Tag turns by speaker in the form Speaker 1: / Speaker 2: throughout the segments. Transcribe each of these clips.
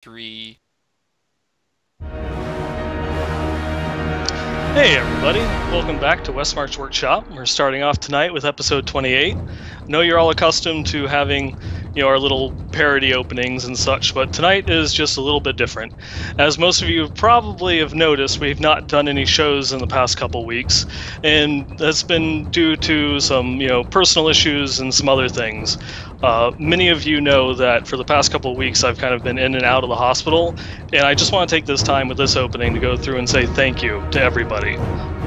Speaker 1: 3.
Speaker 2: Hey everybody, welcome back to Westmarch Workshop. We're starting off tonight with episode 28. I know you're all accustomed to having, our little parody openings and such, but tonight is just a little bit different. As most of you probably have noticed, we've not done any shows in the past couple weeks, and that's been due to some, personal issues and some other things. Many of you know that for the past couple of weeks I've kind of been in and out of the hospital, and I just want to take this time with this opening to go through and say thank you to everybody.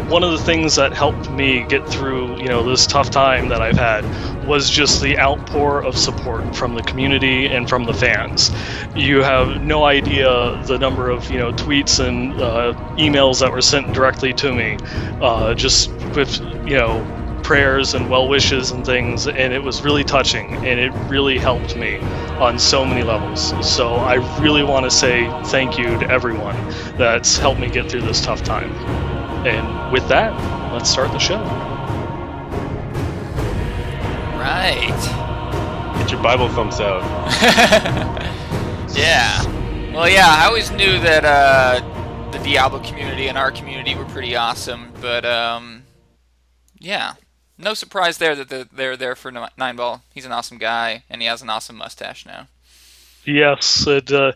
Speaker 2: One of the things that helped me get through, this tough time that I've had was just the outpour of support from the community and from the fans. You have no idea the number of, tweets and emails that were sent directly to me, just with, prayers and well wishes and things, and it was really touching, and it really helped me on so many levels. So I really want to say thank you to everyone that's helped me get through this tough time. And with that, let's start the show.
Speaker 1: Right.
Speaker 3: Get your Bible thumbs out.
Speaker 1: Yeah. Well, yeah, I always knew that the Diablo community and our community were pretty awesome, but yeah. No surprise there that they're there for Nineball. He's an awesome guy, and he has an awesome mustache now.
Speaker 2: Yes, I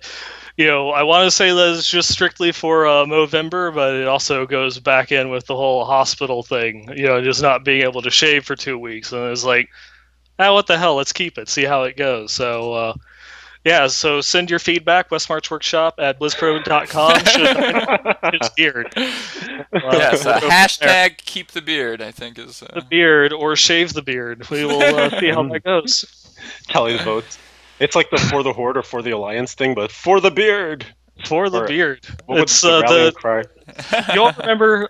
Speaker 2: want to say that it's just strictly for Movember, but it also goes back in with the whole hospital thing, just not being able to shave for 2 weeks. And it's like, what the hell, let's keep it, see how it goes. So, yeah, so send your feedback, westmarchworkshop@blizzcon.com. His beard.
Speaker 1: Yes, hashtag keep the beard, I think is...
Speaker 2: The beard, or shave the beard. We will see how that goes.
Speaker 3: Tally the votes. It's like the For the Horde or For the Alliance thing, but for the beard!
Speaker 2: For the beard.
Speaker 3: It's the cry.
Speaker 2: You all remember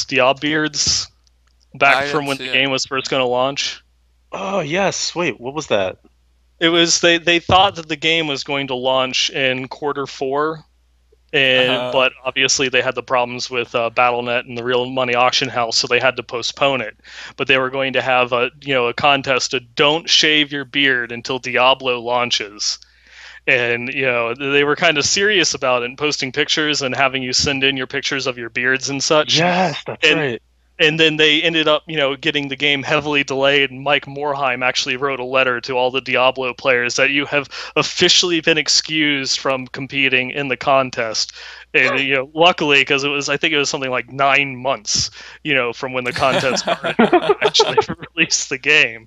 Speaker 2: Diabbeards? Back from when the game was first going to launch?
Speaker 3: Oh, yes. Wait, what was that?
Speaker 2: It was, they thought that the game was going to launch in Q4, but obviously they had the problems with Battle.net and the Real Money Auction House, so they had to postpone it. But they were going to have a contest to don't shave your beard until Diablo launches. And, they were kind of serious about it and posting pictures and having you send in your pictures of your beards and such.
Speaker 3: Yes, that's right.
Speaker 2: And then they ended up, getting the game heavily delayed, and Mike Morheim actually wrote a letter to all the Diablo players that you have officially been excused from competing in the contest. And, luckily, because I think it was something like 9 months, from when the contest started to actually release the game.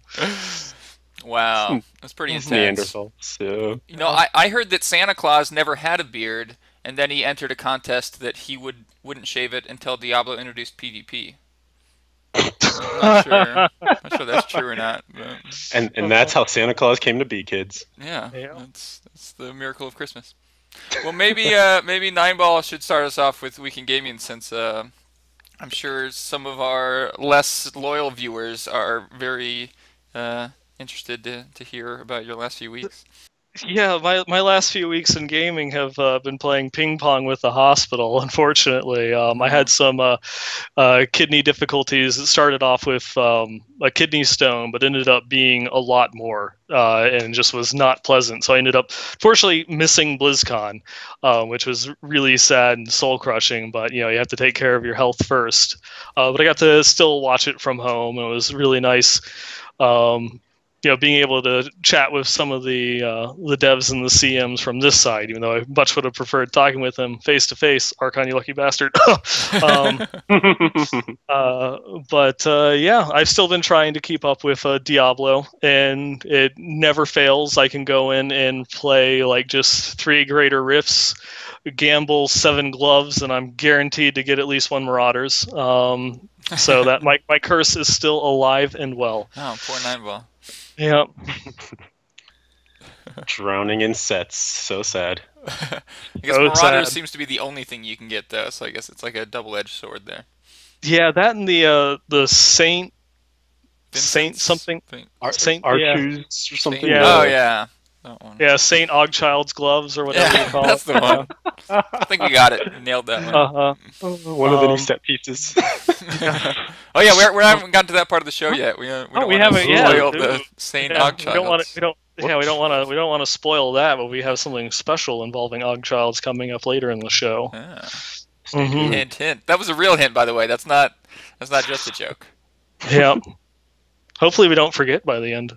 Speaker 1: Wow, that's pretty intense.
Speaker 3: Neanderthals,
Speaker 1: yeah. I heard that Santa Claus never had a beard, and then he entered a contest that he wouldn't shave it until Diablo introduced PvP. I'm not sure that's true or not. But...
Speaker 3: And that's how Santa Claus came to be, kids.
Speaker 1: Yeah. That's the miracle of Christmas. Well, maybe Nineball should start us off with Weekend Gaming, since I'm sure some of our less loyal viewers are very interested to hear about your last few weeks.
Speaker 2: Yeah, my last few weeks in gaming have been playing ping pong with the hospital, unfortunately. I had some kidney difficulties. It started off with a kidney stone, but ended up being a lot more, and just was not pleasant. So I ended up, fortunately, missing Blizzcon, which was really sad and soul-crushing, but, you have to take care of your health first. But I got to still watch it from home. It was really nice. Being able to chat with some of the devs and the CMs from this side, even though I much would have preferred talking with them face to face. Archon, you lucky bastard. Yeah, I've still been trying to keep up with Diablo, and it never fails. I can go in and play like just 3 greater rifts, gamble 7 gloves, and I'm guaranteed to get at least 1 Marauders. So that my curse is still alive and well.
Speaker 1: Oh, poor Nineball.
Speaker 2: Yeah.
Speaker 3: Drowning in sets. So sad.
Speaker 1: I guess Marauders seems to be the only thing you can get, though, so I guess it's like a double-edged sword there.
Speaker 2: Yeah, that and the Saint something.
Speaker 3: Saint Archus or something.
Speaker 1: Yeah. Oh, yeah. That one.
Speaker 2: Yeah, Saint Ogchild's gloves or whatever you call
Speaker 1: that's
Speaker 2: it.
Speaker 1: The one. I think we got it. We nailed that one.
Speaker 3: One of the new set pieces.
Speaker 1: Oh yeah, we haven't gotten to that part of the show yet. We
Speaker 2: haven't. Yeah,
Speaker 1: the Saint Ogchild.
Speaker 2: Yeah, we don't want to spoil that, but we have something special involving Ogchilds coming up later in the show.
Speaker 1: Ah.
Speaker 2: Mhm.
Speaker 1: Hint, hint. That was a real hint, by the way. That's not just a joke.
Speaker 2: Yeah. Hopefully, we don't forget by the end.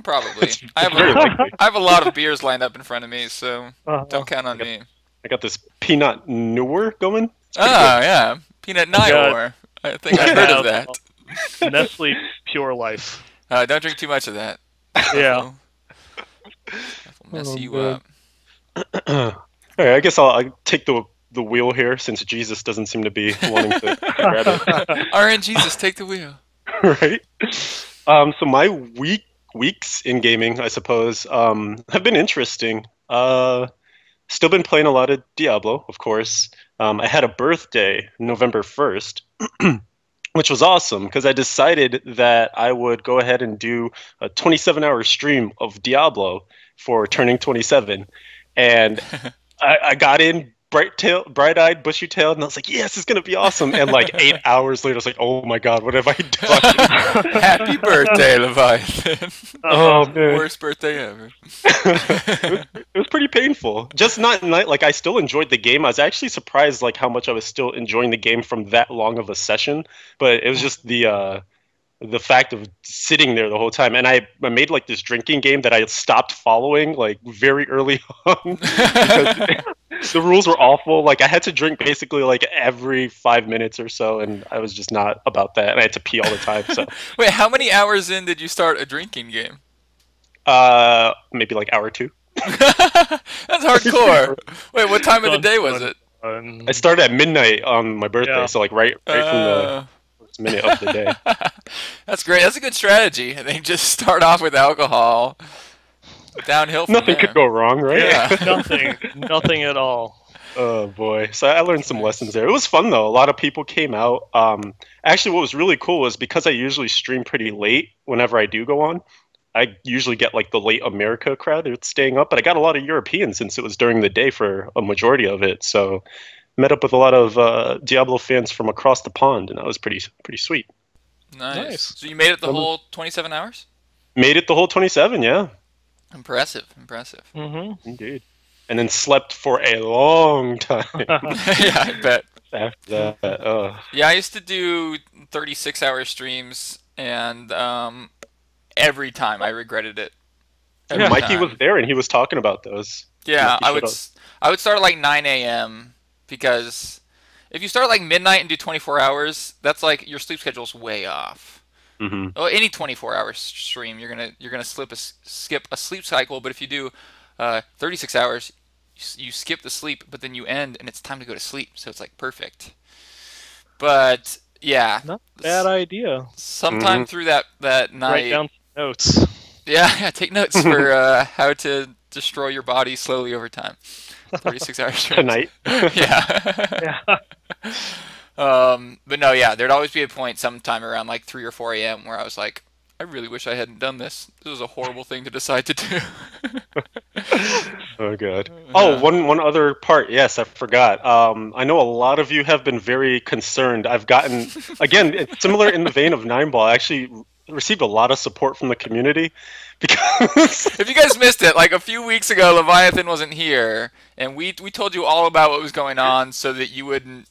Speaker 1: Probably.
Speaker 3: Very likely.
Speaker 1: I have a lot of beers lined up in front of me, so
Speaker 2: Uh,
Speaker 1: don't count on me.
Speaker 3: I got this peanut newer going. It's pretty
Speaker 1: Ah, yeah. Peanut Nior. I think I've heard of that.
Speaker 2: Nestle Pure Life.
Speaker 1: Don't drink too much of that.
Speaker 2: Yeah.
Speaker 1: That'll mess you
Speaker 3: man.
Speaker 1: up.
Speaker 3: All right, I guess I'll take the wheel here since Jesus doesn't seem to be wanting to grab it.
Speaker 1: RN Jesus, take the wheel.
Speaker 3: Right. So my weeks in gaming, I suppose, have been interesting. Still been playing a lot of Diablo, of course. I had a birthday November 1st, which was awesome because I decided that I would go ahead and do a 27-hour stream of Diablo for turning 27. And I got in bright-eyed, bushy-tailed, and I was like, yes, it's going to be awesome. And like 8 hours later, I was like, oh my god, what have I done?
Speaker 1: Happy birthday, Leviathan.
Speaker 3: Oh, man.
Speaker 1: Worst birthday ever.
Speaker 3: It was pretty painful. Just not like I still enjoyed the game. I was actually surprised like how much I was still enjoying the game from that long of a session. But it was just the fact of sitting there the whole time. And I made like this drinking game that I stopped following like very early on because the rules were awful. Like I had to drink basically like every 5 minutes or so, and I was just not about that. And I had to pee all the time. So
Speaker 1: Wait, how many hours in did you start a drinking game?
Speaker 3: maybe like hour 2.
Speaker 1: That's hardcore. Wait, what time of the day was it?
Speaker 3: I started at midnight on my birthday,
Speaker 2: Yeah.
Speaker 3: so like right from the first minute of the day.
Speaker 1: That's great. That's a good strategy. I think just start off with alcohol. Downhill from
Speaker 3: Nothing
Speaker 1: there.
Speaker 3: could go wrong, right?
Speaker 1: Yeah.
Speaker 2: Nothing at all.
Speaker 3: Oh boy. So I learned some lessons there. It was fun though. A lot of people came out. Actually what was really cool was because I usually stream pretty late whenever I do go on, I usually get like the late America crowd that's staying up, but I got a lot of Europeans since it was during the day for a majority of it. So met up with a lot of Diablo fans from across the pond, and that was pretty sweet.
Speaker 1: Nice. So you made it the whole 27 hours?
Speaker 3: Made it the whole 27, yeah.
Speaker 1: Impressive.
Speaker 2: Mm-hmm.
Speaker 3: Indeed. And then slept for a long time
Speaker 1: Yeah, I bet.
Speaker 3: after that.
Speaker 1: Yeah, I used to do 36-hour streams, and every time I regretted it.
Speaker 3: And
Speaker 1: Every
Speaker 3: Mikey
Speaker 1: time.
Speaker 3: was there, and he was talking about those.
Speaker 1: Yeah,
Speaker 3: Mikey
Speaker 1: I would start at like 9 a.m. because if you start at like midnight and do 24 hours, that's like your sleep schedule's way off.
Speaker 3: Mm-hmm.
Speaker 1: Oh, any 24-hour stream, you're gonna skip a sleep cycle. But if you do 36 hours, you skip the sleep, but then you end, and it's time to go to sleep. So it's like perfect. But yeah,
Speaker 2: Not a bad idea.
Speaker 1: sometime through that
Speaker 2: Write
Speaker 1: night.
Speaker 2: down some notes.
Speaker 1: Yeah, take notes for how to destroy your body slowly over time. 36 hours streams.
Speaker 3: Tonight.
Speaker 1: Yeah.
Speaker 2: Yeah.
Speaker 1: But no, yeah, there'd always be a point sometime around like 3 or 4 a.m. where I was like, I really wish I hadn't done this. This was a horrible thing to decide to do.
Speaker 3: Oh god. Oh, one other part. Yes, I forgot. I know a lot of you have been very concerned. I've gotten again, it's similar in the vein of Nine Ball. I actually received a lot of support from the community because
Speaker 1: If you guys missed it, like a few weeks ago, Leviathan wasn't here, and we told you all about what was going on so that you wouldn't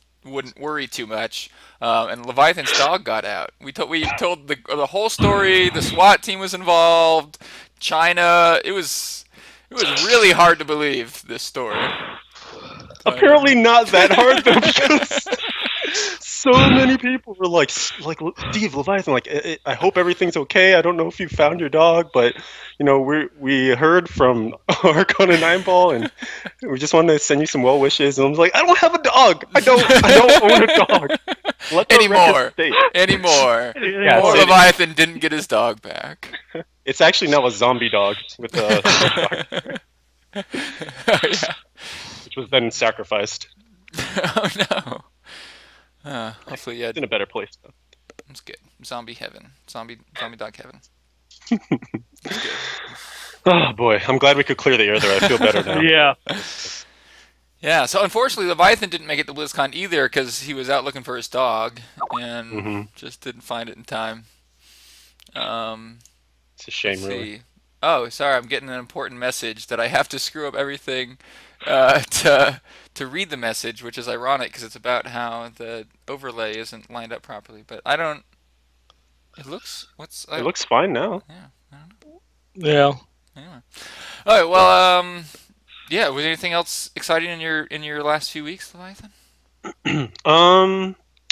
Speaker 1: worry too much. And Leviathan's dog got out. We told the whole story. The SWAT team was involved. China. It was really hard to believe this story.
Speaker 3: apparently not that hard though because so many people were like Steve Leviathan, like I hope everything's okay. I don't know if you found your dog, but you know we heard from Archon and Nine Ball, and we just wanted to send you some well wishes. And I was like, I don't have a dog. I don't own a dog. Let the
Speaker 1: Anymore.
Speaker 3: record state.
Speaker 1: Anymore.
Speaker 3: Yeah,
Speaker 1: Poor
Speaker 3: it's-
Speaker 1: Leviathan didn't get his dog back.
Speaker 3: It's actually now a zombie dog with
Speaker 1: Oh, yeah.
Speaker 3: which was then sacrificed.
Speaker 1: Oh no. Hopefully, yeah,
Speaker 3: It's in a better place though.
Speaker 1: it's good. Zombie heaven. Zombie dog heaven.
Speaker 3: Oh boy, I'm glad we could clear the air there. I feel better now.
Speaker 2: Yeah.
Speaker 1: Yeah, so unfortunately, Leviathan didn't make it to BlizzCon either because he was out looking for his dog and just didn't find it in time.
Speaker 3: It's a shame,
Speaker 1: Let's
Speaker 3: really.
Speaker 1: see. Oh, sorry, I'm getting an important message that I have to screw up everything to read the message, which is ironic because it's about how the overlay isn't lined up properly. But I don't. It looks. What's?
Speaker 3: It looks fine now.
Speaker 1: Yeah. I don't know.
Speaker 2: Yeah.
Speaker 1: Anyway. All right. Well. Yeah. Was there anything else exciting in your last few weeks, Leviathan?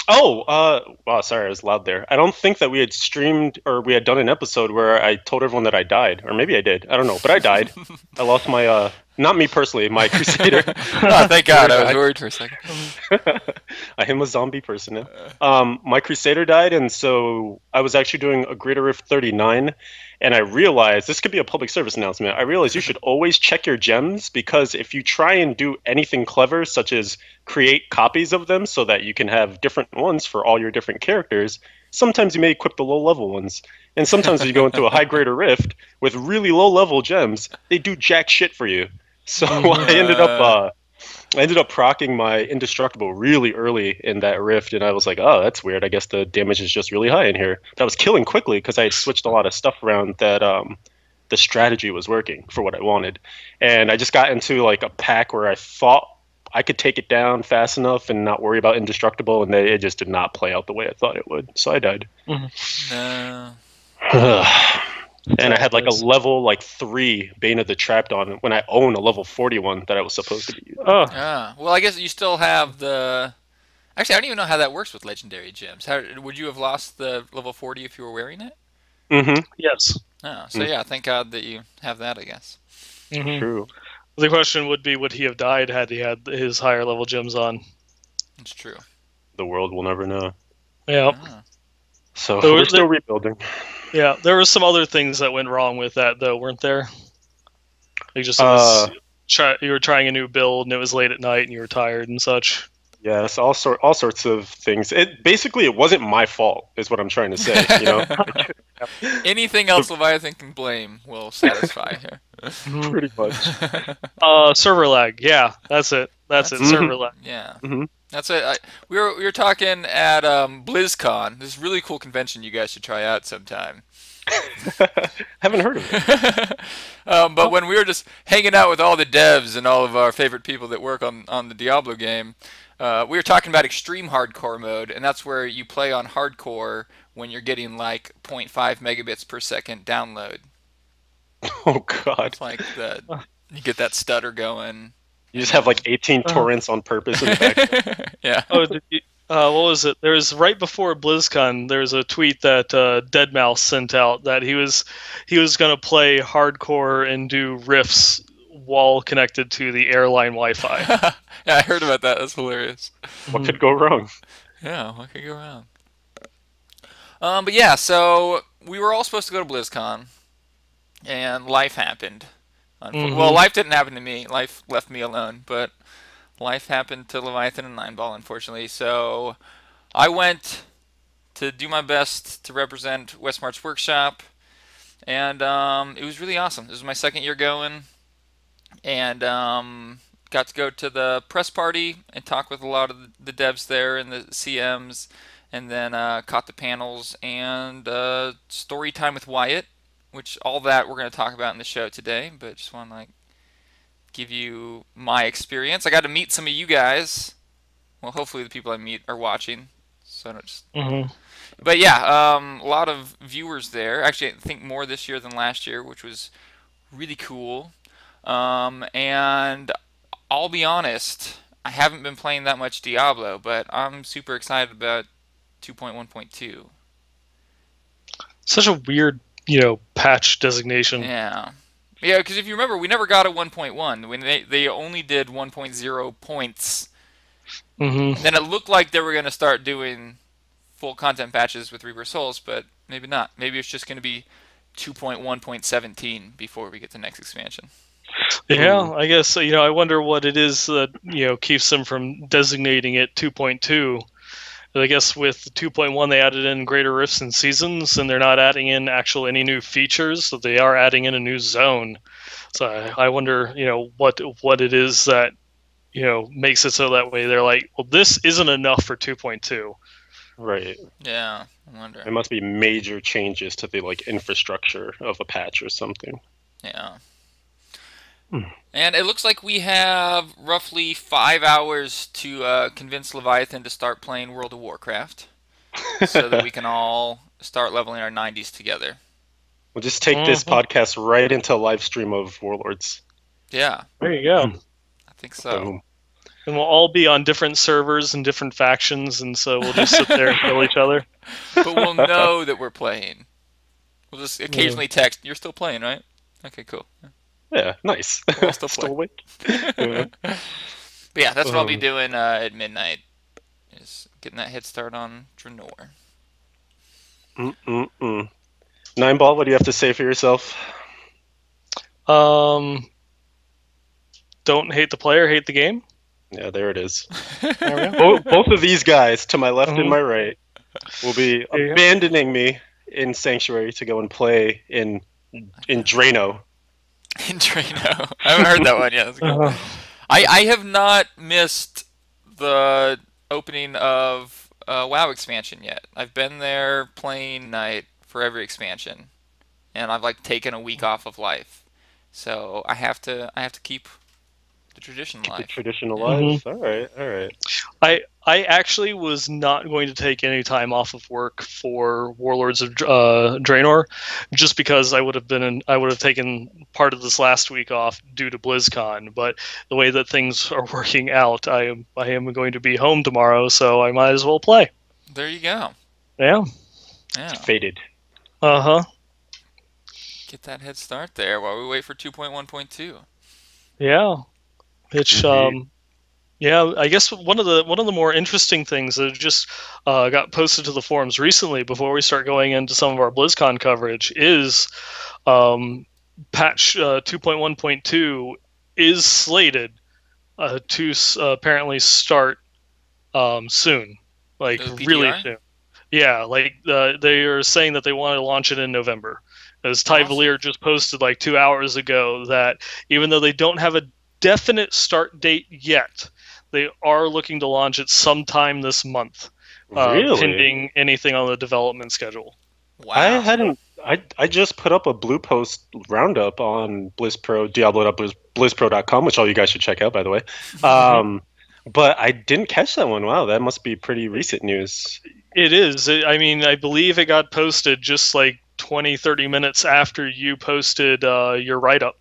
Speaker 3: Wow, sorry, I was loud there. I don't think that we had streamed or we had done an episode where I told everyone that I died, or maybe I did. I don't know, but I died. I lost my, not me personally, my Crusader.
Speaker 1: Oh, thank God! I was worried for a second.
Speaker 3: I am a zombie person now. My Crusader died, and so I was actually doing a Greater Rift 39, and I realized this could be a public service announcement. I realized you should always check your gems because if you try and do anything clever, such as create copies of them so that you can have different ones for all your different characters, sometimes you may equip the low level ones. And sometimes if you go into a high Greater Rift with really low level gems, they do jack shit for you. So I ended up proccing my indestructible really early in that rift, and I was like, oh, that's weird. I guess the damage is just really high in here. But I was killing quickly because I had switched a lot of stuff around that the strategy was working for what I wanted. And I just got into like a pack where I thought I could take it down fast enough and not worry about indestructible, and it just did not play out the way I thought it would. So I died. And I had like a level like 3 Bane of the Trapped on when I own a level 41 that I was supposed to be using.
Speaker 1: Well, I guess you still have the. Actually, I don't even know how that works with legendary gems. How would you have lost the level 40 if you were wearing it?
Speaker 3: Mm-hmm.
Speaker 2: Yes.
Speaker 1: Oh, so yeah, thank God that you have that, I guess.
Speaker 2: Mm-hmm.
Speaker 3: True.
Speaker 2: The question would be, would he have died had he had his higher level gems on?
Speaker 1: It's true.
Speaker 3: The world will never know.
Speaker 2: Yeah.
Speaker 3: So we're still rebuilding.
Speaker 2: Yeah, there were some other things that went wrong with that, though, weren't there? Like just you were trying a new build, and it was late at night, and you were tired and such.
Speaker 3: Yes, all sorts of things. It wasn't my fault, is what I'm trying to say. You know,
Speaker 1: anything else Leviathan can blame will satisfy here.
Speaker 3: Pretty much.
Speaker 2: Server lag. Yeah, that's it. That's it. Server lag.
Speaker 1: Yeah. That's it. We were talking at Blizzcon. This really cool convention you guys should try out sometime.
Speaker 3: Haven't heard of it.
Speaker 1: But when we were just hanging out with all the devs and all of our favorite people that work on the Diablo game, we were talking about extreme hardcore mode, and that's where you play on hardcore when you're getting like 0.5 megabits per second download.
Speaker 3: Oh God!
Speaker 1: It's like you get that stutter going.
Speaker 3: You just have like 18 torrents on purpose in the back.
Speaker 1: Yeah.
Speaker 2: Oh, what was it? There was right before BlizzCon. There was a tweet that Deadmau5 sent out that he was going to play hardcore and do riffs while connected to the airline Wi-Fi.
Speaker 1: Yeah, I heard about that. That's hilarious.
Speaker 3: What could go wrong?
Speaker 1: Yeah, what could go wrong? But yeah, so we were all supposed to go to BlizzCon, and life happened. Well, life didn't happen to me. Life left me alone, but life happened to Leviathan and Nineball, unfortunately. So I went to do my best to represent Westmarch Workshop, and it was really awesome. This was my second year going, and got to go to the press party and talk with a lot of the devs there and the CMs, and then caught the panels and story time with Wyatt, which all that we're going to talk about in the show today, but just want to like give you my experience. I got to meet some of you guys. Well, hopefully the people I meet are watching. So I don't just. But yeah, a lot of viewers there. Actually, I think more this year than last year, which was really cool. And I'll be honest, I haven't been playing that much Diablo, but I'm super excited about 2.1.2.
Speaker 2: Such a weird, patch designation.
Speaker 1: Yeah. Yeah, because if you remember, we never got a 1.1. When they only did 1.0 points. Then it looked like they were going to start doing full content patches with Reaper Souls, but maybe not. Maybe it's just going to be 2.1.17 before we get to the next expansion.
Speaker 2: Yeah, I guess, I wonder what it is that, keeps them from designating it 2.2. I guess with 2.1 they added in greater rifts and seasons, and they're not adding in any new features, so they are adding in a new zone. So I wonder, what it is that, makes it so that way they're like, well, this isn't enough for 2.2.
Speaker 3: Right.
Speaker 1: Yeah, I wonder.
Speaker 3: There must be major changes to the infrastructure of a patch or something.
Speaker 1: Yeah.
Speaker 3: Hmm.
Speaker 1: And it looks like we have roughly 5 hours to convince Leviathan to start playing World of Warcraft, so that we can all start leveling our 90s together.
Speaker 3: We'll just take this podcast right into a live stream of Warlords.
Speaker 1: Yeah,
Speaker 2: There you go.
Speaker 1: I think so.
Speaker 3: Boom.
Speaker 2: And we'll all be on different servers and different factions, and so we'll just sit there and kill each other.
Speaker 1: But we'll know that we're playing. We'll just occasionally text, "You're still playing, right?" Okay, cool.
Speaker 3: Yeah, nice.
Speaker 1: We'll all still play.
Speaker 3: Still awake. Yeah.
Speaker 1: But yeah, that's what I'll be doing at midnight. Is getting that head start on Draenor.
Speaker 3: Nine Ball, what do you have to say for yourself?
Speaker 2: Don't hate the player, hate the game.
Speaker 3: Yeah, there it is.
Speaker 2: There we go.
Speaker 3: Both of these guys, to my left and my right, will be abandoning me in Sanctuary to go and play in Drano.
Speaker 1: In Drano. I haven't heard that one yet. That's cool. I have not missed the opening of WoW expansion yet. I've been there playing night for every expansion, and I've like taken a week off of life. So I have to keep the tradition alive.
Speaker 3: The tradition alive. All right.
Speaker 2: I actually was not going to take any time off of work for Warlords of Draenor, just because I would have taken part of this last week off due to BlizzCon. But the way that things are working out, I am going to be home tomorrow, so I might as well play.
Speaker 1: There you go.
Speaker 2: Yeah.
Speaker 3: It's fated.
Speaker 1: Get that head start there while we wait for 2.1.2.
Speaker 2: Yeah. Which yeah, I guess one of the more interesting things that just got posted to the forums recently before we start going into some of our BlizzCon coverage is patch 2.1.2 is slated to apparently start soon, like really soon. Yeah, like they are saying that they want to launch it in November. As Ty Valier just posted like 2 hours ago, that even though they don't have a definite start date yet, they are looking to launch it sometime this month,
Speaker 3: Really?
Speaker 2: pending anything on the development schedule.
Speaker 1: Wow.
Speaker 3: I just put up a Blue Post roundup on BlizzPro, Diablo.BlizzPro.com, which all you guys should check out, by the way. But I didn't catch that one. Wow, that must be pretty recent news.
Speaker 2: It is. I mean, I believe it got posted just like 20-30 minutes after you posted your write-up.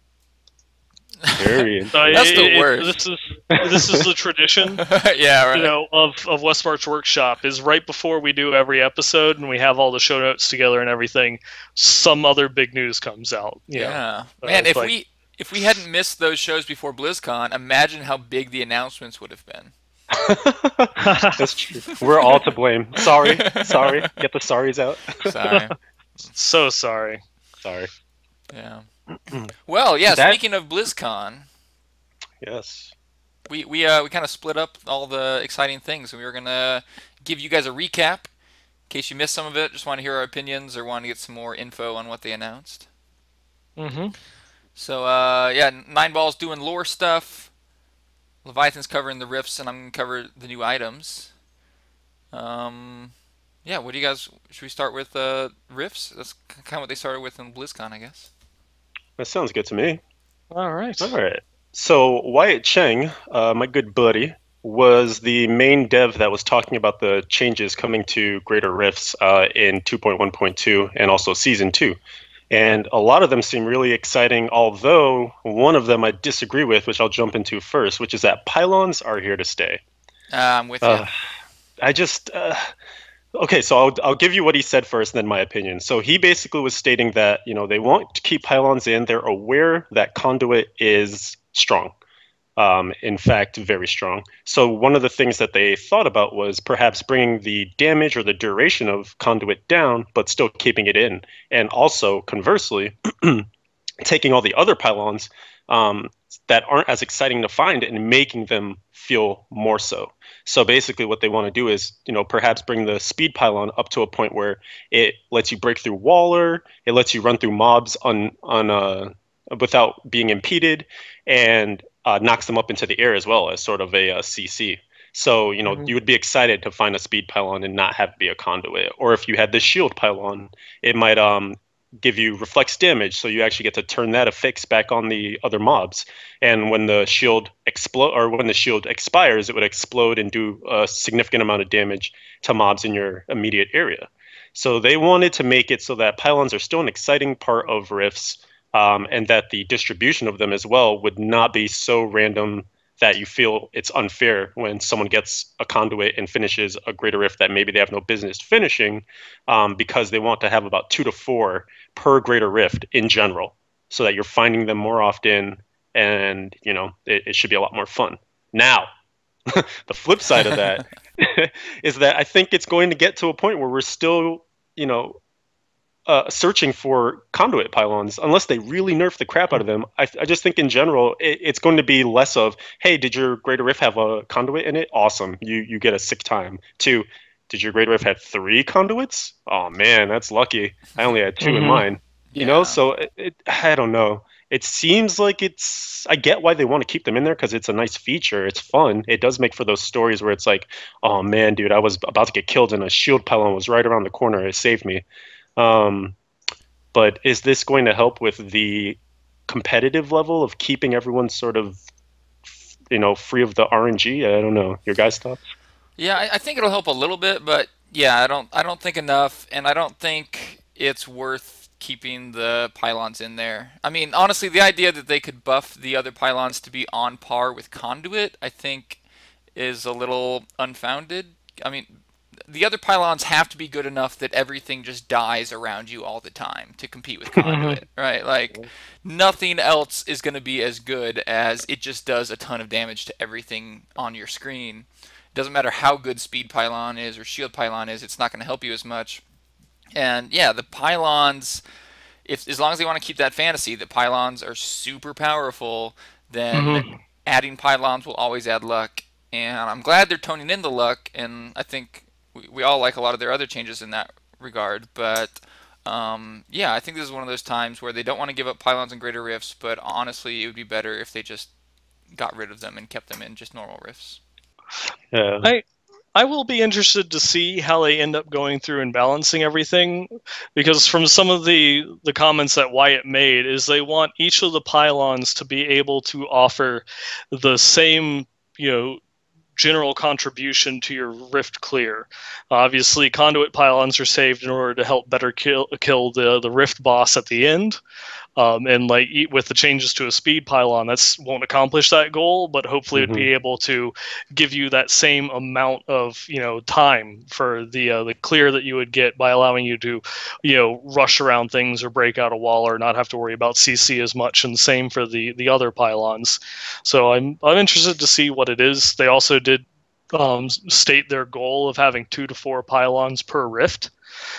Speaker 3: Very
Speaker 1: That's the worst.
Speaker 2: This is the tradition,
Speaker 1: yeah, right.
Speaker 2: you know, of Westmarch Workshop, is right before we do every episode and we have all the show notes together and everything, some other big news comes out.
Speaker 1: Yeah. Man, if we hadn't missed those shows before BlizzCon, imagine how big the announcements would have been.
Speaker 3: That's true. We're all to blame. Sorry. Get the sorries out.
Speaker 1: Sorry.
Speaker 2: So sorry.
Speaker 1: Yeah. Well, yeah. Speaking of BlizzCon,
Speaker 3: yes,
Speaker 1: we kind of split up all the exciting things. We were gonna give you guys a recap in case you missed some of it. Just want to hear our opinions or want to get some more info on what they announced. So yeah, Nine Ball's doing lore stuff. Leviathan's covering the rifts, and I'm gonna cover the new items. Yeah, what do you guys? Should we start with rifts? That's kind of what they started with in BlizzCon, I guess.
Speaker 3: that sounds good to me.
Speaker 2: All right.
Speaker 3: So Wyatt Cheng, my good buddy, was the main dev that was talking about the changes coming to Greater Rifts in 2.1.2 and also Season 2. And a lot of them seem really exciting, although one of them I disagree with, which I'll jump into first, which is that pylons are here to stay.
Speaker 1: I'm with you.
Speaker 3: I just... Okay, so I'll give you what he said first, and then my opinion. So he basically was stating that, you know, they want to keep pylons in. They're aware that conduit is strong. In fact, very strong. So one of the things that they thought about was perhaps bringing the damage or the duration of conduit down, but still keeping it in. And also, conversely, taking all the other pylons that aren't as exciting to find and making them feel more so. So basically what they want to do is, you know, perhaps bring the speed pylon up to a point where it lets you break through Waller, it lets you run through mobs without being impeded, and knocks them up into the air as well as sort of a CC. So, you know, you would be excited to find a speed pylon and not have it be a conduit. Or if you had the shield pylon, it might give you reflex damage, so you actually get to turn that affix back on the other mobs. And when the shield expires, it would explode and do a significant amount of damage to mobs in your immediate area. So they wanted to make it so that pylons are still an exciting part of rifts, and that the distribution of them as well would not be so random that you feel it's unfair when someone gets a conduit and finishes a greater rift that maybe they have no business finishing, because they want to have about 2 to 4 per greater rift in general, so that you're finding them more often, and it should be a lot more fun. Now, the flip side of that is that I think it's going to get to a point where we're still, searching for conduit pylons, unless they really nerf the crap out of them. I just think in general, it's going to be less of, hey, did your greater rift have a conduit in it? Awesome, you get a sick time. 2, did your greater rift have 3 conduits? Oh man, that's lucky. I only had 2 in mine. So I don't know. It seems like I get why they want to keep them in there, because it's a nice feature. It's fun. It does make for those stories where it's like, oh man, dude, I was about to get killed and a shield pylon was right around the corner. It saved me. But is this going to help with the competitive level of keeping everyone sort of, free of the RNG? I don't know. Your guys' thoughts?
Speaker 1: Yeah, I think it'll help a little bit, but yeah, I don't think enough, and I don't think it's worth keeping the pylons in there. I mean, honestly, the idea that they could buff the other pylons to be on par with conduit, I think, is a little unfounded. I mean, the other pylons have to be good enough that everything just dies around you all the time to compete with conduit, right? Like, nothing else is going to be as good as it just does a ton of damage to everything on your screen. It doesn't matter how good speed pylon is or shield pylon is, it's not going to help you as much. And yeah, the pylons, as long as they want to keep that fantasy that pylons are super powerful, then adding pylons will always add luck. And I'm glad they're toning in the luck, and I think we all like a lot of their other changes in that regard, but yeah, I think this is one of those times where they don't want to give up pylons and greater rifts, but honestly, it would be better if they just got rid of them and kept them in just normal rifts.
Speaker 3: Yeah.
Speaker 2: I will be interested to see how they end up going through and balancing everything, because from some of the comments that Wyatt made is they want each of the pylons to be able to offer the same, general contribution to your rift clear. Obviously, conduit pylons are saved in order to help better kill the rift boss at the end. And like with the changes to a speed pylon, that won't accomplish that goal, but hopefully it'd be able to give you that same amount of time for the clear that you would get by allowing you to rush around things or break out a wall or not have to worry about CC as much. And same for the other pylons. So I'm interested to see what it is. They also did state their goal of having 2 to 4 pylons per rift,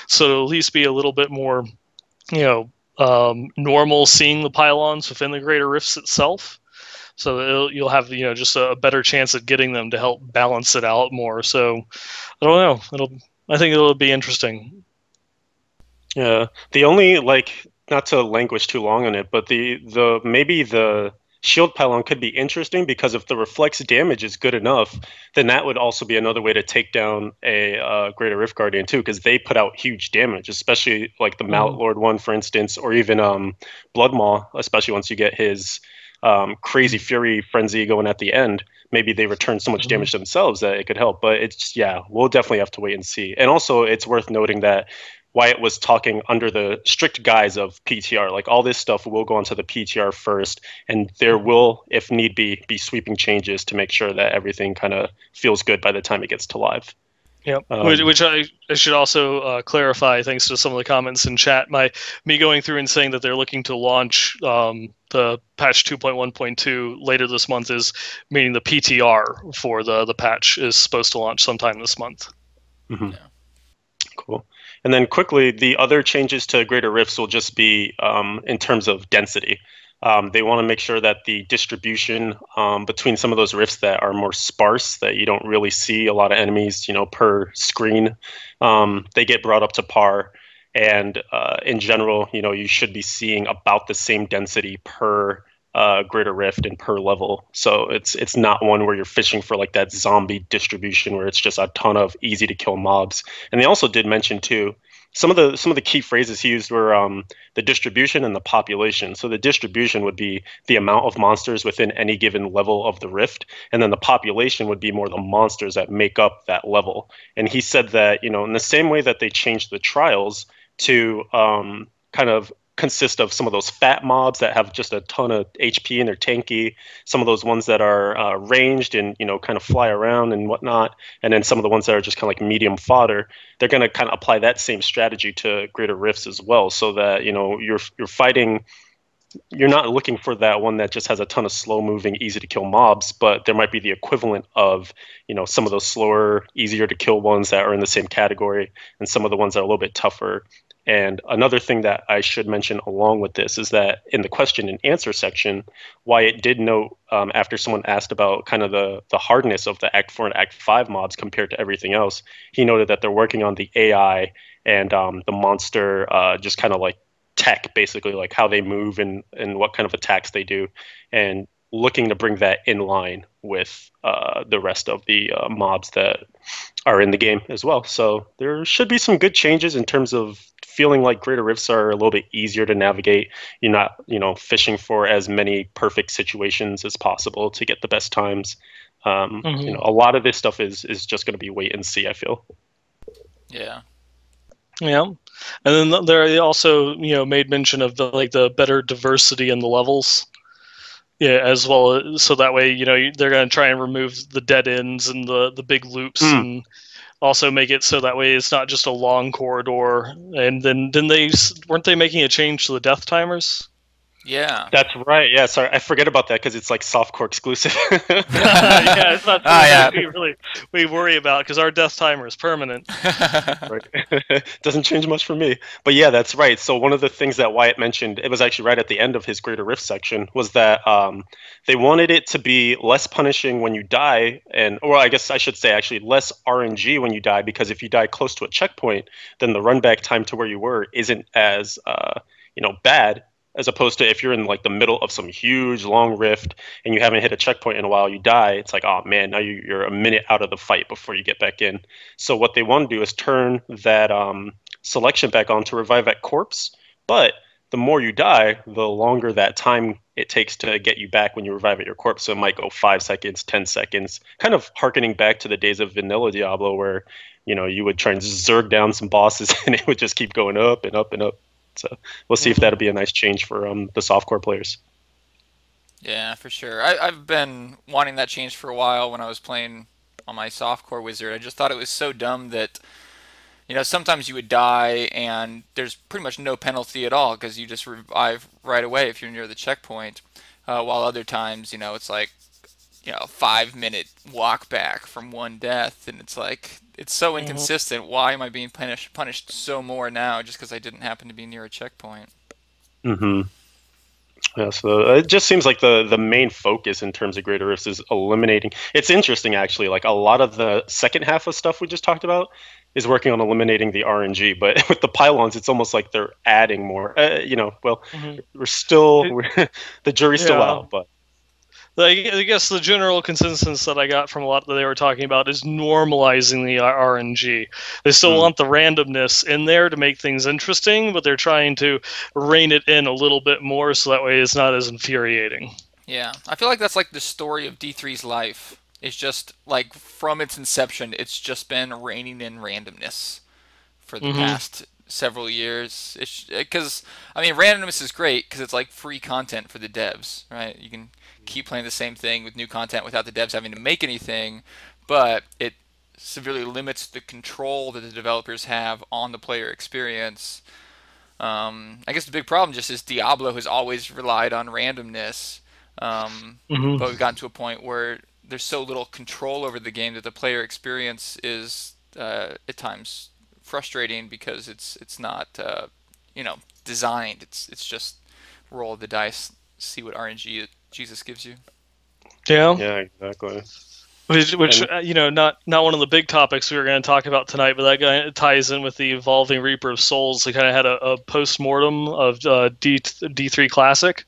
Speaker 2: so it'll at least be a little bit more normal seeing the pylons within the greater rifts itself, so you'll have just a better chance at getting them to help balance it out more. So I don't know, I think it'll be interesting.
Speaker 3: Yeah, the only, not to languish too long on it, but maybe the shield pylon could be interesting, because if the reflex damage is good enough, then that would also be another way to take down a greater rift guardian too, because they put out huge damage, especially like the Mallet Lord one, for instance, or even Bloodmaw, especially once you get his crazy fury frenzy going at the end. Maybe they return so much damage themselves that it could help, but we'll definitely have to wait and see. And also, it's worth noting that Wyatt was talking under the strict guise of PTR. Like, all this stuff will go onto the PTR first, and there will, if need be sweeping changes to make sure that everything kind of feels good by the time it gets to live.
Speaker 2: Yep. Which I should also clarify, thanks to some of the comments in chat, me going through and saying that they're looking to launch the patch 2.1.2 later this month is meaning the PTR for the patch is supposed to launch sometime this month.
Speaker 3: Yeah. Cool. And then quickly, the other changes to greater rifts will just be in terms of density. They want to make sure that the distribution between some of those rifts that are more sparse, that you don't really see a lot of enemies, per screen, they get brought up to par. And in general, you should be seeing about the same density per greater rift and per level. So it's not one where you're fishing for like that zombie distribution where it's just a ton of easy to kill mobs. And they also did mention too, some of the key phrases he used were the distribution and the population. So the distribution would be the amount of monsters within any given level of the rift, and then the population would be more the monsters that make up that level. And he said that, in the same way that they changed the trials to kind of consist of some of those fat mobs that have just a ton of HP and they're tanky, some of those ones that are ranged and kind of fly around and whatnot, and then some of the ones that are just kind of like medium fodder. They're going to kind of apply that same strategy to Greater Rifts as well, so that you're fighting. You're not looking for that one that just has a ton of slow moving, easy to kill mobs, but there might be the equivalent of some of those slower, easier to kill ones that are in the same category, and some of the ones that are a little bit tougher. And another thing that I should mention along with this is that in the question and answer section, Wyatt did note after someone asked about kind of the hardness of the Act 4 and Act 5 mobs compared to everything else, he noted that they're working on the AI and the monster just kind of like tech, basically, like how they move and what kind of attacks they do, and looking to bring that in line with the rest of the mobs that are in the game as well. So there should be some good changes in terms of feeling like Greater Rifts are a little bit easier to navigate. You're not, fishing for as many perfect situations as possible to get the best times. A lot of this stuff is just going to be wait and see, I feel.
Speaker 1: Yeah.
Speaker 2: Yeah. And then there also, made mention of the better diversity in the levels. Yeah, as well, so that way, they're going to try and remove the dead ends and the big loops, and also make it so that way it's not just a long corridor. And then weren't they making a change to the death timers?
Speaker 1: Yeah,
Speaker 3: that's right. Yeah, sorry, I forget about that because it's like softcore exclusive.
Speaker 2: Yeah, it's not something we worry about because our death timer is permanent.
Speaker 3: Right. Doesn't change much for me. But yeah, that's right. So one of the things that Wyatt mentioned, it was actually right at the end of his Greater Rift section, was that they wanted it to be less punishing when you die, or I guess I should say actually less RNG when you die, because if you die close to a checkpoint, then the run back time to where you were isn't as bad, as opposed to if you're in like the middle of some huge long rift and you haven't hit a checkpoint in a while, you die. It's like, oh man, now you're a minute out of the fight before you get back in. So what they want to do is turn that selection back on to revive at corpse. But the more you die, the longer that time it takes to get you back when you revive at your corpse. So it might go 5 seconds, 10 seconds, kind of harkening back to the days of vanilla Diablo where, you would try and zerg down some bosses and it would just keep going up and up and up. So we'll see if that'll be a nice change for the softcore players.
Speaker 1: Yeah, for sure. I've been wanting that change for a while when I was playing on my softcore wizard. I just thought it was so dumb that, sometimes you would die and there's pretty much no penalty at all because you just revive right away if you're near the checkpoint. While other times, it's like, a 5-minute walk back from one death, and it's like, it's so inconsistent. Why am I being punished so more now just because I didn't happen to be near a checkpoint?
Speaker 3: Yeah, so it just seems like the main focus in terms of Greater Rifts is eliminating. It's interesting, actually. Like a lot of the second half of stuff we just talked about is working on eliminating the RNG, but with the pylons, it's almost like they're adding more. We're still the jury's still out, but.
Speaker 2: I guess the general consensus that I got from a lot that they were talking about is normalizing the RNG. They still want the randomness in there to make things interesting, but they're trying to rein it in a little bit more so that way it's not as infuriating.
Speaker 1: Yeah, I feel like that's like the story of D3's life. It's just like from its inception, it's just been reining in randomness for the past several years. Because, randomness is great because it's like free content for the devs, right? You can keep playing the same thing with new content without the devs having to make anything, but it severely limits the control that the developers have on the player experience. I guess the big problem just is Diablo has always relied on randomness, but we've gotten to a point where there's so little control over the game that the player experience is at times frustrating because it's not designed. It's just roll the dice, see what RNG Jesus gives you.
Speaker 2: Yeah.
Speaker 3: Yeah, exactly.
Speaker 2: Which not one of the big topics we were going to talk about tonight, but that guy ties in with the Evolving Reaper of Souls. They kind of had a post-mortem of D3 Classic,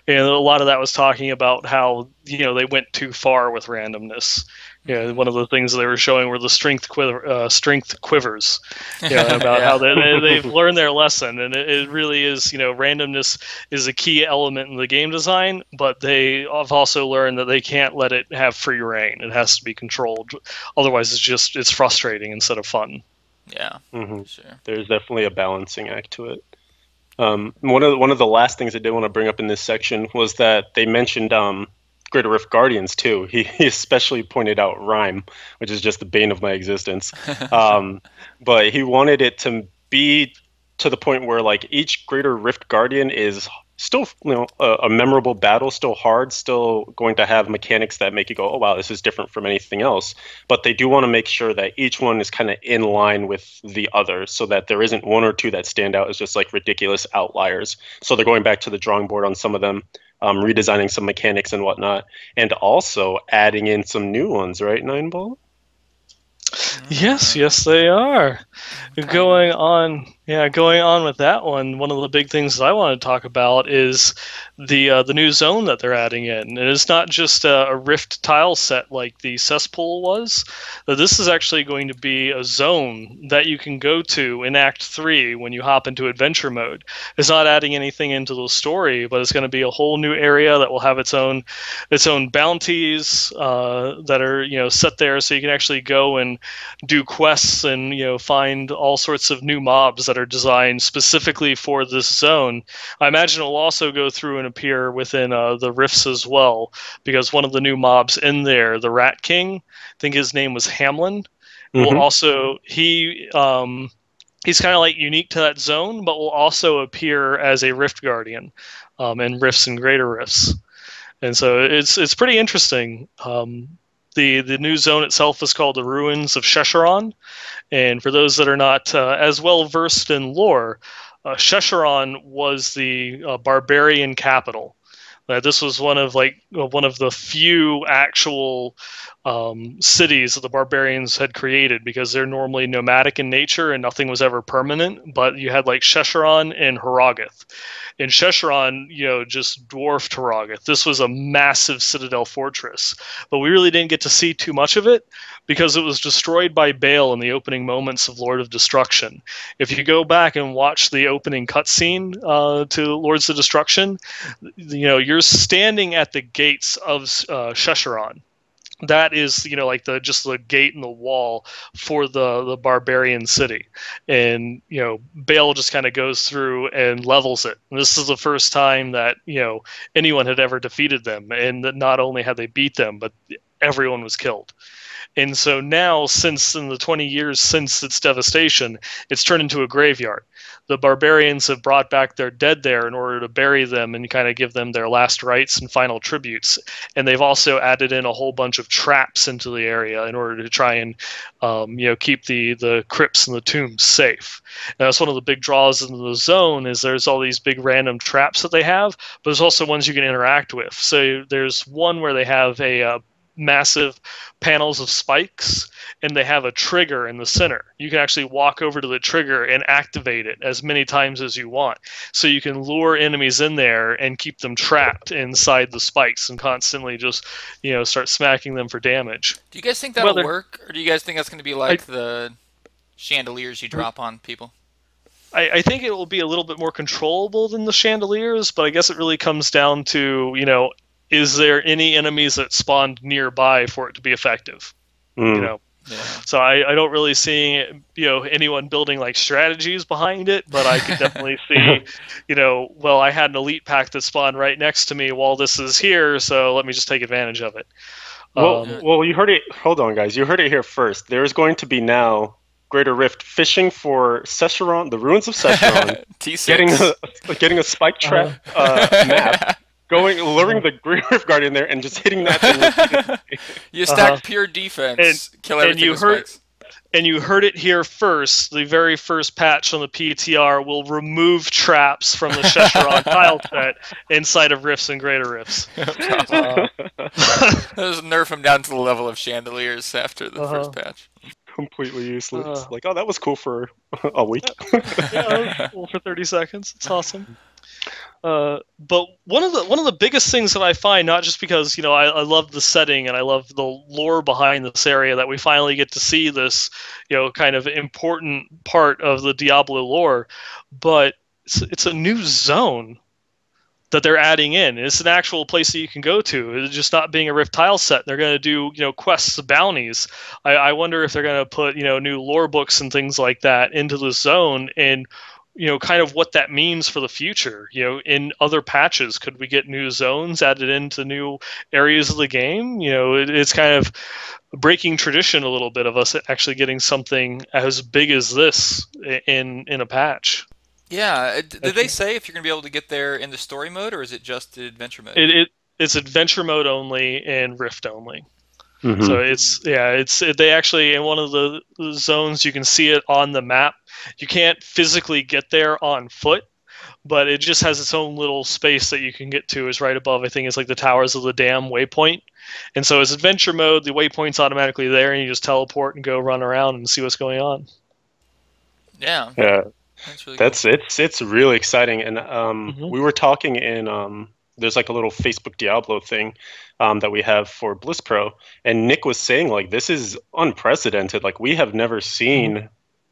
Speaker 2: And a lot of that was talking about how they went too far with randomness. One of the things they were showing were the strength quivers, about how they've learned their lesson, and it really is. Randomness is a key element in the game design, but they have also learned that they can't let it have free reign. It has to be controlled, otherwise it's frustrating instead of fun.
Speaker 1: Yeah, sure.
Speaker 3: There's definitely a balancing act to it. One of the last things I did want to bring up in this section was that they mentioned Greater Rift Guardians too. He especially pointed out Rhyme, which is just the bane of my existence. But he wanted it to be to the point where like each Greater Rift Guardian is still a memorable battle, still hard, still going to have mechanics that make you go, oh wow, this is different from anything else. But they do want to make sure that each one is kind of in line with the other, so that there isn't one or two that stand out as just like ridiculous outliers. So they're going back to the drawing board on some of them. Redesigning some mechanics and whatnot, and also adding in some new ones, right, Nineball?
Speaker 2: Yes, they are. Going on with that one. One of the big things that I want to talk about is the new zone that they're adding in. And it's not just a rift tile set like the cesspool was. This is actually going to be a zone that you can go to in Act 3 when you hop into adventure mode. It's not adding anything into the story, but it's going to be a whole new area that will have its own bounties that are set there, so you can actually go and do quests and find all sorts of new mobs that are designed specifically for this zone. I imagine it will also go through and appear within the rifts as well, because one of the new mobs in there, the Rat King, I think his name was Hamlin, will also he's kind of like unique to that zone, but will also appear as a Rift Guardian in Rifts and Greater Rifts. And so it's pretty interesting. The new zone itself is called the Ruins of Sescheron, and for those that are not as well versed in lore, Sescheron was the barbarian capital. This was one of the few actual cities that the barbarians had created, because they're normally nomadic in nature and nothing was ever permanent. But you had like Sescheron and Harrogath. And Sescheron, just dwarfed Harrogath. This was a massive citadel fortress, but we really didn't get to see too much of it because it was destroyed by Baal in the opening moments of Lord of Destruction. If you go back and watch the opening cutscene to Lords of Destruction, you're standing at the gates of Sescheron. That is, like just the gate and the wall for the barbarian city, and Baal just kind of goes through and levels it. And this is the first time that anyone had ever defeated them, and that not only had they beat them, but everyone was killed. And so now, since in the 20 years since its devastation, it's turned into a graveyard. The barbarians have brought back their dead there in order to bury them and kind of give them their last rites and final tributes. And they've also added in a whole bunch of traps into the area in order to try and keep the crypts and the tombs safe. And that's one of the big draws in the zone, is there's all these big random traps that they have, but there's also ones you can interact with. So there's one where they have a massive panels of spikes, and they have a trigger in the center. You can actually walk over to the trigger and activate it as many times as you want. So you can lure enemies in there and keep them trapped inside the spikes and constantly just, start smacking them for damage.
Speaker 1: Do you guys think that'll work, or do you guys think that's going to be like the chandeliers you drop on people?
Speaker 2: I think it will be a little bit more controllable than the chandeliers, but I guess it really comes down to, is there any enemies that spawned nearby for it to be effective? Yeah. So I don't really see anyone building like strategies behind it, but I could definitely see well, I had an elite pack that spawned right next to me while this is here, so let me just take advantage of it.
Speaker 3: Well, you heard it. Hold on, guys. You heard it here first. There's going to be now Greater Rift fishing for Sescheron, the ruins of Sescheron, getting a spike trap map. Luring the Greater Rift Guardian there and just hitting that thing.
Speaker 1: You stack pure defense, kill everything with spikes.
Speaker 2: And you heard it here first. The very first patch on the PTR will remove traps from the Sescheron tile set inside of Rifts and Greater Rifts.
Speaker 1: Just nerf them down to the level of chandeliers after the first patch.
Speaker 3: Completely useless. That was cool for a week.
Speaker 2: Yeah, that was cool for 30 seconds. It's awesome. But one of the biggest things that I find, not just because I love the setting and I love the lore behind this area, that we finally get to see this kind of important part of the Diablo lore, but it's a new zone that they're adding in. It's an actual place that you can go to. It's just not being a Rift tile set. They're going to do quests, bounties. I wonder if they're going to put new lore books and things like that into the zone, and kind of what that means for the future. In other patches, could we get new zones added into new areas of the game? It's kind of breaking tradition a little bit of us actually getting something as big as this in a patch.
Speaker 1: Yeah, did they say if you're going to be able to get there in the story mode, or is it just adventure mode?
Speaker 2: It's adventure mode only and Rift only.
Speaker 3: Mm-hmm.
Speaker 2: So they actually, in one of the zones, you can see it on the map. You can't physically get there on foot, but it just has its own little space that you can get to. Is right above, I think it's like the Towers of the Dam waypoint. And so it's adventure mode, the waypoint's automatically there, and you just teleport and go run around and see what's going on.
Speaker 1: Yeah.
Speaker 3: Yeah.
Speaker 1: That's really cool.
Speaker 3: It's really exciting. And we were talking in there's like a little Facebook Diablo thing that we have for Bliss Pro, and Nick was saying like this is unprecedented. Like we have never seen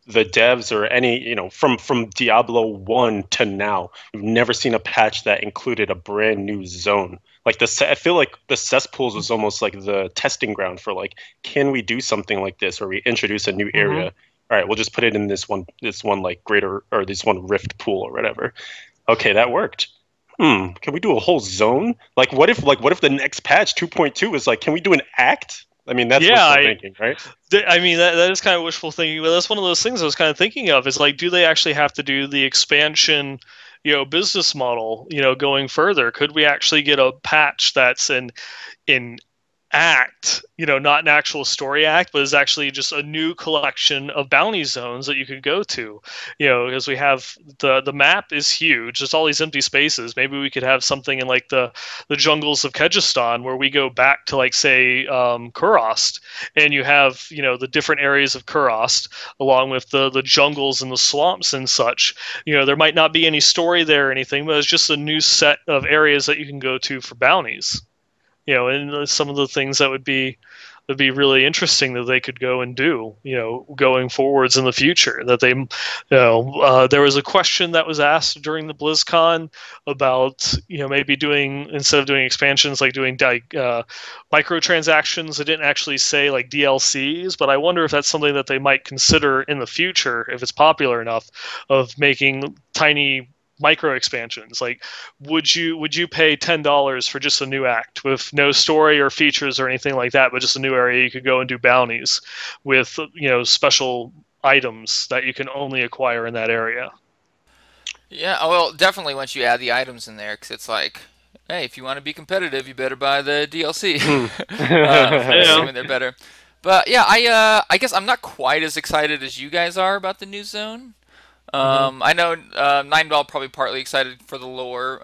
Speaker 3: the devs or any from Diablo 1 to now, we've never seen a patch that included a brand new zone. Like I feel like the cesspools was almost like the testing ground for like, can we do something like this, or we introduce a new area? All right, we'll just put it in this one like greater, or this one rift pool or whatever. Okay, that worked. Can we do a whole zone? Like what if the next patch 2.2 is like, can we do an act? I mean, that's wishful thinking, right?
Speaker 2: I mean, that is kind of wishful thinking, but that's one of those things I was kind of thinking of, is like, do they actually have to do the expansion business model going further? Could we actually get a patch that's in act, not an actual story act, but is actually just a new collection of bounty zones that you could go to, because we have the map is huge. There's all these empty spaces. Maybe we could have something in like the jungles of Kyrgyzstan where we go back to like, say, Kurost, and you have, the different areas of Kurost along with the jungles and the swamps and such. There might not be any story there or anything, but it's just a new set of areas that you can go to for bounties. And some of the things that would be really interesting that they could go and do, going forwards in the future. That they, there was a question that was asked during the BlizzCon about, maybe doing, instead of doing expansions, like doing microtransactions. They didn't actually say like DLCs, but I wonder if that's something that they might consider in the future, if it's popular enough, of making tiny micro expansions. Like, would you pay $10 for just a new act with no story or features or anything like that, but just a new area you could go and do bounties with, special items that you can only acquire in that area?
Speaker 1: Yeah, well, definitely once you add the items in there, because it's like, hey, if you want to be competitive, you better buy the DLC. Assuming they're better. But yeah, I guess I'm not quite as excited as you guys are about the new zone. I know Nineball probably partly excited for the lore.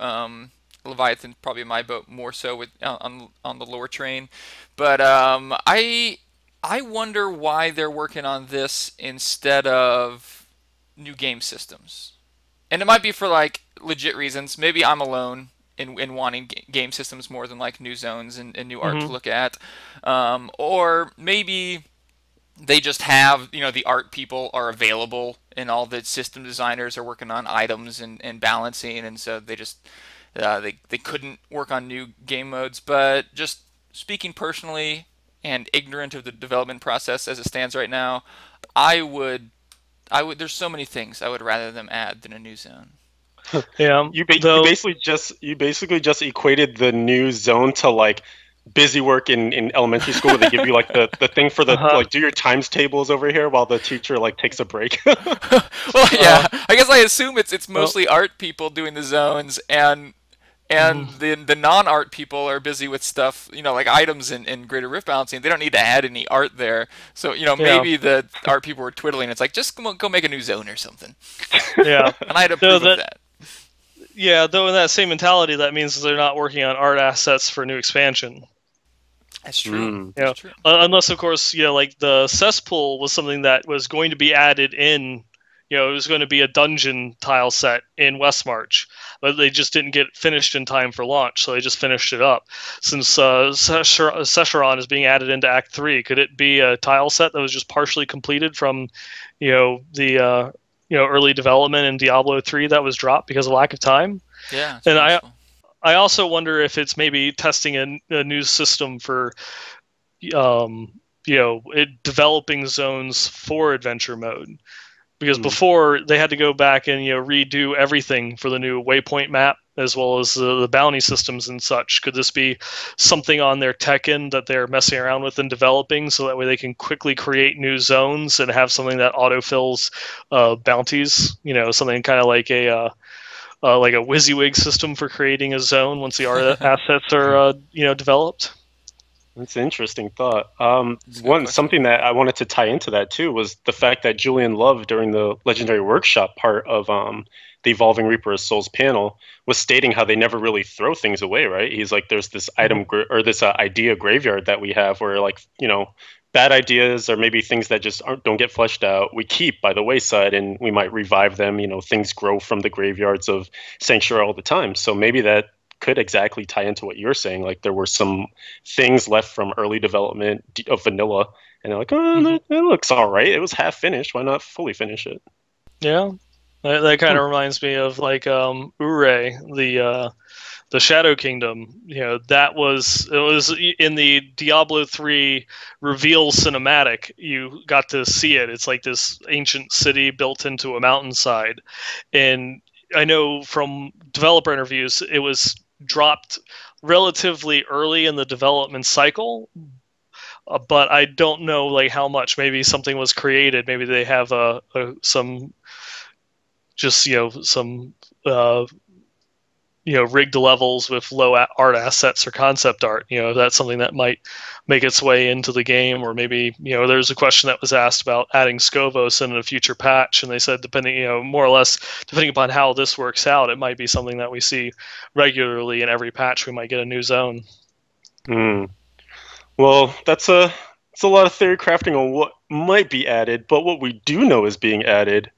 Speaker 1: Leviathan probably in my boat more so with on the lore train. But I wonder why they're working on this instead of new game systems. And it might be for like legit reasons. Maybe I'm alone in wanting game systems more than like new zones and new art to look at. Or maybe they just have, the art people are available and all the system designers are working on items and balancing, and so they just they couldn't work on new game modes. But just speaking personally and ignorant of the development process as it stands right now, I would there's so many things I would rather them add than a new zone.
Speaker 2: Yeah.
Speaker 3: You basically just equated the new zone to like busy work in elementary school, where they give you like the thing for the like do your times tables over here while the teacher like takes a break.
Speaker 1: Well, yeah, I guess I assume it's mostly art people doing the zones, and the non-art people are busy with stuff, like items and Greater Rift balancing. They don't need to add any art there. So, maybe the art people were twiddling. It's like, just go make a new zone or something.
Speaker 2: Yeah.
Speaker 1: And I'd approve of that.
Speaker 2: Yeah, though in that same mentality, that means they're not working on art assets for new expansion.
Speaker 1: That's true.
Speaker 2: That's true. Unless, of course, like the cesspool was something that was going to be added in. It was going to be a dungeon tile set in Westmarch. but they just didn't get finished in time for launch, so they just finished it up. Since Sescheron is being added into Act 3, could it be a tile set that was just partially completed from, the early development in Diablo 3 that was dropped because of lack of time?
Speaker 1: Yeah, it's
Speaker 2: and
Speaker 1: possible.
Speaker 2: I also wonder if it's maybe testing a new system for developing zones for adventure mode, because before they had to go back and redo everything for the new waypoint map as well as the bounty systems and such. Could this be something on their tech end that they're messing around with and developing, so that way they can quickly create new zones and have something that autofills bounties? Something kind of like a WYSIWYG system for creating a zone once the art assets are developed.
Speaker 3: That's an interesting thought. Something that I wanted to tie into that too was the fact that Julian Love, during the Legendary Workshop part of the Evolving Reaper of Souls panel, was stating how they never really throw things away, right? He's like, there's this this idea graveyard that we have where, like, bad ideas or maybe things that just don't get fleshed out, we keep by the wayside, and we might revive them. Things grow from the graveyards of Sanctuary all the time. So maybe that could exactly tie into what you're saying. Like, there were some things left from early development of vanilla, and they're like, it looks all right. It was half finished. Why not fully finish it?
Speaker 2: Yeah, that kind of reminds me of like Ure, the Shadow Kingdom. It was in the Diablo 3 reveal cinematic. You got to see it. It's like this ancient city built into a mountainside, and I know from developer interviews it was dropped relatively early in the development cycle, but I don't know like how much. Maybe something was created. Maybe they have some rigged levels with low art assets or concept art. That's something that might make its way into the game. Or maybe there's a question that was asked about adding Scovos in a future patch, and they said more or less depending upon how this works out, it might be something that we see regularly in every patch. We might get a new zone.
Speaker 3: Well, it's a lot of theory crafting on what might be added, but what we do know is being added.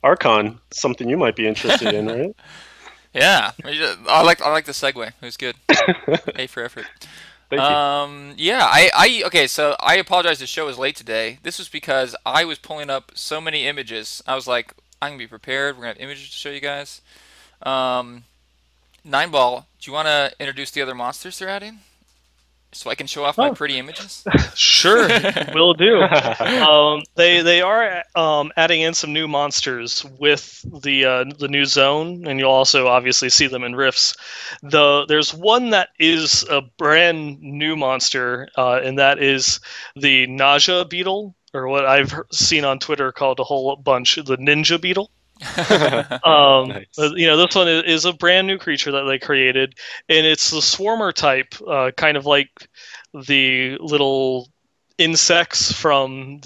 Speaker 3: Archon, something you might be interested in, right?
Speaker 1: Yeah, I like the segue. It was good. A for effort.
Speaker 3: Thank you.
Speaker 1: Yeah, okay, so I apologize the show was late today. This was because I was pulling up so many images. I was like, I'm going to be prepared. We're going to have images to show you guys. Nineball, do you want to introduce the other monsters they're adding? So I can show off my pretty images?
Speaker 2: Sure, will do. They are adding in some new monsters with the new zone, and you'll also obviously see them in Rifts. There's one that is a brand new monster, and that is the Nausea Beetle, or what I've seen on Twitter called a whole bunch, the Ninja Beetle.
Speaker 3: Nice.
Speaker 2: This one is a brand new creature that they created, and it's the swarmer type, kind of like the little insects from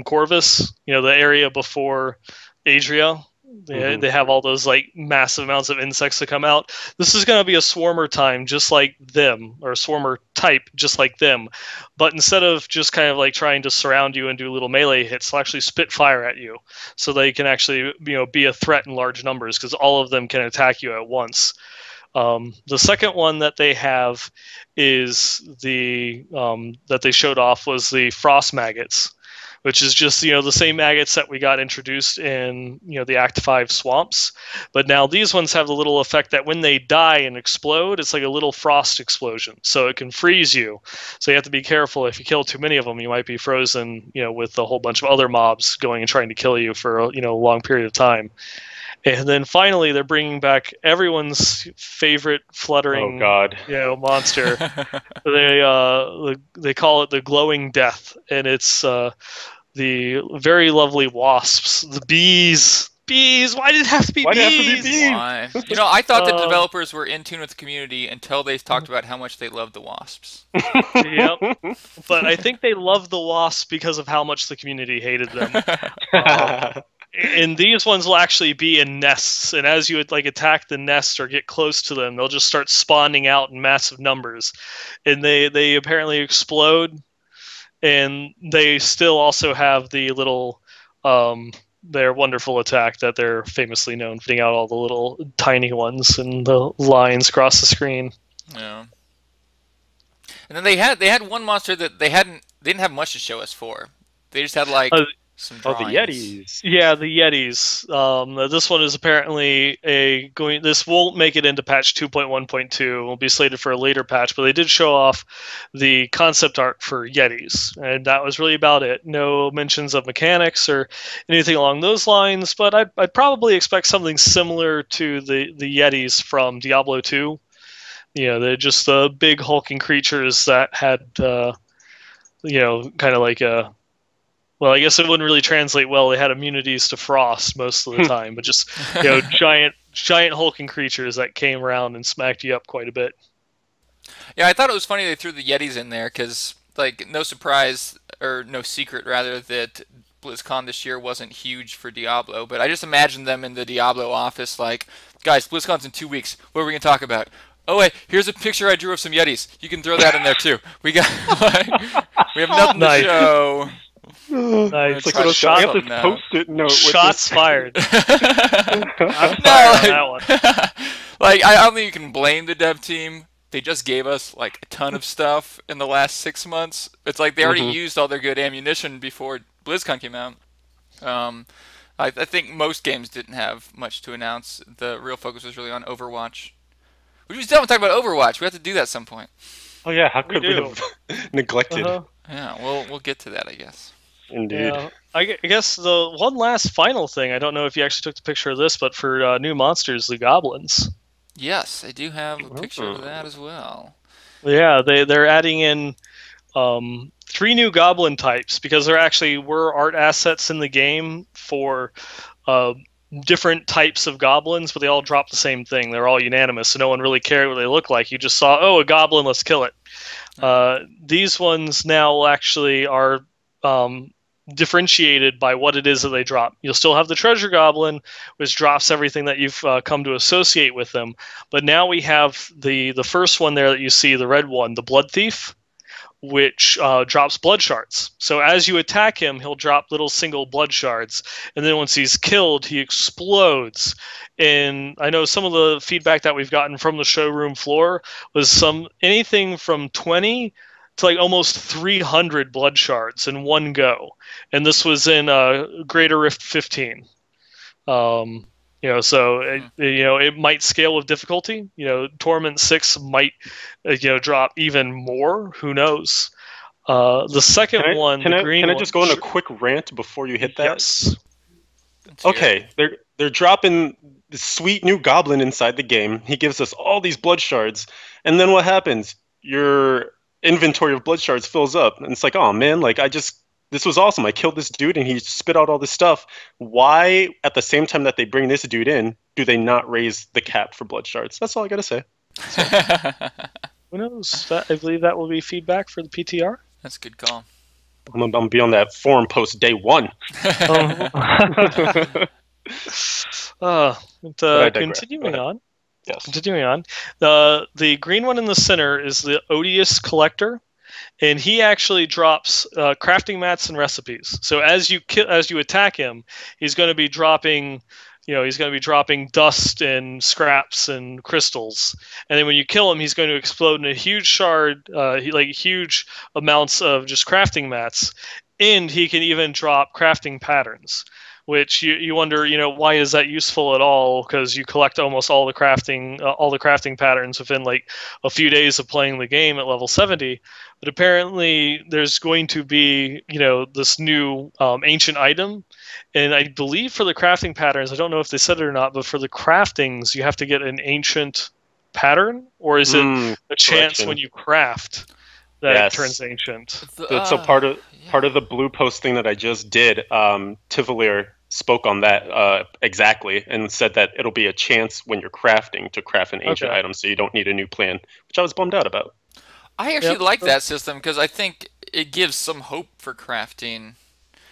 Speaker 2: Corvus, the area before Adria. They have all those like massive amounts of insects that come out. This is going to be a swarmer time just like them, or a swarmer type just like them, but instead of just kind of like trying to surround you and do little melee hits, they'll actually spit fire at you, so they can actually be a threat in large numbers, because all of them can attack you at once. The second one that they have is that they showed off was the frost maggots, which is just the same maggots that we got introduced in the Act 5 swamps, but now these ones have the little effect that when they die and explode, it's like a little frost explosion, so it can freeze you. So you have to be careful. If you kill too many of them, you might be frozen, with a whole bunch of other mobs going and trying to kill you for a long period of time. And then finally, they're bringing back everyone's favorite fluttering monster. They call it the Glowing Death, and it's the very lovely wasps, the bees. Bees! Why did it have to be bees?
Speaker 1: Why? I thought the developers were in tune with the community until they talked about how much they loved the wasps.
Speaker 2: Yep. But I think they loved the wasps because of how much the community hated them. And these ones will actually be in nests, and as you would attack the nest or get close to them, they'll just start spawning out in massive numbers, and they apparently explode, and they still also have the little their wonderful attack that they're famously known for, putting out all the little tiny ones and the lines across the screen.
Speaker 1: Yeah. And then they had one monster that they didn't have much to show us for. They just had like some drawings.
Speaker 3: Oh, the Yetis.
Speaker 2: Yeah, the Yetis. This one is apparently this won't make it into patch 2.1.2. It will be slated for a later patch, but they did show off the concept art for Yetis, and that was really about it. No mentions of mechanics or anything along those lines, but I'd probably expect something similar to the Yetis from Diablo 2. They're just the big hulking creatures that had, kind of like a... Well, I guess it wouldn't really translate well. They had immunities to frost most of the time, but just, giant hulking creatures that came around and smacked you up quite a bit.
Speaker 1: Yeah, I thought it was funny they threw the Yetis in there because, like, no surprise, or no secret, rather, that BlizzCon this year wasn't huge for Diablo, but I just imagined them in the Diablo office like, guys, BlizzCon's in 2 weeks. What are we going to talk about? Oh, wait, here's a picture I drew of some Yetis. You can throw that in there, too. We have nothing to show.
Speaker 2: Nice.
Speaker 3: It's like I have this post-it note.
Speaker 2: Shots fired. I'm fired on that one.
Speaker 1: Like, I don't think you can blame the dev team. They just gave us like a ton of stuff in the last 6 months. It's like they already used all their good ammunition before BlizzCon came out. I think most games didn't have much to announce. The real focus was really on Overwatch. We still haven't talked about Overwatch. We have to do that at some point.
Speaker 3: Oh yeah, how could we have neglected?
Speaker 1: Yeah, we'll get to that, I guess.
Speaker 3: Indeed.
Speaker 2: Yeah. I guess the one last final thing, I don't know if you actually took the picture of this, but for new monsters, the goblins.
Speaker 1: Yes, I do have a picture of that as well.
Speaker 2: Yeah, they're adding in 3 new goblin types, because there actually were art assets in the game for different types of goblins, but they all dropped the same thing. They're all unanimous, so no one really cared what they look like. You just saw, oh, a goblin, let's kill it. These ones now actually are differentiated by what it is that they drop. You'll still have the treasure goblin, which drops everything that you've come to associate with them, but now we have the first one there that you see, the red one, the blood thief, which drops blood shards. So as you attack him, he'll drop little single blood shards, and then once he's killed, he explodes. And I know some of the feedback that we've gotten from the showroom floor was anything from 20 to like almost 300 blood shards in one go, and this was in Greater Rift 15. So it might scale with difficulty. Torment 6 might drop even more. Who knows? The second one, the green one.
Speaker 3: Can I just go on a quick rant before you hit that?
Speaker 2: Yes.
Speaker 3: Okay, they're dropping the sweet new goblin inside the game. He gives us all these blood shards, and then what happens? Your inventory of blood shards fills up, and it's like, oh man, like this was awesome. I killed this dude and he spit out all this stuff. Why, at the same time that they bring this dude in, do they not raise the cap for blood shards? That's all I gotta say. So.
Speaker 2: Who knows? I believe that will be feedback for the PTR.
Speaker 1: That's a good call.
Speaker 3: I'm gonna be on that forum post day 1.
Speaker 2: Continuing on.
Speaker 3: Yes.
Speaker 2: Continuing on. The green one in the center is the Odious Collector. And he actually drops crafting mats and recipes. So as you attack him, he's going to be dropping, dust and scraps and crystals. And then when you kill him, he's going to explode in a huge shard, huge amounts of just crafting mats. And he can even drop crafting patterns, which you wonder, why is that useful at all? Because you collect almost all the crafting patterns within like a few days of playing the game at level 70. But apparently there's going to be, this new ancient item. And I believe for the crafting patterns, I don't know if they said it or not, but for the craftings, you have to get an ancient pattern? Or is it a chance when you craft that it turns ancient?
Speaker 3: So part of the blue post thing that I just did, Tivolier spoke on that exactly and said that it'll be a chance when you're crafting to craft an ancient item, so you don't need a new plan, which I was bummed out about.
Speaker 1: I actually like that system because I think it gives some hope for crafting.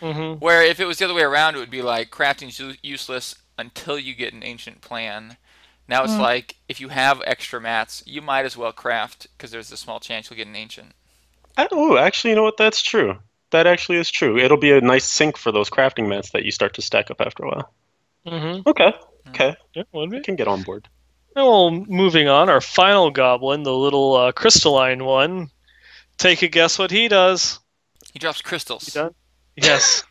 Speaker 1: Mm-hmm. Where if it was the other way around, it would be like crafting's useless until you get an ancient plan. Now it's like if you have extra mats, you might as well craft because there's a small chance you'll get an ancient.
Speaker 3: Oh, actually, you know what? That's true. that actually is true. It'll be a nice sink for those crafting mats that you start to stack up after a while.
Speaker 2: Mm-hmm.
Speaker 3: Okay.
Speaker 2: Yeah, would be.
Speaker 3: I can get on board.
Speaker 2: Well, moving on, our final goblin, the little crystalline one. Take a guess what he does.
Speaker 1: He drops crystals.
Speaker 2: He does? Yes.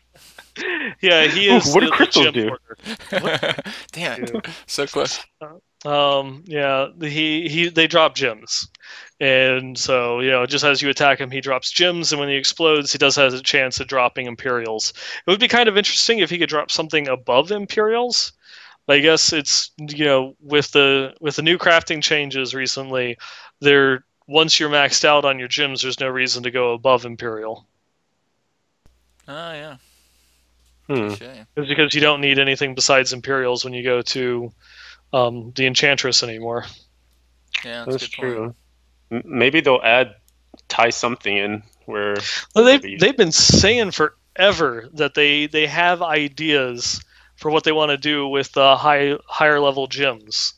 Speaker 2: Yeah, he is.
Speaker 3: Ooh, what do
Speaker 2: the
Speaker 3: crystals
Speaker 2: gem
Speaker 3: do?
Speaker 2: hoarder.
Speaker 1: Damn it. So close.
Speaker 2: Yeah, they drop gems, and so just as you attack him, he drops gems, and when he explodes, he does have a chance of dropping Imperials. It would be kind of interesting if he could drop something above Imperials. But I guess it's with the new crafting changes recently, once you're maxed out on your gems, there's no reason to go above Imperial.
Speaker 1: Oh yeah.
Speaker 2: It's because you don't need anything besides Imperials when you go to the Enchantress anymore.
Speaker 1: Yeah,
Speaker 3: that's
Speaker 1: a good
Speaker 3: true. Point. Maybe they'll tie something in where.
Speaker 2: Well, they've been saying forever that they have ideas for what they want to do with higher level gems,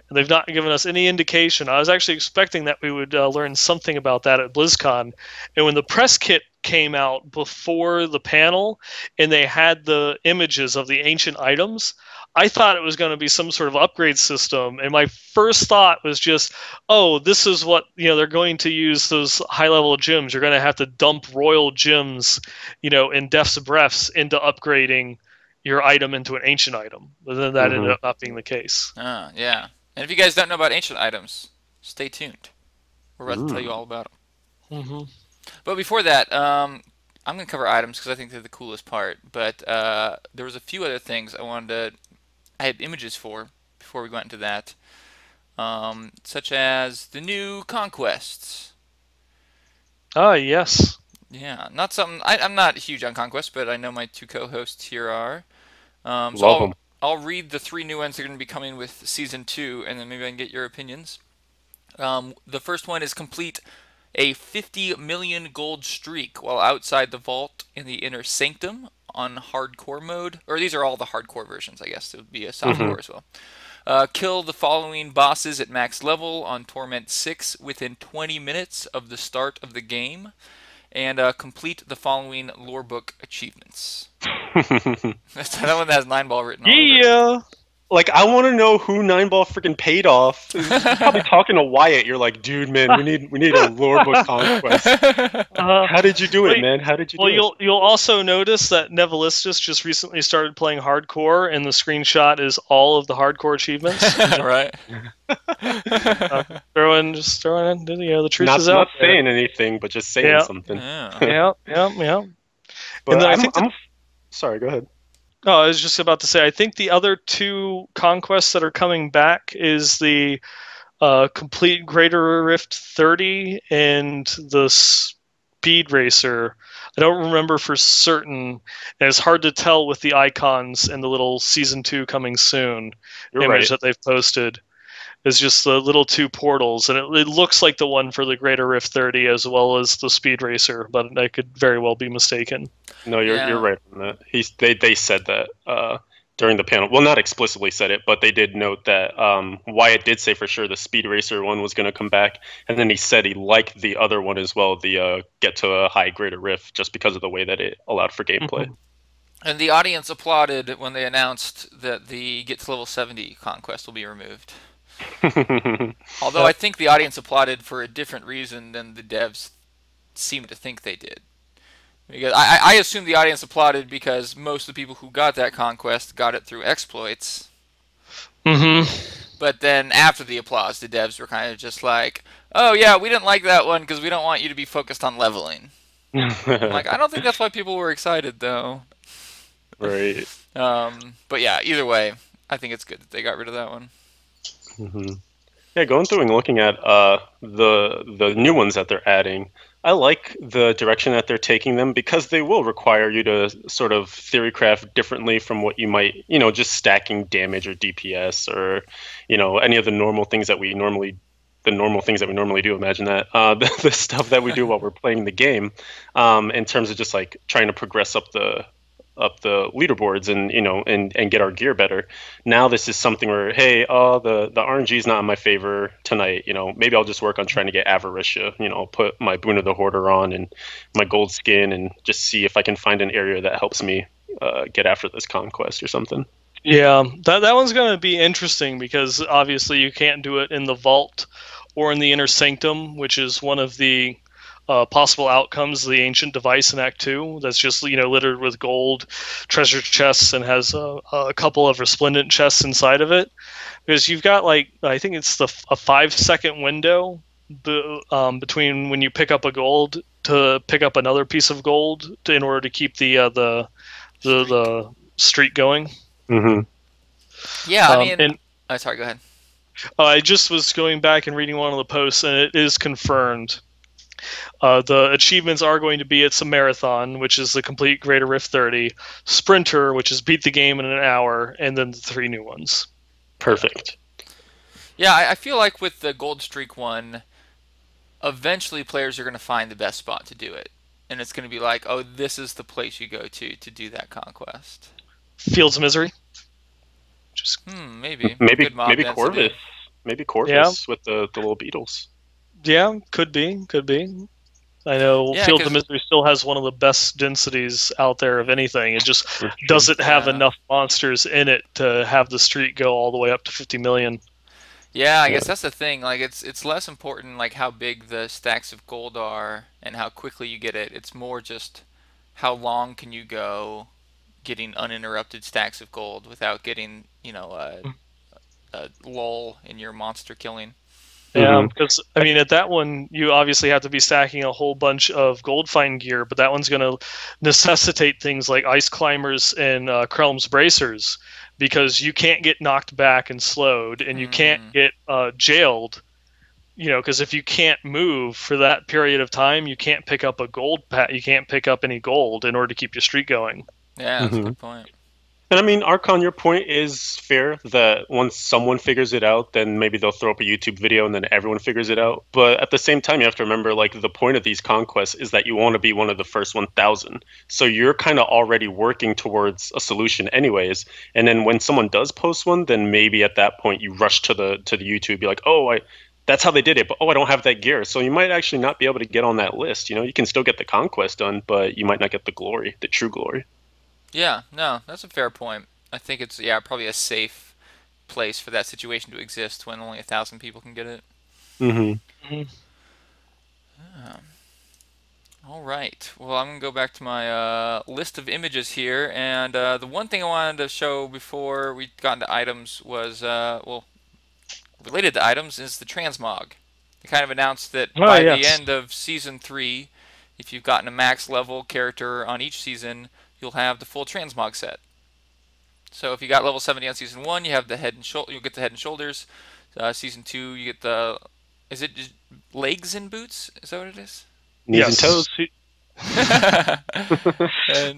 Speaker 2: and they've not given us any indication. I was actually expecting that we would learn something about that at BlizzCon, and when the press kit came out before the panel and they had the images of the ancient items, I thought it was going to be some sort of upgrade system, and my first thought was just, oh, this is what they're going to use those high level gems. You're going to have to dump royal gems in Death's Breaths into upgrading your item into an ancient item, but then that ended up not being the case.
Speaker 1: Yeah. And if you guys don't know about ancient items, stay tuned. We're about to tell you all about them. But before that, I'm going to cover items because I think they're the coolest part. But there was a few other things I had images for before we went into that, such as the new conquests.
Speaker 2: Yes.
Speaker 1: Yeah, not something. I'm not huge on Conquest, but I know my two co-hosts here are.
Speaker 3: Love them.
Speaker 1: I'll read the 3 new ones that are going to be coming with Season 2, and then maybe I can get your opinions. The first one is complete a 50 million gold streak while outside the vault in the inner sanctum on hardcore mode. Or these are all the hardcore versions, I guess. It would be a softcore as well. Kill the following bosses at max level on Torment 6 within 20 minutes of the start of the game. And complete the following lore book achievements. That one has 9-ball written all over it.
Speaker 3: Like, I want to know who 9-ball freaking paid off. You're probably talking to Wyatt. You're like, dude, man, we need a lore book conquest. How did you do it, man? How did you do it?
Speaker 2: You'll also notice that Nevelistus just recently started playing hardcore, and the screenshot is all of the hardcore achievements.
Speaker 1: Right.
Speaker 2: Throw in the truth is out.
Speaker 3: Not saying anything, but just saying something.
Speaker 2: Yeah.
Speaker 3: But
Speaker 2: and
Speaker 3: sorry, go ahead.
Speaker 2: No, I was just about to say, I think the other 2 conquests that are coming back is the complete Greater Rift 30 and the Speed Racer. I don't remember for certain, and it's hard to tell with the icons and the little Season 2 coming soon image that they've posted. It's just the little 2 portals, and it looks like the one for the Greater Rift 30 as well as the Speed Racer, but I could very well be mistaken.
Speaker 3: No, you're right on that. They said that during the panel. Well, not explicitly said it, but they did note that Wyatt did say for sure the Speed Racer one was going to come back, and then he said he liked the other one as well, the Get to a High Greater Rift, just because of the way that it allowed for gameplay.
Speaker 1: And the audience applauded when they announced that the Get to Level 70 conquest will be removed. Although I think the audience applauded for a different reason than the devs seem to think they did. Because I assume the audience applauded because most of the people who got that conquest got it through exploits. But then after the applause, the devs were kind of just like, oh yeah, we didn't like that one because we don't want you to be focused on leveling. I'm like, I don't think that's why people were excited though.
Speaker 3: Right.
Speaker 1: But yeah, either way, I think it's good that they got rid of that one.
Speaker 3: Yeah, going through and looking at the new ones that they're adding, I like the direction that they're taking them because they will require you to sort of theory craft differently from what you might, just stacking damage or DPS or, any of the normal things that we normally do. Imagine that the stuff that we do while we're playing the game, in terms of just like trying to progress up the up the leaderboards and and get our gear better. Now this is something where, hey, the RNG is not in my favor tonight. Maybe I'll just work on trying to get Avaricia. Put my Boon of the Hoarder on and my gold skin and just see if I can find an area that helps me get after this conquest or something.
Speaker 2: Yeah, that one's going to be interesting because obviously you can't do it in the vault or in the inner sanctum, which is one of the possible outcomes of the ancient device in Act 2 that's just littered with gold treasure chests and has a couple of resplendent chests inside of it. Because you've got I think it's a 5-second window between when you pick up a gold to pick up another piece of gold in order to keep the streak going.
Speaker 3: Mm-hmm.
Speaker 1: Yeah, I mean, sorry, go ahead.
Speaker 2: I just was going back and reading one of the posts, and it is confirmed. The achievements are going to be it's a marathon, which is the complete Greater Rift 30, Sprinter, which is beat the game in an hour, and then the 3 new ones.
Speaker 3: Perfect.
Speaker 1: Yeah, I feel like with the Gold Streak one, eventually players are going to find the best spot to do it. And it's going to be like, oh, this is the place you go to do that conquest.
Speaker 2: Fields of Misery?
Speaker 1: Maybe.
Speaker 3: Maybe
Speaker 1: mob
Speaker 3: maybe
Speaker 1: density.
Speaker 3: Corvus. Maybe Corvus with the little beetles.
Speaker 2: Yeah, could be. I know Field of Misery still has one of the best densities out there of anything. It just doesn't have enough monsters in it to have the streak go all the way up to 50 million.
Speaker 1: Yeah, I guess that's the thing. Like, it's less important like how big the stacks of gold are and how quickly you get it. It's more just how long can you go getting uninterrupted stacks of gold without getting a lull in your monster killing.
Speaker 2: Yeah, because I mean, at that one, you obviously have to be stacking a whole bunch of gold find gear, but that one's going to necessitate things like Ice Climbers and Krelm's Bracers, because you can't get knocked back and slowed, and you can't get jailed. Because if you can't move for that period of time, you can't pick up a gold you can't pick up any gold in order to keep your streak going.
Speaker 1: Yeah, that's a good point.
Speaker 3: And I mean, Archon, your point is fair that once someone figures it out, then maybe they'll throw up a YouTube video and then everyone figures it out. But at the same time, you have to remember, like, the point of these conquests is that you want to be one of the first 1,000. So you're kind of already working towards a solution anyways. And then when someone does post one, then maybe at that point you rush to the YouTube, be like, oh, that's how they did it, but I don't have that gear. So you might actually not be able to get on that list. You can still get the conquest done, but you might not get the glory, the true glory.
Speaker 1: Yeah, no, that's a fair point. I think it's probably a safe place for that situation to exist when only 1,000 people can get it. All right. Well, I'm gonna go back to my list of images here, and the one thing I wanted to show before we got into items was related to items is the transmog. They kind of announced that by the end of Season 3, if you've gotten a max level character on each season, you'll have the full transmog set. So if you got level 70 on Season 1, you have the head and you'll get the head and shoulders. Season 2, you get the... Is it just legs and boots? Is that what it is?
Speaker 3: Knees and toes.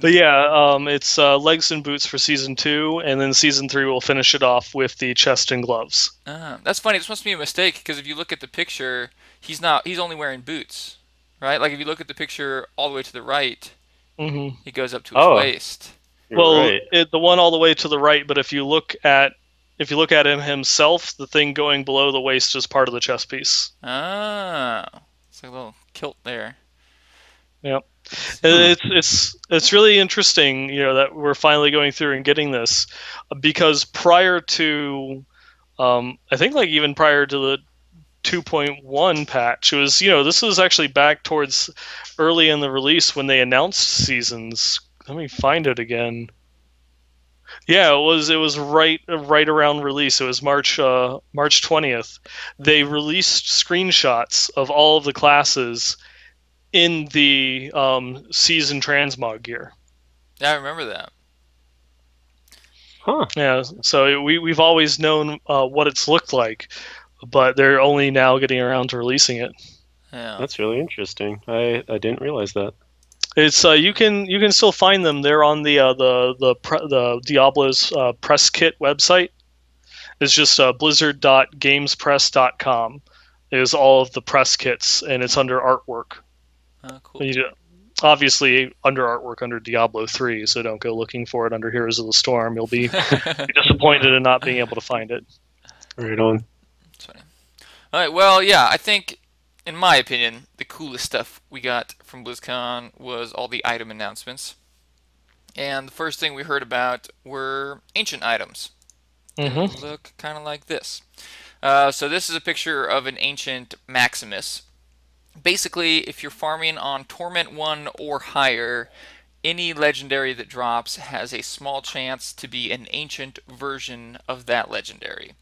Speaker 2: But yeah, it's legs and boots for Season 2, and then Season 3 will finish it off with the chest and gloves.
Speaker 1: That's funny. This must be a mistake, because if you look at the picture, he's only wearing boots, right? Like if you look at the picture all the way to the right, he goes up to his waist.
Speaker 2: Right. The one all the way to the right, but if you look at him himself, the thing going below the waist is part of the chest piece.
Speaker 1: Oh, it's like a little kilt there.
Speaker 2: Yep. It's really interesting, that we're finally going through and getting this, because prior to, I think even prior to the 2.1 patch, it was, this was actually back towards early in the release when they announced seasons. Let me find it again. Yeah, it was right around release. It was March 20th. They released screenshots of all of the classes in the season transmog gear.
Speaker 1: Yeah, I remember that.
Speaker 3: Huh.
Speaker 2: Yeah, so we've always known what it's looked like, but they're only now getting around to releasing it.
Speaker 1: Yeah.
Speaker 3: That's really interesting. I didn't realize that.
Speaker 2: It's you can still find them. They're on the Diablo's press kit website. It's just blizzard.gamespress.com is all of the press kits, and it's under artwork.
Speaker 1: Cool.
Speaker 2: obviously under artwork under Diablo 3, so don't go looking for it under Heroes of the Storm. You'll be disappointed in not being able to find it.
Speaker 3: Right on.
Speaker 1: That's funny. All right, well, yeah, I think, in my opinion, the coolest stuff we got from BlizzCon was all the item announcements. And the first thing we heard about were ancient items. They look kind of like this. So this is a picture of an ancient Maximus. Basically, if you're farming on Torment 1 or higher, any legendary that drops has a small chance to be an ancient version of that legendary.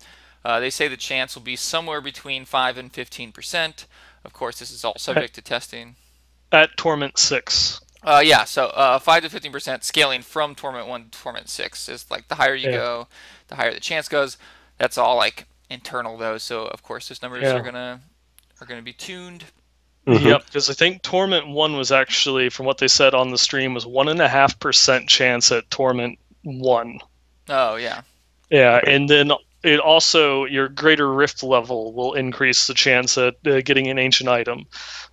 Speaker 1: They say the chance will be somewhere between 5 and 15%. Of course, this is all subject to testing.
Speaker 2: At Torment 6.
Speaker 1: Yeah, so 5 to 15% scaling from Torment 1 to Torment 6 is like the higher you go, the higher the chance goes. That's all like internal though, so of course those numbers are gonna be tuned.
Speaker 2: Yep, because I think Torment 1 was actually, from what they said on the stream, was 1.5% chance at Torment 1.
Speaker 1: Oh, yeah.
Speaker 2: Yeah, and then it also, your greater rift level will increase the chance at getting an ancient item.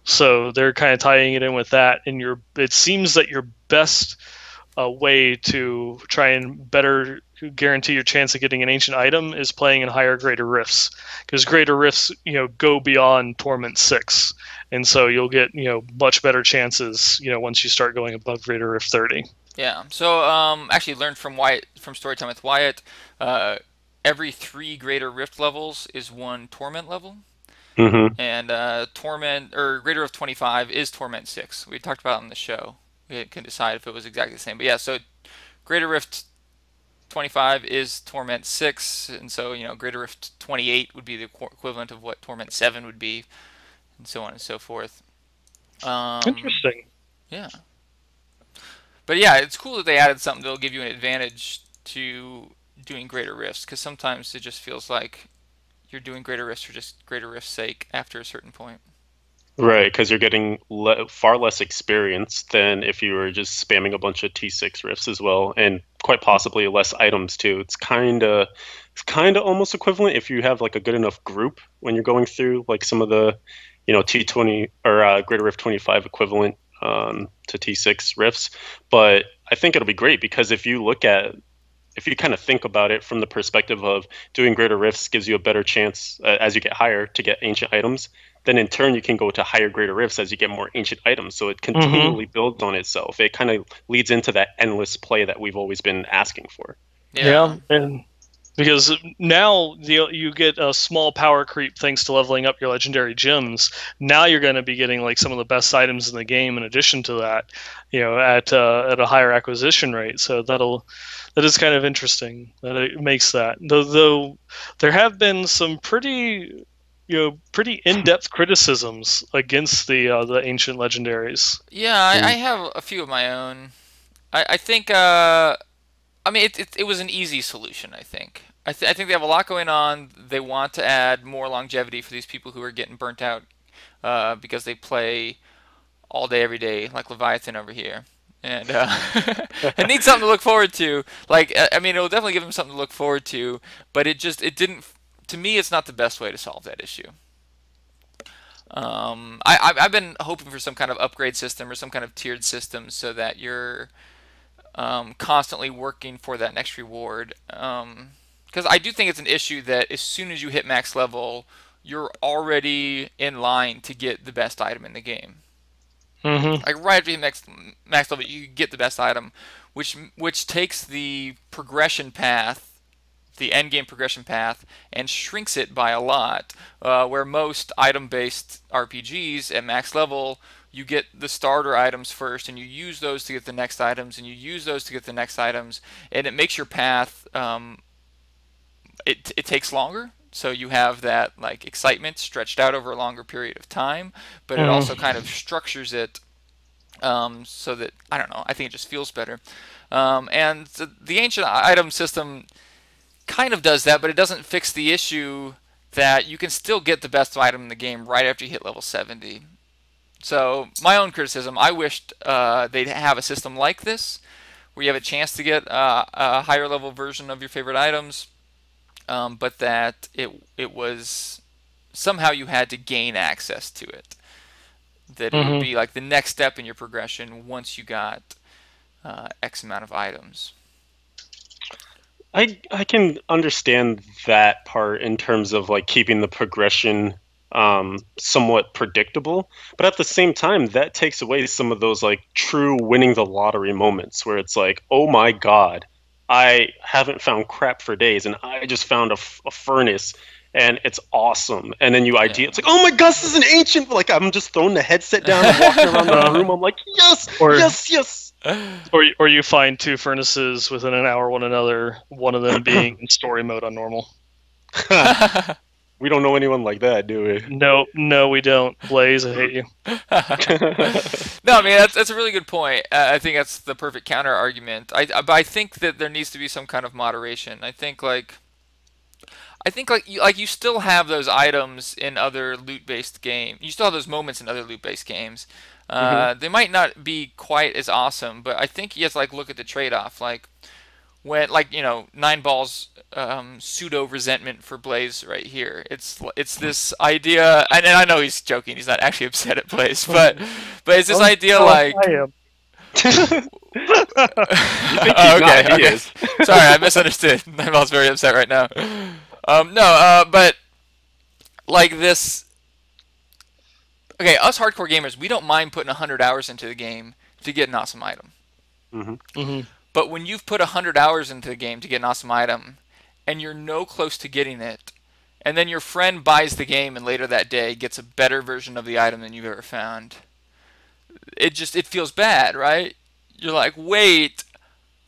Speaker 2: So they're kind of tying it in with that, and it seems that your best way to try and better guarantee your chance of getting an ancient item is playing in higher greater rifts, because greater rifts go beyond Torment 6, and so you'll get much better chances once you start going above greater rift 30.
Speaker 1: Yeah. So actually learned from Wyatt, from Storytime with Wyatt, every 3 greater rift levels is 1 torment level. And torment or greater of 25 is Torment 6. We talked about it on the show. We can decide if it was exactly the same. But yeah, so greater rift 25 is Torment 6, and so greater rift 28 would be the equivalent of what Torment 7 would be, and so on and so forth.
Speaker 2: Interesting.
Speaker 1: Yeah. But yeah, it's cool that they added something that'll give you an advantage to doing greater rifts, because sometimes it just feels like you're doing greater rifts for just greater rift's sake after a certain point.
Speaker 3: Right, because you're getting far less experience than if you were just spamming a bunch of T6 rifts as well, and quite possibly less items too. It's kind of almost equivalent if you have like a good enough group when you're going through like some of the T20 or Greater Rift 25 equivalent to T6 rifts. But I think it'll be great, because if you kind of think about it from the perspective of doing greater rifts gives you a better chance as you get higher to get ancient items, then in turn you can go to higher greater rifts as you get more ancient items. So it continually builds on itself. It kind of leads into that endless play that we've always been asking for.
Speaker 2: Yeah, and because now you get a small power creep thanks to leveling up your legendary gems. Now you're going to be getting like some of the best items in the game in addition to that, at a higher acquisition rate. So that is kind of interesting that it makes that. Though there have been some pretty in-depth criticisms against the ancient legendaries.
Speaker 1: Yeah, I have a few of my own. I think it was an easy solution. I think they have a lot going on. They want to add more longevity for these people who are getting burnt out because they play all day every day, like Leviathan over here. And it needs something to look forward to. It'll definitely give them something to look forward to, but it didn't. To me, it's not the best way to solve that issue. I've been hoping for some kind of upgrade system or some kind of tiered system so that you're constantly working for that next reward. Because I do think it's an issue that as soon as you hit max level, you're already in line to get the best item in the game. Like right after you hit max level, you get the best item, which takes the progression path, the end game progression path, and shrinks it by a lot. Where most item-based RPGs at max level, you get the starter items first, and you use those to get the next items, and you use those to get the next items, and it makes your path. It takes longer. So you have that like excitement stretched out over a longer period of time, but it also kind of structures it so that, I don't know, I think it just feels better. And the ancient item system kind of does that, but it doesn't fix the issue that you can still get the best item in the game right after you hit level 70. So my own criticism, I wished they'd have a system like this, where you have a chance to get a higher level version of your favorite items, but that it was somehow you had to gain access to it. that it would be like the next step in your progression once you got X amount of items.
Speaker 3: I can understand that part in terms of like keeping the progression somewhat predictable, but at the same time, that takes away some of those like true winning the lottery moments where it's like, oh my god, I haven't found crap for days, and I just found a furnace, and it's awesome. And then you ID, it's like, oh my gosh, this is an ancient. Like I'm just throwing the headset down and walking around the room. I'm like, yes, yes, yes.
Speaker 2: Or you find two furnaces within an hour one another, one of them being in story mode on normal.
Speaker 3: We don't know anyone like that, do we?
Speaker 2: No, we don't. Blaze, I hate you.
Speaker 1: No, I mean that's a really good point. I think that's the perfect counter argument. But I think that there needs to be some kind of moderation. I think you still have those items in other loot-based games. You still have those moments in other loot-based games. They might not be quite as awesome, but I think you have to look at the trade-off. When 9ball's pseudo resentment for Blaze right here. It's this idea, and I know he's joking. He's not actually upset at Blaze, but it's this idea
Speaker 2: I am.
Speaker 1: Okay. Sorry, I misunderstood. 9ball's very upset right now. But like this. Okay, us hardcore gamers, we don't mind putting 100 hours into the game to get an awesome item. But when you've put 100 hours into the game to get an awesome item, and you're no close to getting it, and then your friend buys the game and later that day gets a better version of the item than you've ever found, it feels bad, right? You're like, wait,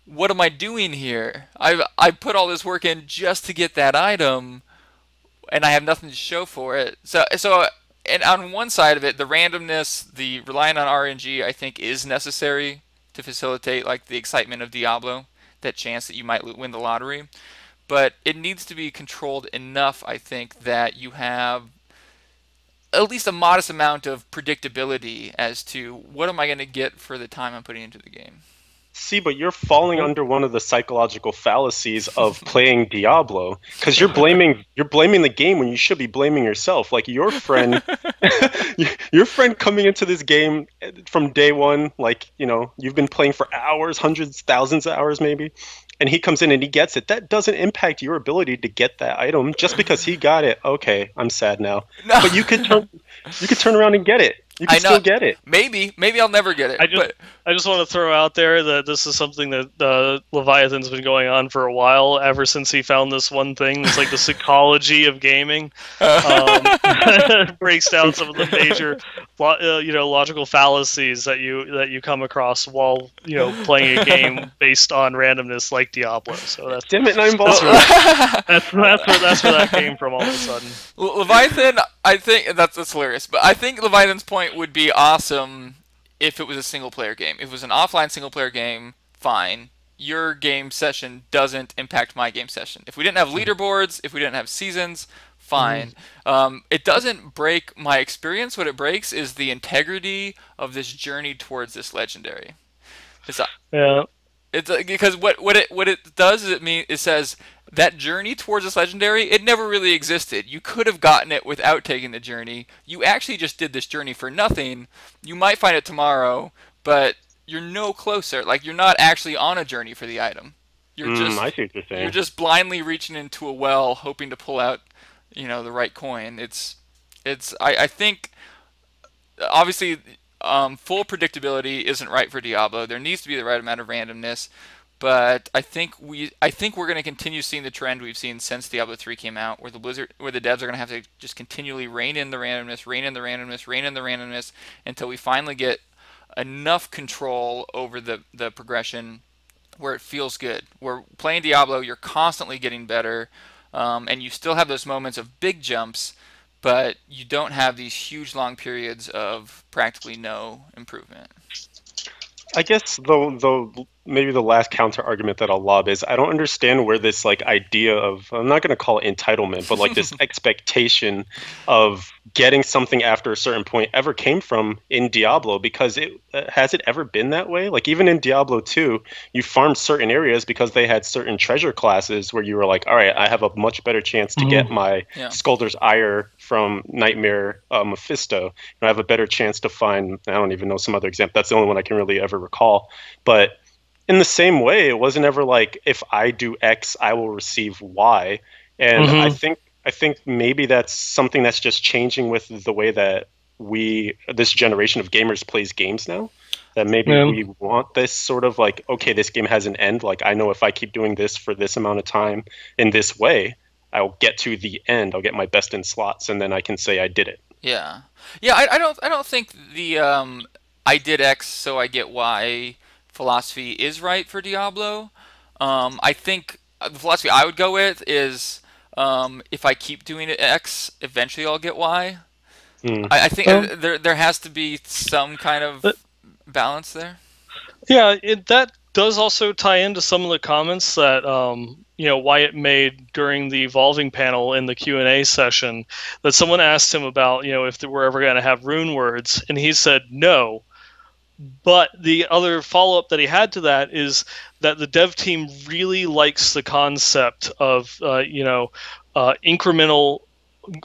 Speaker 1: what am I doing here? I put all this work in just to get that item, and I have nothing to show for it. So and on one side of it, the randomness, the relying on RNG, I think is necessary to facilitate the excitement of Diablo, that chance that you might win the lottery. But it needs to be controlled enough, I think, that you have at least a modest amount of predictability as to what am I going to get for the time I'm putting into the game.
Speaker 3: See, but you're falling under one of the psychological fallacies of playing Diablo, because you're blaming the game when you should be blaming yourself. Like your friend, your friend coming into this game from day one, you've been playing for hours, hundreds, thousands of hours maybe, and he comes in and he gets it. That doesn't impact your ability to get that item just because he got it. Okay, I'm sad now,
Speaker 1: no.
Speaker 3: But you could turn around and get it. You can still get it.
Speaker 1: Maybe I'll never get it.
Speaker 2: I just want to throw out there that this is something that Leviathan's been going on for a while, ever since he found this one thing. It's like the psychology of gaming. Breaks down some of the major, logical fallacies that you come across while playing a game based on randomness like Diablo. So that's
Speaker 3: damn it, 9ball.
Speaker 2: That's where that came from all of a sudden.
Speaker 1: Leviathan, I think that's hilarious. But I think Leviathan's point would be awesome if it was a single-player game. If it was an offline single-player game, fine. Your game session doesn't impact my game session. If we didn't have leaderboards, if we didn't have seasons, fine. It doesn't break my experience. What it breaks is the integrity of this journey towards this legendary. It's because what it does is it says that journey towards this legendary, it never really existed. You could have gotten it without taking the journey. You actually just did this journey for nothing. You might find it tomorrow, but you're no closer. You're not actually on a journey for the item. You're just
Speaker 3: I see what you're saying.
Speaker 1: You're just blindly reaching into a well, hoping to pull out, the right coin. I think obviously full predictability isn't right for Diablo. There needs to be the right amount of randomness. But I think we're going to continue seeing the trend we've seen since Diablo 3 came out, where the devs are going to have to just continually rein in the randomness until we finally get enough control over the progression where it feels good. Where playing Diablo, you're constantly getting better, and you still have those moments of big jumps, but you don't have these huge long periods of practically no improvement.
Speaker 3: I guess the maybe the last counter argument that I'll lob is I don't understand where this like idea of, I'm not going to call it entitlement, but like this expectation of getting something after a certain point ever came from in Diablo, because it has it ever been that way? Like even in Diablo 2, you farmed certain areas because they had certain treasure classes where you were like, all right, I have a much better chance to get my Skulder's Ire from Nightmare Mephisto. I have a better chance to find, I don't even know some other example. That's the only one I can really ever recall. But in the same way, it wasn't ever like, if I do X, I will receive Y. And I think maybe that's something that's just changing with the way that this generation of gamers plays games now. That maybe we want this sort of like, okay, this game has an end. Like I know if I keep doing this for this amount of time in this way, I'll get to the end. I'll get my best in slots, and then I can say I did it.
Speaker 1: Yeah, yeah. I don't think the I did X so I get Y philosophy is right for Diablo. I think the philosophy I would go with is if I keep doing it X, eventually I'll get Y. I think there has to be some kind of balance there.
Speaker 2: Yeah, that does also tie into some of the comments that Wyatt made during the evolving panel in the Q&A session, that someone asked him about if we're ever going to have rune words, and he said no. But the other follow-up that he had to that is that the dev team really likes the concept of incremental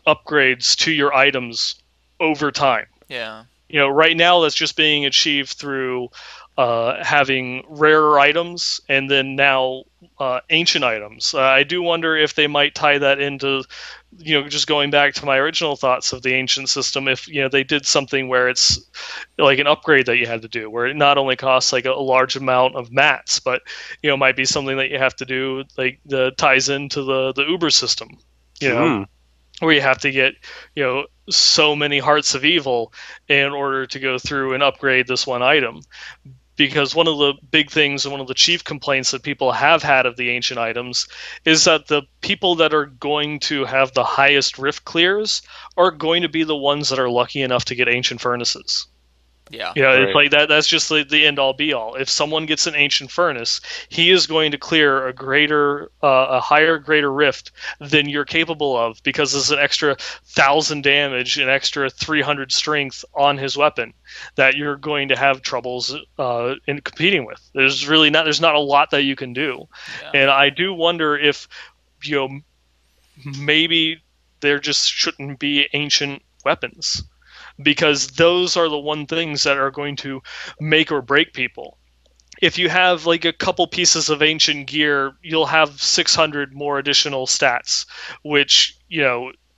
Speaker 2: upgrades to your items over time.
Speaker 1: Yeah.
Speaker 2: Right now that's just being achieved through having rarer items and then now ancient items. I do wonder if they might tie that into, just going back to my original thoughts of the ancient system, if they did something where it's like an upgrade that you had to do, where it not only costs like a large amount of mats, but it might be something that you have to do like that ties into the Uber system, where you have to get so many hearts of evil in order to go through and upgrade this one item. Because one of the big things and one of the chief complaints that people have had of the ancient items is that the people that are going to have the highest rift clears are going to be the ones that are lucky enough to get ancient furnaces.
Speaker 1: Yeah.
Speaker 2: It's like that. That's just the end all be all. If someone gets an ancient furnace, he is going to clear a higher, greater rift than you're capable of, because there's an extra 1,000 damage, an extra 300 strength on his weapon that you're going to have troubles in competing with. There's not a lot that you can do, and I do wonder if maybe there just shouldn't be ancient weapons, because those are the one things that are going to make or break people. If you have like a couple pieces of ancient gear, you'll have 600 more additional stats, which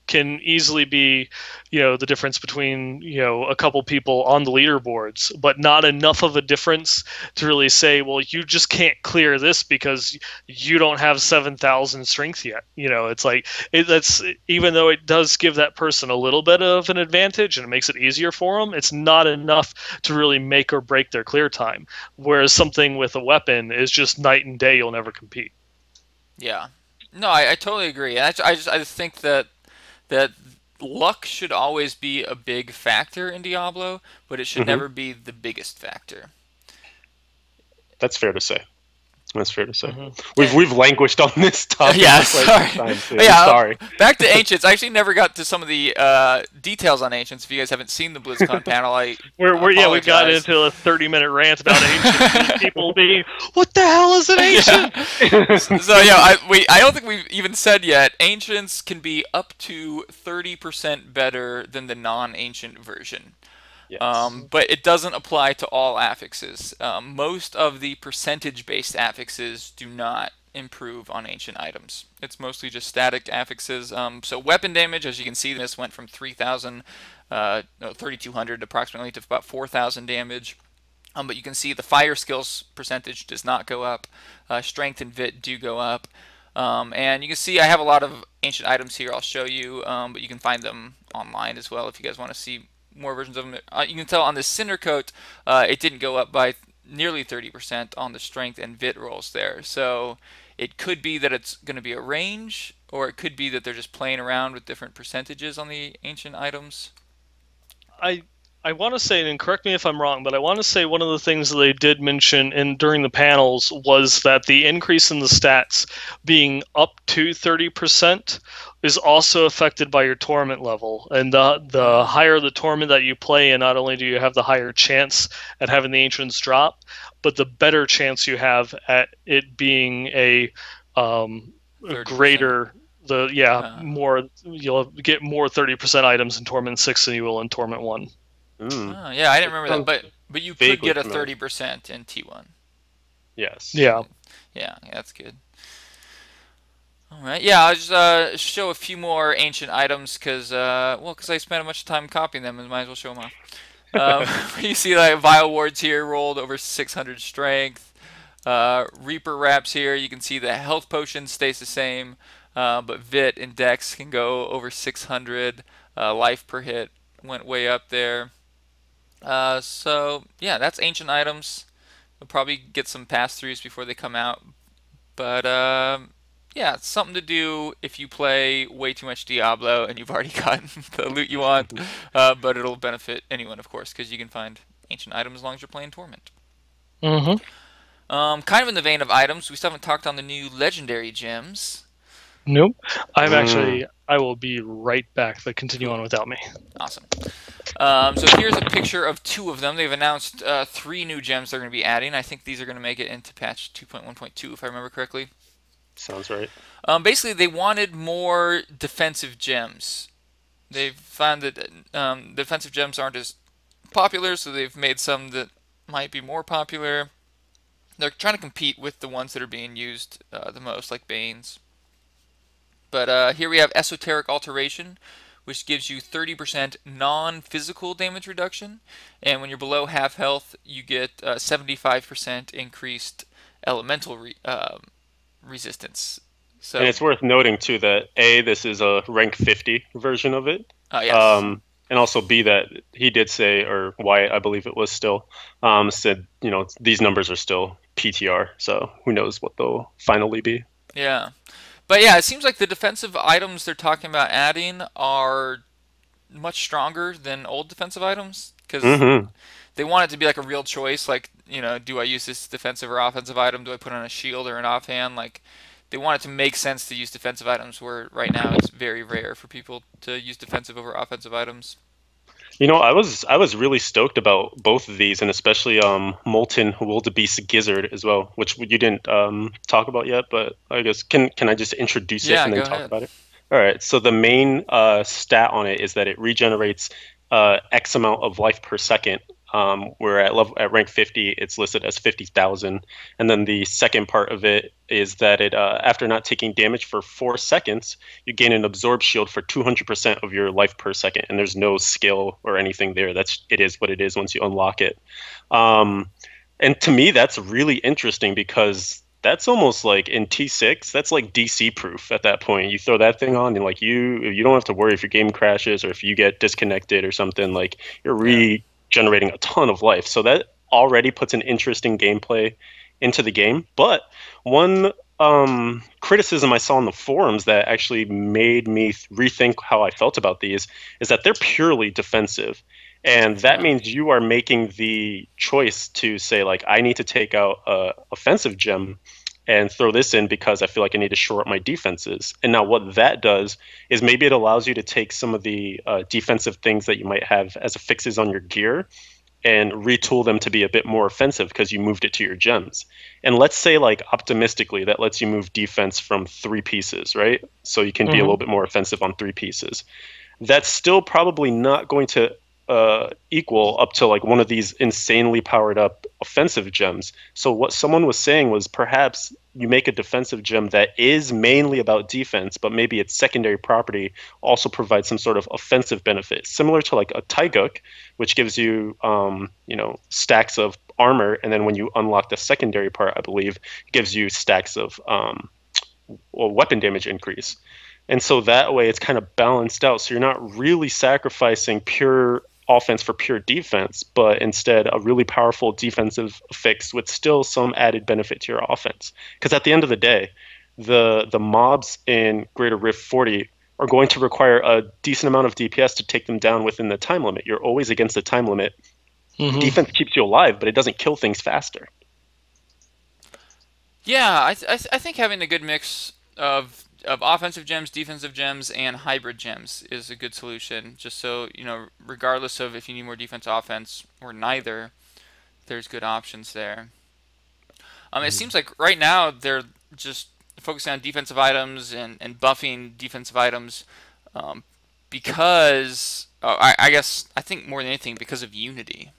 Speaker 2: can easily be the difference between a couple people on the leaderboards, but not enough of a difference to really say, well, you just can't clear this because you don't have 7,000 strength yet. It's like that's, even though it does give that person a little bit of an advantage and it makes it easier for them, it's not enough to really make or break their clear time, whereas something with a weapon is just night and day. You'll never compete.
Speaker 1: Yeah, no, I totally agree. I just think that luck should always be a big factor in Diablo, but it should never be the biggest factor.
Speaker 3: That's fair to say. We've languished on this topic.
Speaker 1: Yeah, sorry.
Speaker 3: Sorry.
Speaker 1: Back to Ancients. I actually never got to some of the details on Ancients. If you guys haven't seen the Blizzcon panel,
Speaker 2: we got into a 30-minute rant about Ancients. People being, what the hell is an Ancient?
Speaker 1: I don't think we've even said yet, Ancients can be up to 30% better than the non-Ancient version. Yes. But it doesn't apply to all affixes. Most of the percentage-based affixes do not improve on ancient items. It's mostly just static affixes. So weapon damage, as you can see, this went from 3,200 approximately to about 4,000 damage. But you can see the fire skills percentage does not go up. Strength and vit do go up. And you can see I have a lot of ancient items here. I'll show you, but you can find them online as well if you guys want to see more versions of them. You can tell on the Cinder Coat, it didn't go up by nearly 30% on the strength and vit rolls there. So it could be that it's going to be a range, or it could be that they're just playing around with different percentages on the ancient items.
Speaker 2: I want to say, and correct me if I'm wrong, but I want to say one of the things that they did mention during the panels was that the increase in the stats being up to 30% is also affected by your torment level. And the higher the torment that you play in, not only do you have the higher chance at having the ancients drop, but the better chance you have at it being a greater... more, you'll get more 30% items in Torment 6 than you will in Torment 1.
Speaker 1: Oh, yeah, I didn't remember that, but you could get a 30% in T1.
Speaker 3: Yes.
Speaker 2: Yeah.
Speaker 1: Yeah, that's good. All right, yeah, I'll just show a few more ancient items because I spent a bunch of time copying them and might as well show them off. You see like Vile Wards here rolled over 600 strength. Reaper Wraps here, you can see the health potion stays the same, but Vit and Dex can go over 600. Life per hit went way up there. So yeah, that's ancient items. We'll probably get some pass-throughs before they come out, but yeah, it's something to do if you play way too much Diablo and you've already gotten the loot you want. But it'll benefit anyone, of course, because you can find ancient items as long as you're playing Torment.
Speaker 2: Mm-hmm.
Speaker 1: Kind of in the vein of items, we still haven't talked on the new legendary gems.
Speaker 2: Nope. I will be right back, but continue on without me.
Speaker 1: Awesome. So here's a picture of 2 of them. They've announced 3 new gems they're going to be adding. I think these are going to make it into patch 2.1.2, if I remember correctly.
Speaker 3: Sounds right.
Speaker 1: Basically, they wanted more defensive gems. They've found that defensive gems aren't as popular, so they've made some that might be more popular. They're trying to compete with the ones that are being used the most, like Banes. But here we have Esoteric Alteration, which gives you 30% non-physical damage reduction. And when you're below half health, you get 75% increased elemental resistance. So,
Speaker 3: and it's worth noting, too, that A, this is a rank 50 version of it.
Speaker 1: Yes.
Speaker 3: And also B, that he did say, or Wyatt, I believe it was still, said, these numbers are still PTR. So who knows what they'll finally be.
Speaker 1: Yeah. But yeah, it seems like the defensive items they're talking about adding are much stronger than old defensive items because they want it to be like a real choice. Like, do I use this defensive or offensive item? Do I put on a shield or an offhand? Like, they want it to make sense to use defensive items, where right now it's very rare for people to use defensive over offensive items.
Speaker 3: I was really stoked about both of these, and especially Molten Wildebeest Gizzard as well, which you didn't talk about yet. But I guess can I just introduce it and then talk about it? All right. So the main stat on it is that it regenerates X amount of life per second. Where at rank 50, it's listed as 50,000. And then the second part of it is that it after not taking damage for 4 seconds, you gain an absorb shield for 200% of your life per second. And there's no skill or anything there. It is what it is once you unlock it. And to me, that's really interesting because that's almost like in T6, that's like DC proof at that point. You throw that thing on and like you don't have to worry if your game crashes or if you get disconnected or something. Like you're generating a ton of life. So that already puts an interesting gameplay into the game. But one criticism I saw in the forums that actually made me rethink how I felt about these is that they're purely defensive. And that means you are making the choice to say, like, I need to take out a offensive gem and throw this in because I feel like I need to shore up my defenses. And now what that does is maybe it allows you to take some of the defensive things that you might have as fixes on your gear and retool them to be a bit more offensive because you moved it to your gems. And let's say, like, optimistically, that lets you move defense from 3 pieces, right? So you can be a little bit more offensive on 3 pieces. That's still probably not going to equal up to like one of these insanely powered up offensive gems. So what someone was saying was perhaps you make a defensive gem that is mainly about defense, but maybe its secondary property also provides some sort of offensive benefit, similar to like a Taiguk, which gives you stacks of armor, and then when you unlock the secondary part, I believe, it gives you stacks of weapon damage increase. And so that way it's kind of balanced out. So you're not really sacrificing pure offense for pure defense, but instead a really powerful defensive fix with still some added benefit to your offense. Because at the end of the day, the mobs in Greater Rift 40 are going to require a decent amount of DPS to take them down within the time limit. You're always against the time limit. Defense keeps you alive, but it doesn't kill things faster.
Speaker 1: Yeah, I think having a good mix of offensive gems, defensive gems, and hybrid gems is a good solution. Just so, regardless of if you need more defense, offense, or neither, there's good options there. It seems like right now they're just focusing on defensive items and buffing defensive items because, I think more than anything, because of Unity.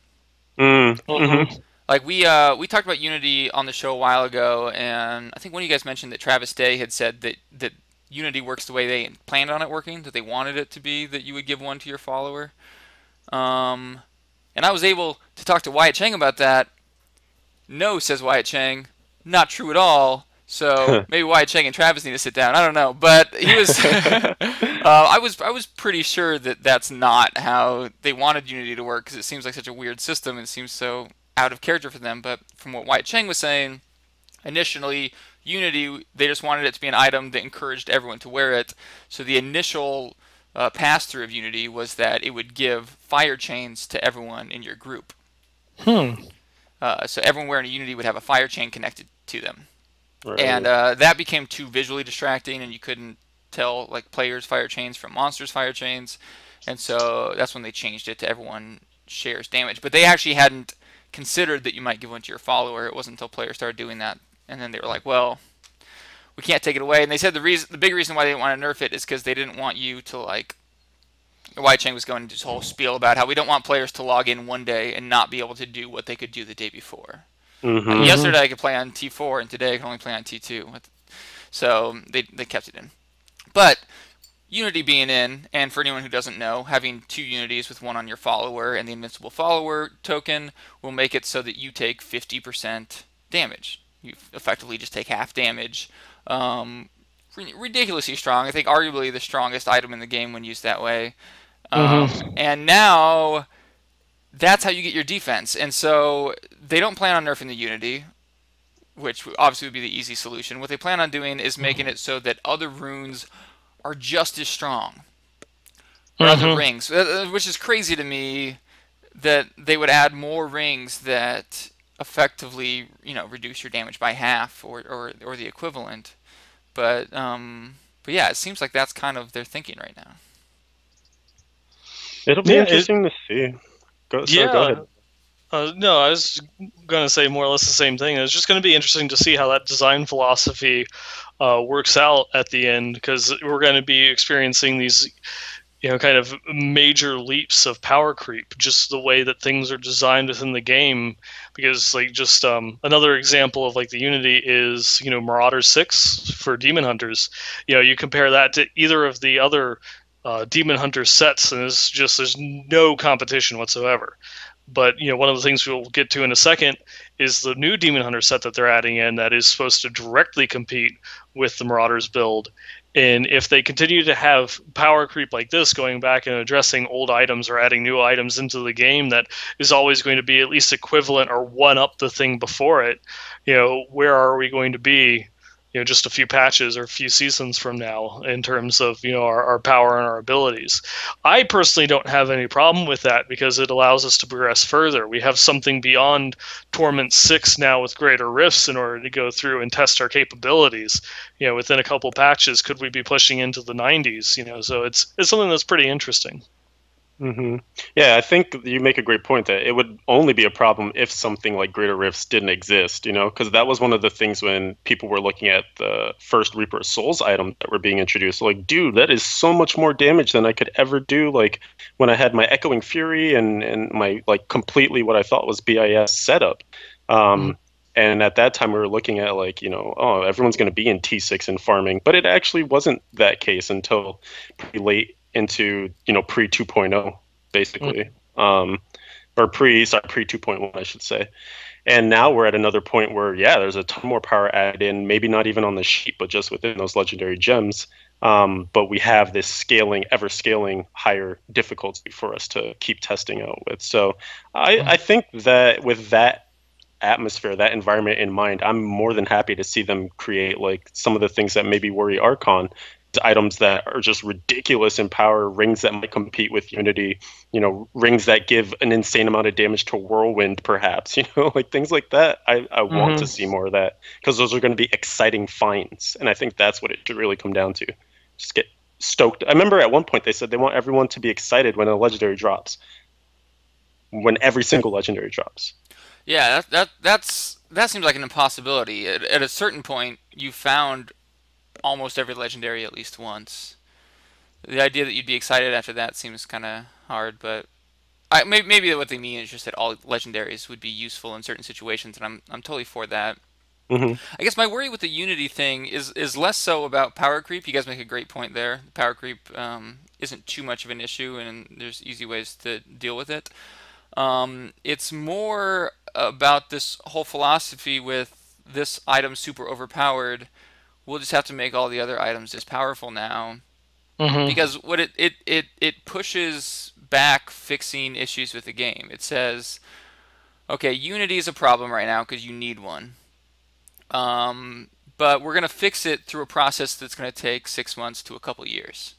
Speaker 1: Like we talked about Unity on the show a while ago, and I think one of you guys mentioned that Travis Day had said that Unity works the way they planned on it working, that they wanted it to be, that you would give one to your follower. And I was able to talk to Wyatt Chang about that. No, says Wyatt Chang, not true at all. So maybe Wyatt Chang and Travis need to sit down. I don't know, but he was. I was pretty sure that that's not how they wanted Unity to work, because it seems like such a weird system and it seems so out of character for them. But from what Wyatt Chang was saying, initially Unity, they just wanted it to be an item that encouraged everyone to wear it. So the initial pass through of Unity was that it would give fire chains to everyone in your group. So everyone wearing a Unity would have a fire chain connected to them. Right. And that became too visually distracting, and you couldn't tell like players' fire chains from monsters' fire chains. And so that's when they changed it to everyone shares damage. But they actually hadn't considered that you might give one to your follower. It wasn't until players started doing that, and then they were like, well, we can't take it away. And they said the big reason why they didn't want to nerf it is because they didn't want you to, like, Wyatt Chang was going into this whole spiel about how we don't want players to log in one day and not be able to do what they could do the day before. Yesterday I could play on T4, and today I can only play on T2. So they kept it in. But Unity being in, and for anyone who doesn't know, having two Unities with one on your follower and the Invincible Follower token will make it so that you take 50% damage. You effectively just take half damage. Ridiculously strong. I think arguably the strongest item in the game when used that way. And now that's how you get your defense. And so they don't plan on nerfing the Unity, which obviously would be the easy solution. What they plan on doing is making it so that other runes are just as strong. Or other rings, which is crazy to me that they would add more rings that effectively, reduce your damage by half or the equivalent. But yeah, it seems like that's kind of their thinking right now.
Speaker 3: It'll be interesting to see. Go ahead.
Speaker 2: No, I was going to say more or less the same thing. It's just going to be interesting to see how that design philosophy works out at the end, because we're going to be experiencing these, kind of major leaps of power creep, just the way that things are designed within the game. Because, like, just another example of, like, the Unity is, Marauders 6 for Demon Hunters. You compare that to either of the other Demon Hunter sets, and there's no competition whatsoever. But one of the things we'll get to in a second is the new Demon Hunter set that they're adding in that is supposed to directly compete with the Marauders build. And if they continue to have power creep like this, going back and addressing old items or adding new items into the game that is always going to be at least equivalent or one up the thing before it, where are we going to be just a few patches or a few seasons from now in terms of, our power and our abilities? I personally don't have any problem with that, because it allows us to progress further. We have something beyond Torment 6 now with Greater Rifts in order to go through and test our capabilities. Within a couple patches, could we be pushing into the 90s? So it's something that's pretty interesting.
Speaker 3: Yeah, I think you make a great point that it would only be a problem if something like Greater Rifts didn't exist, because that was one of the things when people were looking at the first Reaper of Souls item that were being introduced. Like, dude, that is so much more damage than I could ever do. Like, when I had my Echoing Fury and my, like, completely what I thought was BIS setup. And at that time we were looking at, like, everyone's going to be in T6 and farming, but it actually wasn't that case until pretty late into pre 2.0 basically, or pre 2.1 I should say. And now we're at another point where there's a ton more power added in, maybe not even on the sheet but just within those legendary gems, but we have this ever scaling higher difficulty for us to keep testing out with. So I think that with that atmosphere, that environment in mind, I'm more than happy to see them create, like, some of the things that maybe worry Archon, items that are just ridiculous in power, rings that might compete with Unity, rings that give an insane amount of damage to Whirlwind, perhaps, like things like that. I want to see more of that because those are going to be exciting finds. And I think that's what it should really come down to. Just get stoked. I remember at one point they said they want everyone to be excited when a legendary drops. When every single legendary drops.
Speaker 1: Yeah, that seems like an impossibility. At a certain point, you found almost every legendary at least once. The idea that you'd be excited after that seems kind of hard, but maybe what they mean is just that all legendaries would be useful in certain situations, and I'm totally for that. I guess my worry with the Unity thing is less so about power creep. You guys make a great point there. Power creep isn't too much of an issue, and there's easy ways to deal with it. It's more about this whole philosophy with this item super overpowered. We'll just have to make all the other items as powerful now. Because what it pushes back fixing issues with the game. It says, okay, Unity is a problem right now because you need one. But we're going to fix it through a process that's going to take 6 months to a couple years.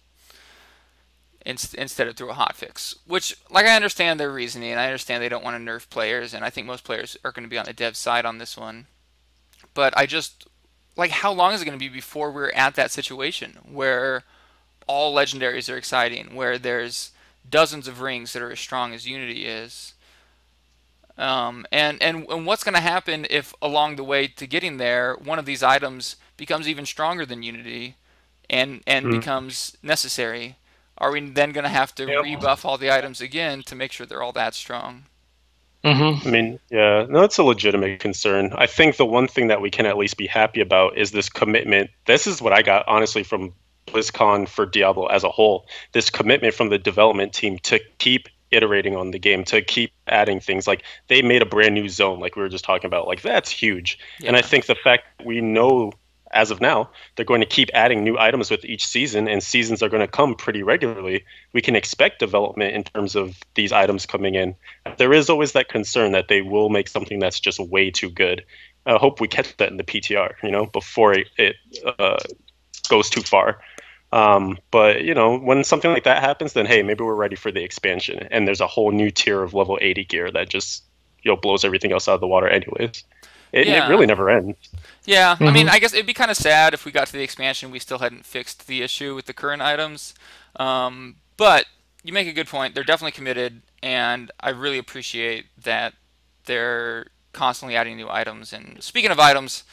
Speaker 1: Instead of through a hotfix. Which, like, I understand their reasoning, and I understand they don't want to nerf players, and I think most players are going to be on the dev side on this one. But I just... Like, how long is it going to be before we're at that situation where all legendaries are exciting, where there's dozens of rings that are as strong as Unity is? And what's going to happen if along the way to getting there, one of these items becomes even stronger than Unity and becomes necessary? Are we then going to have to rebuff all the items again to make sure they're all that strong?
Speaker 3: I mean, yeah, no, it's a legitimate concern. I think the one thing that we can at least be happy about is this commitment. This is what I got, honestly, from BlizzCon for Diablo as a whole. This commitment from the development team to keep iterating on the game, to keep adding things. Like, they made a brand new zone, like we were just talking about. Like, that's huge. Yeah. And I think the fact that we know, as of now, they're going to keep adding new items with each season, and seasons are going to come pretty regularly. We can expect development in terms of these items coming in. There is always that concern that they will make something that's just way too good. I hope we catch that in the PTR, before it goes too far. But, when something like that happens, then, hey, maybe we're ready for the expansion. And there's a whole new tier of level 80 gear that just, blows everything else out of the water anyways. It really never ends.
Speaker 1: Yeah, I mean, I guess it'd be kind of sad if we got to the expansion we still hadn't fixed the issue with the current items. But you make a good point. They're definitely committed, and I really appreciate that they're constantly adding new items. And speaking of items,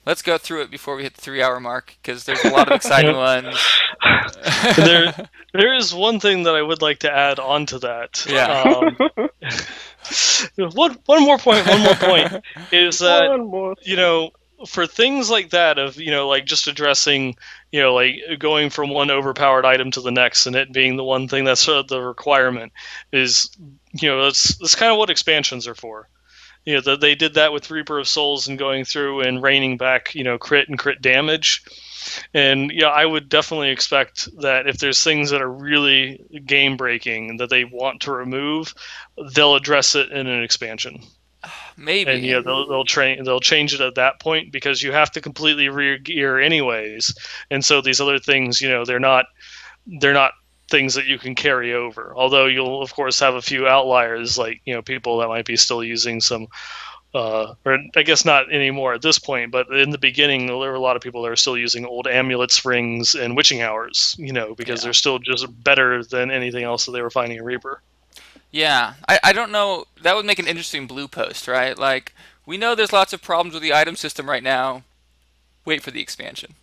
Speaker 1: let's go through it before we hit the 3-hour mark, because there's a lot of exciting ones.
Speaker 2: There is one thing that I would like to add on to that.
Speaker 1: Yeah.
Speaker 2: One more point is that, for things like that of, like just addressing, like going from one overpowered item to the next and it being the one thing that's the requirement is, that's kind of what expansions are for. They did that with Reaper of Souls and going through and reining back, crit and crit damage. And I would definitely expect that if there's things that are really game breaking that they want to remove, they'll address it in an expansion.
Speaker 1: Maybe.
Speaker 2: And they'll change it at that point, because you have to completely re-gear anyways. And so these other things, they're not things that you can carry over. Although you'll of course have a few outliers, like people that might be still using some or I guess not anymore at this point, but in the beginning there were a lot of people that are still using old amulets, rings, and witching hours, because they're still just better than anything else that they were finding in Reaper.
Speaker 1: Yeah, I don't know. That would make an interesting blue post, right? Like, we know there's lots of problems with the item system right now. Wait for the expansion.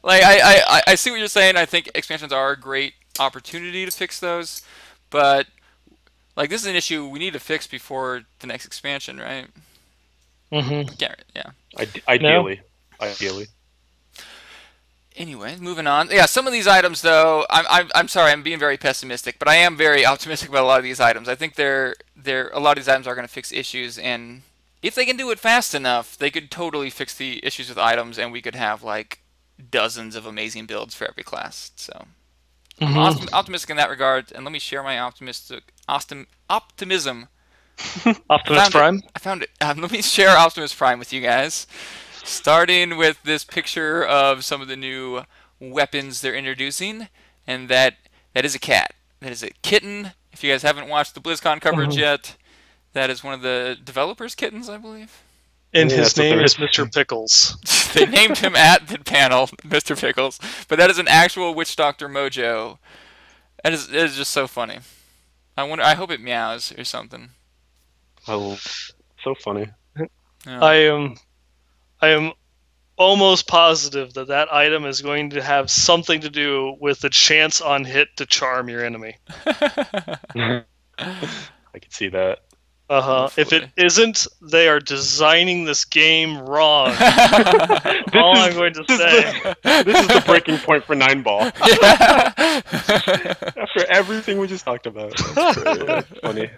Speaker 1: I see what you're saying. I think expansions are a great opportunity to fix those, but like, this is an issue we need to fix before the next expansion, right? Yeah.
Speaker 3: Ideally.
Speaker 1: Anyway, moving on. Yeah, some of these items, though, I'm sorry, I'm being very pessimistic, but I am very optimistic about a lot of these items. I think a lot of these items are going to fix issues, and if they can do it fast enough, they could totally fix the issues with items, and we could have like dozens of amazing builds for every class. So I'm optimistic in that regard, and let me share my optimism.
Speaker 2: Optimus Prime?
Speaker 1: I found it. Let me share Optimus Prime with you guys. Starting with this picture of some of the new weapons they're introducing, and that is a cat. That is a kitten. If you guys haven't watched the BlizzCon coverage yet, that is one of the developers' kittens, I believe.
Speaker 2: And
Speaker 3: Yeah,
Speaker 2: his
Speaker 3: that's what
Speaker 2: name
Speaker 3: they're-
Speaker 2: is Mr. Pickles.
Speaker 1: They named him at the panel, Mr. Pickles, but that is an actual Witch Doctor Mojo. It is just so funny. I hope it meows or something.
Speaker 3: Oh, so funny.
Speaker 1: Yeah.
Speaker 2: I am almost positive that that item is going to have something to do with the chance on hit to charm your enemy.
Speaker 3: I can see that.
Speaker 2: If it isn't, they are designing this game wrong. All I'm going to say.
Speaker 3: This is the breaking point for 9-ball. After everything we just talked about. That's funny.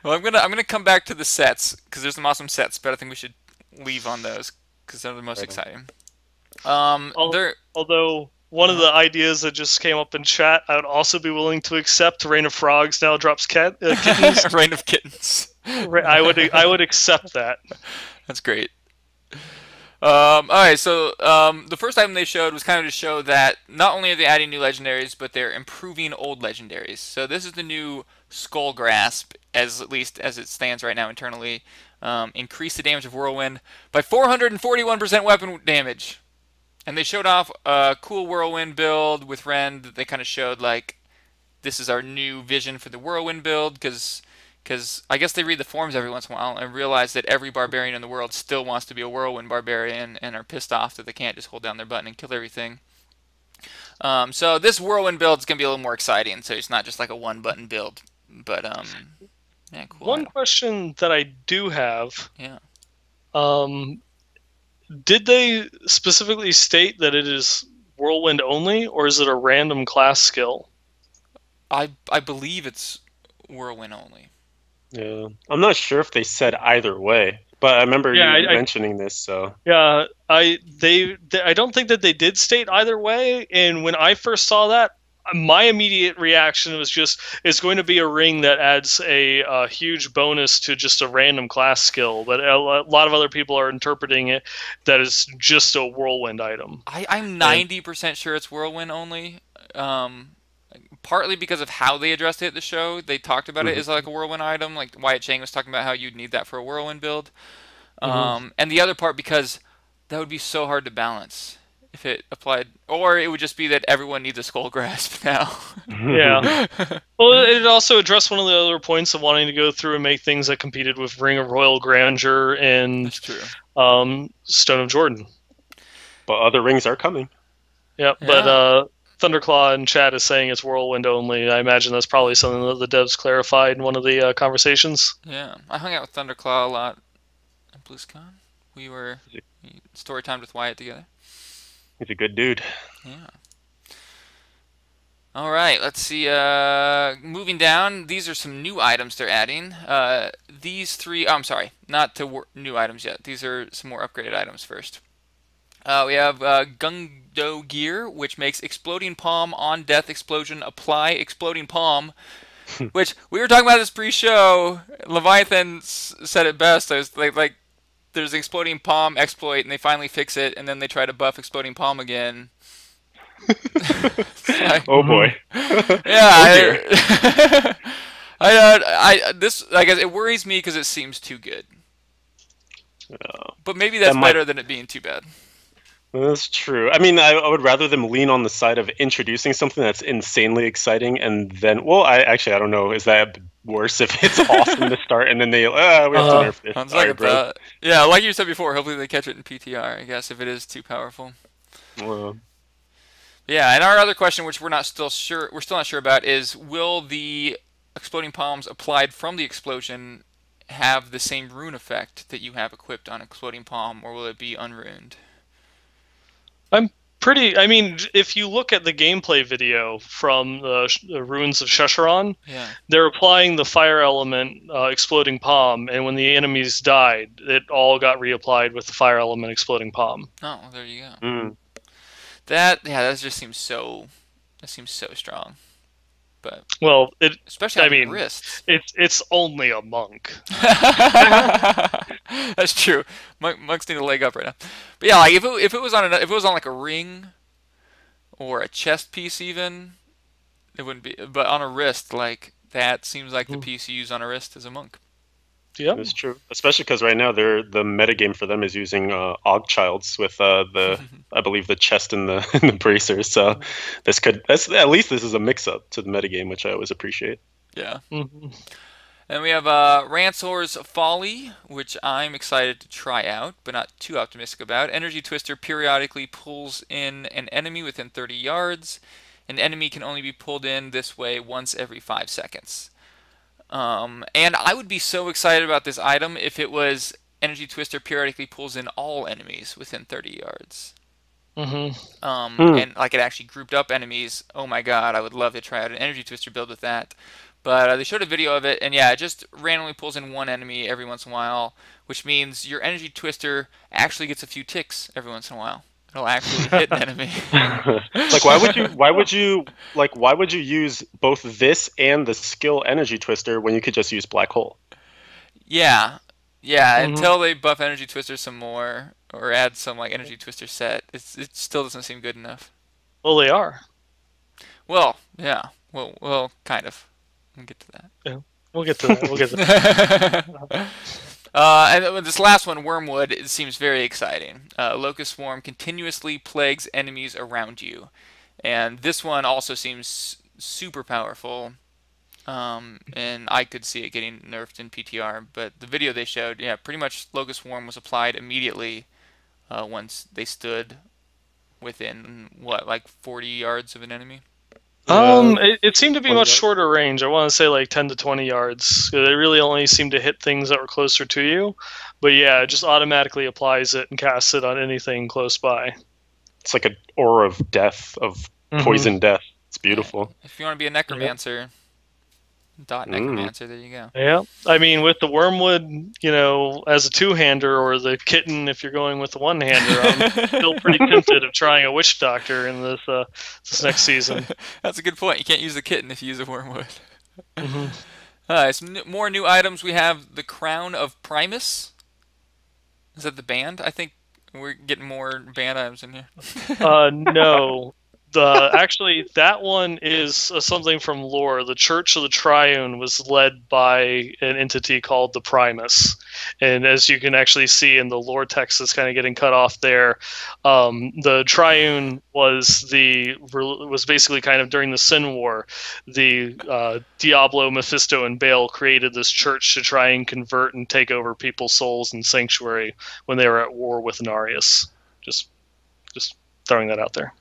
Speaker 1: Well, I'm gonna come back to the sets because there's some awesome sets, but I think we should leave on those because they're the most exciting.
Speaker 2: Although one of the ideas that just came up in chat, I would also be willing to accept. Rain of Frogs now drops kittens.
Speaker 1: Reign of Kittens.
Speaker 2: I would accept that.
Speaker 1: That's great. Alright, so the first item they showed was kind of to show that not only are they adding new legendaries, but they're improving old legendaries. So this is the new Skull Grasp, at least as it stands right now internally. Increase the damage of Whirlwind by 441% weapon damage. And they showed off a cool Whirlwind build with Ren that they kind of showed, like, this is our new vision for the Whirlwind build, because I guess they read the forums every once in a while and realize that every barbarian in the world still wants to be a Whirlwind barbarian and are pissed off that they can't just hold down their button and kill everything. So this Whirlwind build is going to be a little more exciting, so it's not just like a one-button build. But, yeah, cool.
Speaker 2: One question that I do have.
Speaker 1: Yeah.
Speaker 2: Did they specifically state that it is Whirlwind only, or is it a random class skill?
Speaker 1: I believe it's Whirlwind only.
Speaker 3: Yeah, I'm not sure if they said either way, but I remember you mentioning this. So
Speaker 2: yeah, I don't think that they did state either way. And when I first saw that, my immediate reaction was just, it's going to be a ring that adds a huge bonus to just a random class skill. But a lot of other people are interpreting it that it's just a Whirlwind item.
Speaker 1: I'm 90% sure it's Whirlwind only. Partly because of how they addressed it at the show. They talked about it as like a Whirlwind item. Like Wyatt Chang was talking about how you'd need that for a Whirlwind build. And the other part because that would be so hard to balance if it applied. Or it would just be that everyone needs a Skull Grasp now.
Speaker 2: Yeah. Well, it also addressed one of the other points of wanting to go through and make things that competed with Ring of Royal Grandeur and
Speaker 1: That's true.
Speaker 2: Stone of Jordan.
Speaker 3: But other rings are coming.
Speaker 2: Yeah, but Thunderclaw in chat is saying it's Whirlwind only. I imagine that's probably something that the devs clarified in one of the conversations.
Speaker 1: Yeah, I hung out with Thunderclaw a lot at BlizzCon. We were story timed with Wyatt together.
Speaker 3: He's a good dude.
Speaker 1: Yeah. All right, let's see. Moving down, these are some new items they're adding. These three. Oh, I'm sorry, not to new items yet. These are some more upgraded items first. We have Gungdo Gear, which makes Exploding Palm on Death Explosion apply Exploding Palm, which we were talking about this pre-show. Leviathan said it best. I was like, there's Exploding Palm exploit, and they finally fix it, and then they try to buff Exploding Palm again. Like,
Speaker 3: oh boy.
Speaker 1: Yeah. I guess it worries me because it seems too good. But maybe that's better than it being too bad.
Speaker 3: That's true. I mean, I would rather them lean on the side of introducing something that's insanely exciting and then, well, I don't know. Is that worse if it's awesome to start and then we have to nerf this?
Speaker 1: Sounds like that. Yeah, like you said before, hopefully they catch it in PTR, I guess, if it is too powerful. Yeah, and our other question, which we're still not sure about, is will the Exploding Palms applied from the explosion have the same rune effect that you have equipped on Exploding Palm, or will it be unruned?
Speaker 2: I mean, if you look at the gameplay video from the Ruins of Sescheron, they're applying the fire element Exploding Palm, and when the enemies died, it all got reapplied with the fire element Exploding Palm.
Speaker 1: Oh, well, there you go. That just seems so strong. But
Speaker 2: Well,
Speaker 1: especially on your wrists.
Speaker 2: it's only a monk.
Speaker 1: That's true. Monks need a leg up right now. But yeah, like if it was on like a ring or a chest piece even, it wouldn't be. But on a wrist, like that seems like the piece you use on a wrist as a monk.
Speaker 2: Yeah,
Speaker 3: That's true. Especially because right now the metagame for them is using Ogchilds with I believe the chest and the and the bracers. So at least this is a mix up to the metagame, which I always appreciate.
Speaker 1: Yeah.
Speaker 2: Mm-hmm.
Speaker 1: And we have Ransor's Folly, which I'm excited to try out, but not too optimistic about. Energy Twister periodically pulls in an enemy within 30 yards. An enemy can only be pulled in this way once every 5 seconds. And I would be so excited about this item if it was Energy Twister periodically pulls in all enemies within 30 yards. And like it actually grouped up enemies. Oh my god, I would love to try out an Energy Twister build with that. But they showed a video of it, and yeah, it just randomly pulls in one enemy every once in a while, which means your Energy Twister actually gets a few ticks every once in a while. It'll actually hit an enemy.
Speaker 3: Like why would you use both this and the skill Energy Twister when you could just use Black Hole?
Speaker 1: Yeah, until they buff Energy Twister some more or add some like Energy Twister set, it still doesn't seem good enough.
Speaker 2: Well, they are.
Speaker 1: Well, yeah, well, kind of. We'll get to that.
Speaker 2: Yeah, we'll get to that.
Speaker 1: And this last one, Wormwood, it seems very exciting. Locust Swarm continuously plagues enemies around you. And this one also seems super powerful. And I could see it getting nerfed in PTR. But the video they showed, yeah, pretty much Locust Swarm was applied immediately once they stood within, what, like 40 yards of an enemy?
Speaker 2: It seemed to be much shorter range. I want to say like 10 to 20 yards. They really only seemed to hit things that were closer to you. But yeah, it just automatically applies it and casts it on anything close by.
Speaker 3: It's like an aura of death, of poison death. It's beautiful.
Speaker 1: If you want to be a necromancer, necromancer, there you go.
Speaker 2: Yeah, I mean, with the Wormwood, as a two-hander, or the Kitten if you're going with the one-hander, I'm still pretty tempted of trying a Witch Doctor in this next season.
Speaker 1: That's a good point. You can't use the Kitten if you use a Wormwood. Some more new items. We have the Crown of Primus. Is that the band? I think we're getting more band items in here.
Speaker 2: No. Actually, that one is something from lore. The Church of the Triune was led by an entity called the Primus, and as you can actually see in the lore text that's kind of getting cut off there, the Triune was basically kind of during the Sin War. The Diablo, Mephisto, and Baal created this church to try and convert and take over people's souls in Sanctuary when they were at war with Narius. Just throwing that out there.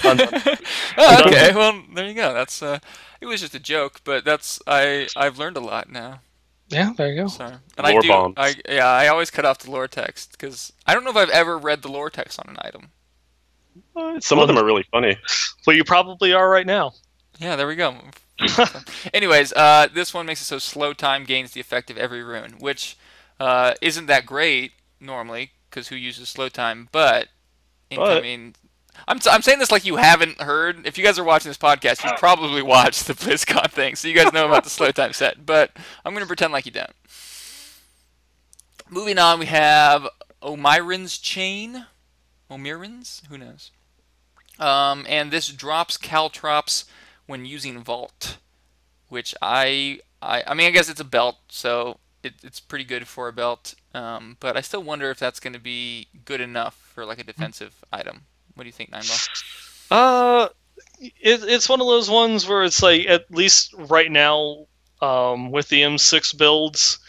Speaker 1: Okay, well, there you go. That's it was just a joke, but I've learned a lot now.
Speaker 2: Yeah, there you go.
Speaker 1: So, and I always cut off the lore text because I don't know if I've ever read the lore text on an item.
Speaker 3: Some of them are really funny.
Speaker 2: Well, you probably are right now.
Speaker 1: Yeah, there we go. Anyways, this one makes it so slow time gains the effect of every rune, which isn't that great normally because who uses slow time? But incoming. I'm saying this like you haven't heard. If you guys are watching this podcast, you probably watched the BlizzCon thing, so you guys know about the slow time set. But I'm going to pretend like you don't. Moving on, we have Omiran's Chain. Omiran's? Who knows? And this drops caltrops when using Vault, which I mean, I guess it's a belt, so it's pretty good for a belt. But I still wonder if that's going to be good enough for like a defensive item. What do you think, Nineball?
Speaker 2: It's one of those ones where it's like, at least right now, with the M6 builds,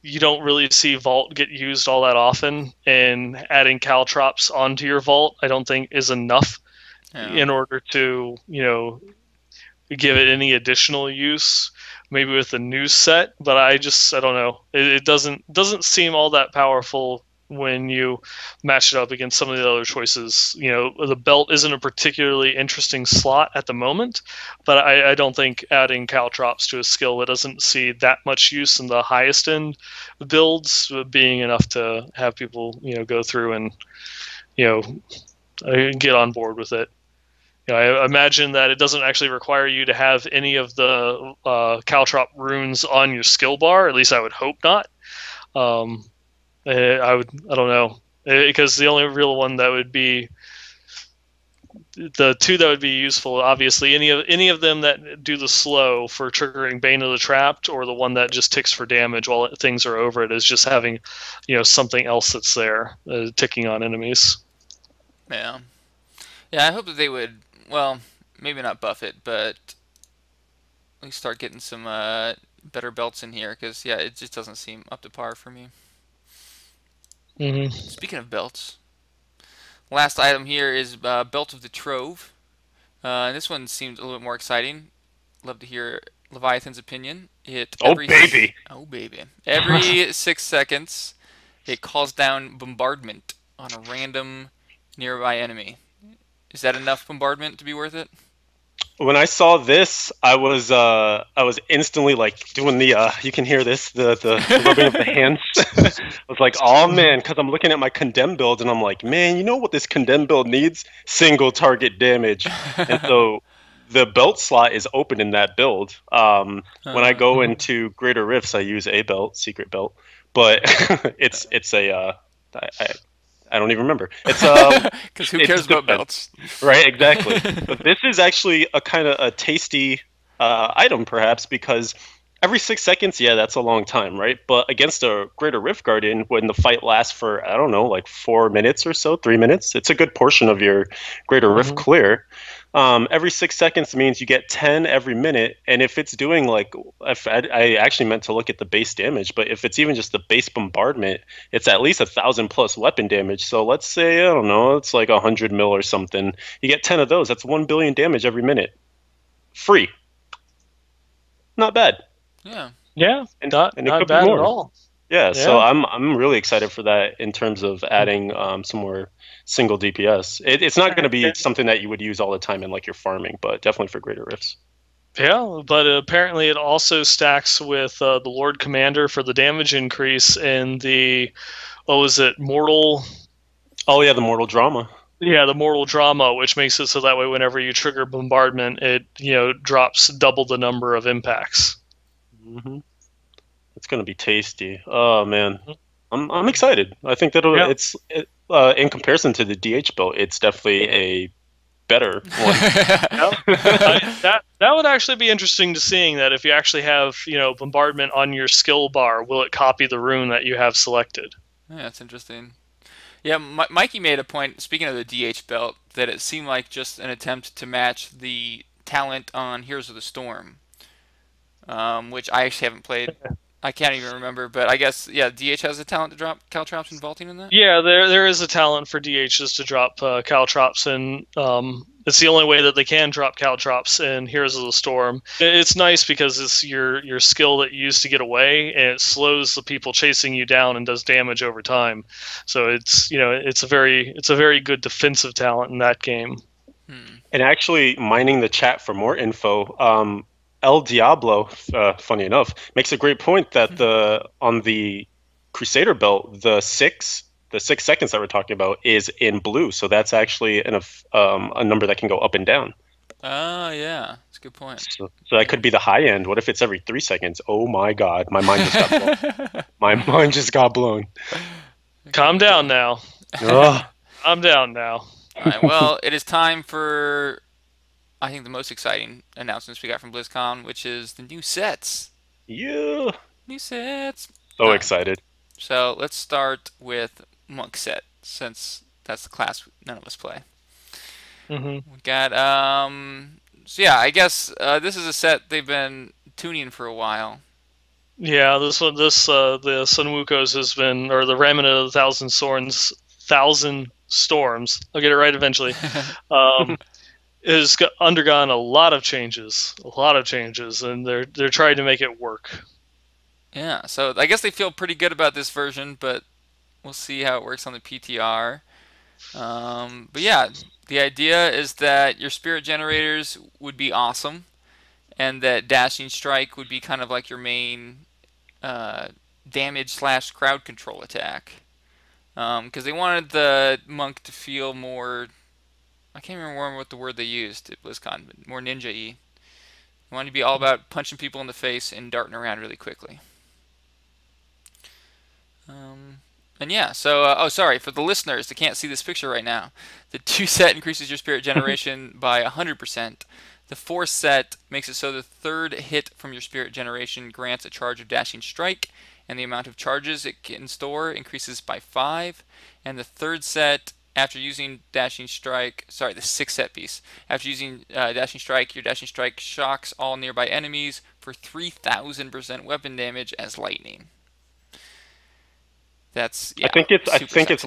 Speaker 2: you don't really see Vault get used all that often, and adding caltrops onto your Vault, I don't think is enough in order to, give it any additional use. Maybe with a new set, but I don't know. It doesn't seem all that powerful when you match it up against some of the other choices. The belt isn't a particularly interesting slot at the moment, but I don't think adding caltrops to a skill that doesn't see that much use in the highest end builds being enough to have people go through and get on board with it. I imagine that it doesn't actually require you to have any of the caltrop runes on your skill bar. At least I would hope not. I don't know, because the only real one that would be the two that would be useful, obviously, any of them that do the slow for triggering Bane of the Trapped, or the one that just ticks for damage while things are over it, is just having, something else that's there ticking on enemies.
Speaker 1: Yeah. Yeah, I hope that they would, well, maybe not buff it, but at least start getting some better belts in here, because, yeah, it just doesn't seem up to par for me. Speaking of belts, last item here is Belt of the Trove. And this one seems a little bit more exciting. Love to hear Leviathan's opinion.
Speaker 3: Baby!
Speaker 1: Oh, baby. Every 6 seconds, it calls down bombardment on a random nearby enemy. Is that enough bombardment to be worth it?
Speaker 3: When I saw this, I was instantly like doing the you can hear this, the rubbing of the hands. I was like, oh man, because I'm looking at my condemn build and I'm like, man, you know what this condemn build needs? Single target damage. And so the belt slot is open in that build. When I go into Greater Rifts, I use a belt, secret belt, but it's I don't even remember. It's
Speaker 1: because who cares about belts,
Speaker 3: right? Exactly. But this is actually a kind of a tasty item, perhaps, because every 6 seconds, yeah, that's a long time, right? But against a Greater Rift Guardian, when the fight lasts for, I don't know, like 4 minutes or so, 3 minutes, it's a good portion of your Greater Rift clear. Every 6 seconds means you get 10 every minute, and if it's doing like, if I actually meant to look at the base damage, but if it's even just the base bombardment, it's at least 1,000 plus weapon damage. So let's say, I don't know, it's like 100 mil or something. You get 10 of those. That's 1 billion damage every minute, free. Not bad.
Speaker 2: Yeah,
Speaker 3: and
Speaker 2: not bad at all.
Speaker 3: Yeah, so I'm really excited for that in terms of adding some more single DPS. It's not going to be something that you would use all the time in like your farming, but definitely for Greater Rifts.
Speaker 2: Yeah, but apparently it also stacks with the Lord Commander for the damage increase and the, what was it, Mortal?
Speaker 3: Oh yeah, the Mortal Drama.
Speaker 2: Yeah, the Mortal Drama, which makes it so that way whenever you trigger bombardment, it drops double the number of impacts.
Speaker 3: It's going to be tasty. Oh man, I'm excited. I think that it's in comparison to the DH belt, it's definitely a better one.
Speaker 2: That would actually be interesting to seeing that if you actually have bombardment on your skill bar, will it copy the rune that you have selected?
Speaker 1: Yeah, that's interesting. Yeah, Mikey made a point, speaking of the DH belt, that it seemed like just an attempt to match the talent on Heroes of the Storm, which I actually haven't played. I can't even remember, but I guess, yeah, DH has a talent to drop caltrops and vaulting in that?
Speaker 2: Yeah, there is a talent for DHs to drop caltrops, and it's the only way that they can drop caltrops in Heroes of the Storm. It's nice because it's your skill that you use to get away, and it slows the people chasing you down and does damage over time. So it's it's a very good defensive talent in that game.
Speaker 3: And actually, mining the chat for more info, El Diablo, funny enough, makes a great point that on the Crusader belt, the 6 seconds that we're talking about is in blue, so that's actually a number that can go up and down.
Speaker 1: Oh yeah, that's a good point.
Speaker 3: So that could be the high end. What if it's every 3 seconds? Oh my God, my mind just got blown. My mind just got blown.
Speaker 2: Calm down now. Calm down now.
Speaker 1: All right, well, it is time for, I think, the most exciting announcements we got from BlizzCon, which is the new sets.
Speaker 3: Yeah.
Speaker 1: New sets.
Speaker 3: So excited.
Speaker 1: So let's start with Monk set, since that's the class none of us play. We got, so yeah, I guess this is a set they've been tuning for a while.
Speaker 2: Yeah, the Sun Wukos has been, or the Remnant of the Thousand Storms. I'll get it right eventually. Has undergone a lot of changes, and they're trying to make it work.
Speaker 1: Yeah, so I guess they feel pretty good about this version, but we'll see how it works on the PTR. But yeah, the idea is that your spirit generators would be awesome, and that Dashing Strike would be kind of like your main damage / crowd control attack. Because they wanted the monk to feel more I can't remember what the word they used at BlizzCon, but more ninja-y. You want to be all about punching people in the face and darting around really quickly. And yeah, so, oh, sorry, for the listeners that can't see this picture right now, the 2 set increases your spirit generation by 100%. The 4 set makes it so the 3rd hit from your spirit generation grants a charge of dashing strike, and the amount of charges it can store increases by 5. And the 3rd set, after using dashing strike, sorry, the 6 set piece, after using dashing strike, your dashing strike shocks all nearby enemies for 3,000% weapon damage as lightning. That's, yeah,
Speaker 3: I think it's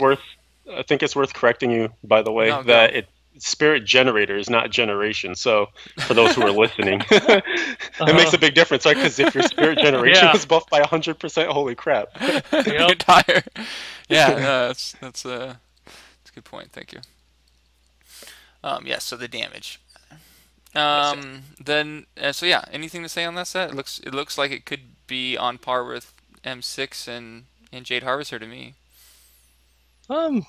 Speaker 3: worth correcting you, by the way, that it's spirit generators, not generation. So for those who are listening, it makes a big difference, right? Because if your spirit generation is buffed by 100%, holy crap!
Speaker 1: The entire, no, that's a good point. Thank you. Yeah, so the damage. Then so yeah, anything to say on that set? It looks like it could be on par with M6 and Jade Harvester to me.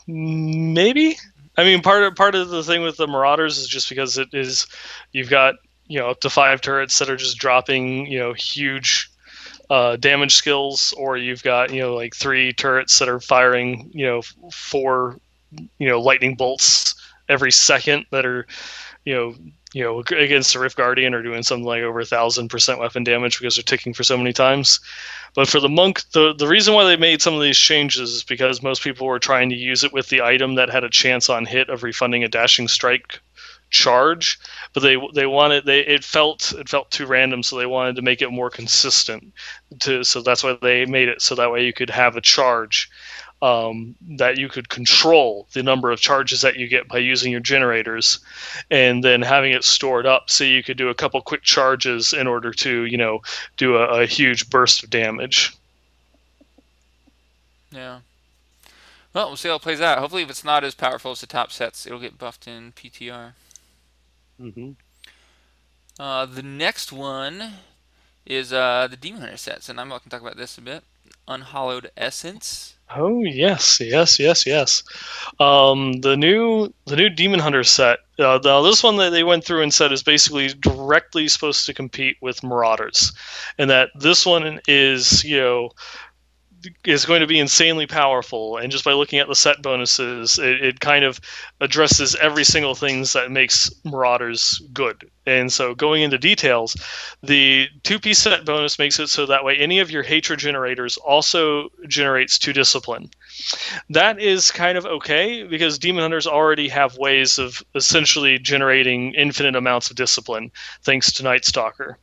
Speaker 2: Maybe. I mean, part of the thing with the Marauders is just because you've got up to 5 turrets that are just dropping huge damage skills, or you've got like 3 turrets that are firing 4 lightning bolts every second that are against the Rift Guardian are doing something like over 1,000% weapon damage because they're ticking for so many times. But for the monk, the reason why they made some of these changes is because most people were trying to use it with the item that had a chance on hit of refunding a dashing strike charge, but it felt too random, so they wanted to make it more consistent. So that's why they made it so that way you could have a charge. That you could control the number of charges that you get by using your generators, and then having it stored up so you could do a couple quick charges in order to do a huge burst of damage.
Speaker 1: Yeah. Well, we'll see how it plays out. Hopefully, if it's not as powerful as the top sets, it'll get buffed in PTR.
Speaker 2: Mm-hmm.
Speaker 1: The next one is the Demon Hunter sets, and I'm going to talk about this a bit. Unhallowed Essence.
Speaker 2: Oh yes. The new Demon Hunter set. This one that they went through and said is basically directly supposed to compete with Marauders, and that this one is going to be insanely powerful. And just by looking at the set bonuses, it kind of addresses every single thing that makes Marauders good. And so going into details, the 2-piece set bonus makes it so that way any of your hatred generators also generates 2 discipline. That is kind of okay, because Demon Hunters already have ways of essentially generating infinite amounts of discipline, thanks to Night Stalker.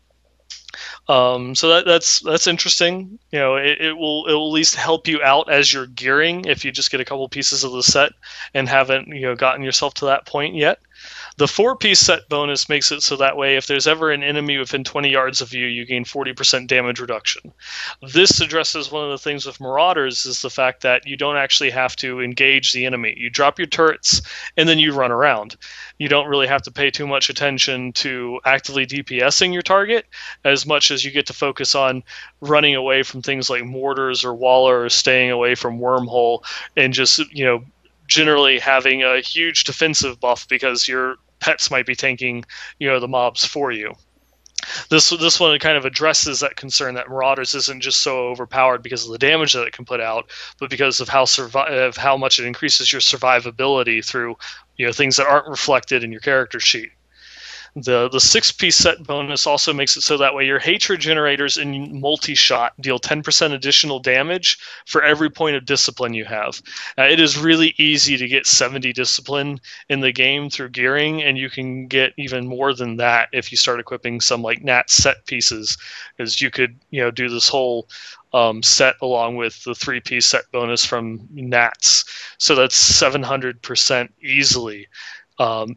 Speaker 2: So that's interesting. It will at least help you out as you're gearing if you just get a couple pieces of the set and haven't gotten yourself to that point yet. The 4-piece set bonus makes it so that way if there's ever an enemy within 20 yards of you, you gain 40% damage reduction. This addresses one of the things with Marauders is the fact that you don't actually have to engage the enemy. You drop your turrets and then you run around. You don't really have to pay too much attention to actively DPSing your target as much as you get to focus on running away from things like mortars or Waller, or staying away from Wormhole, and just generally having a huge defensive buff because your pets might be tanking the mobs for you. This one kind of addresses that concern that Marauders isn't just so overpowered because of the damage that it can put out, but because of how much it increases your survivability through things that aren't reflected in your character sheet. The 6-piece set bonus also makes it so that way your hatred generators in multi-shot deal 10% additional damage for every point of discipline you have. It is really easy to get 70 discipline in the game through gearing, and you can get even more than that if you start equipping some like Nat set pieces, because you could do this whole set along with the 3-piece set bonus from Nats. So that's 700% easily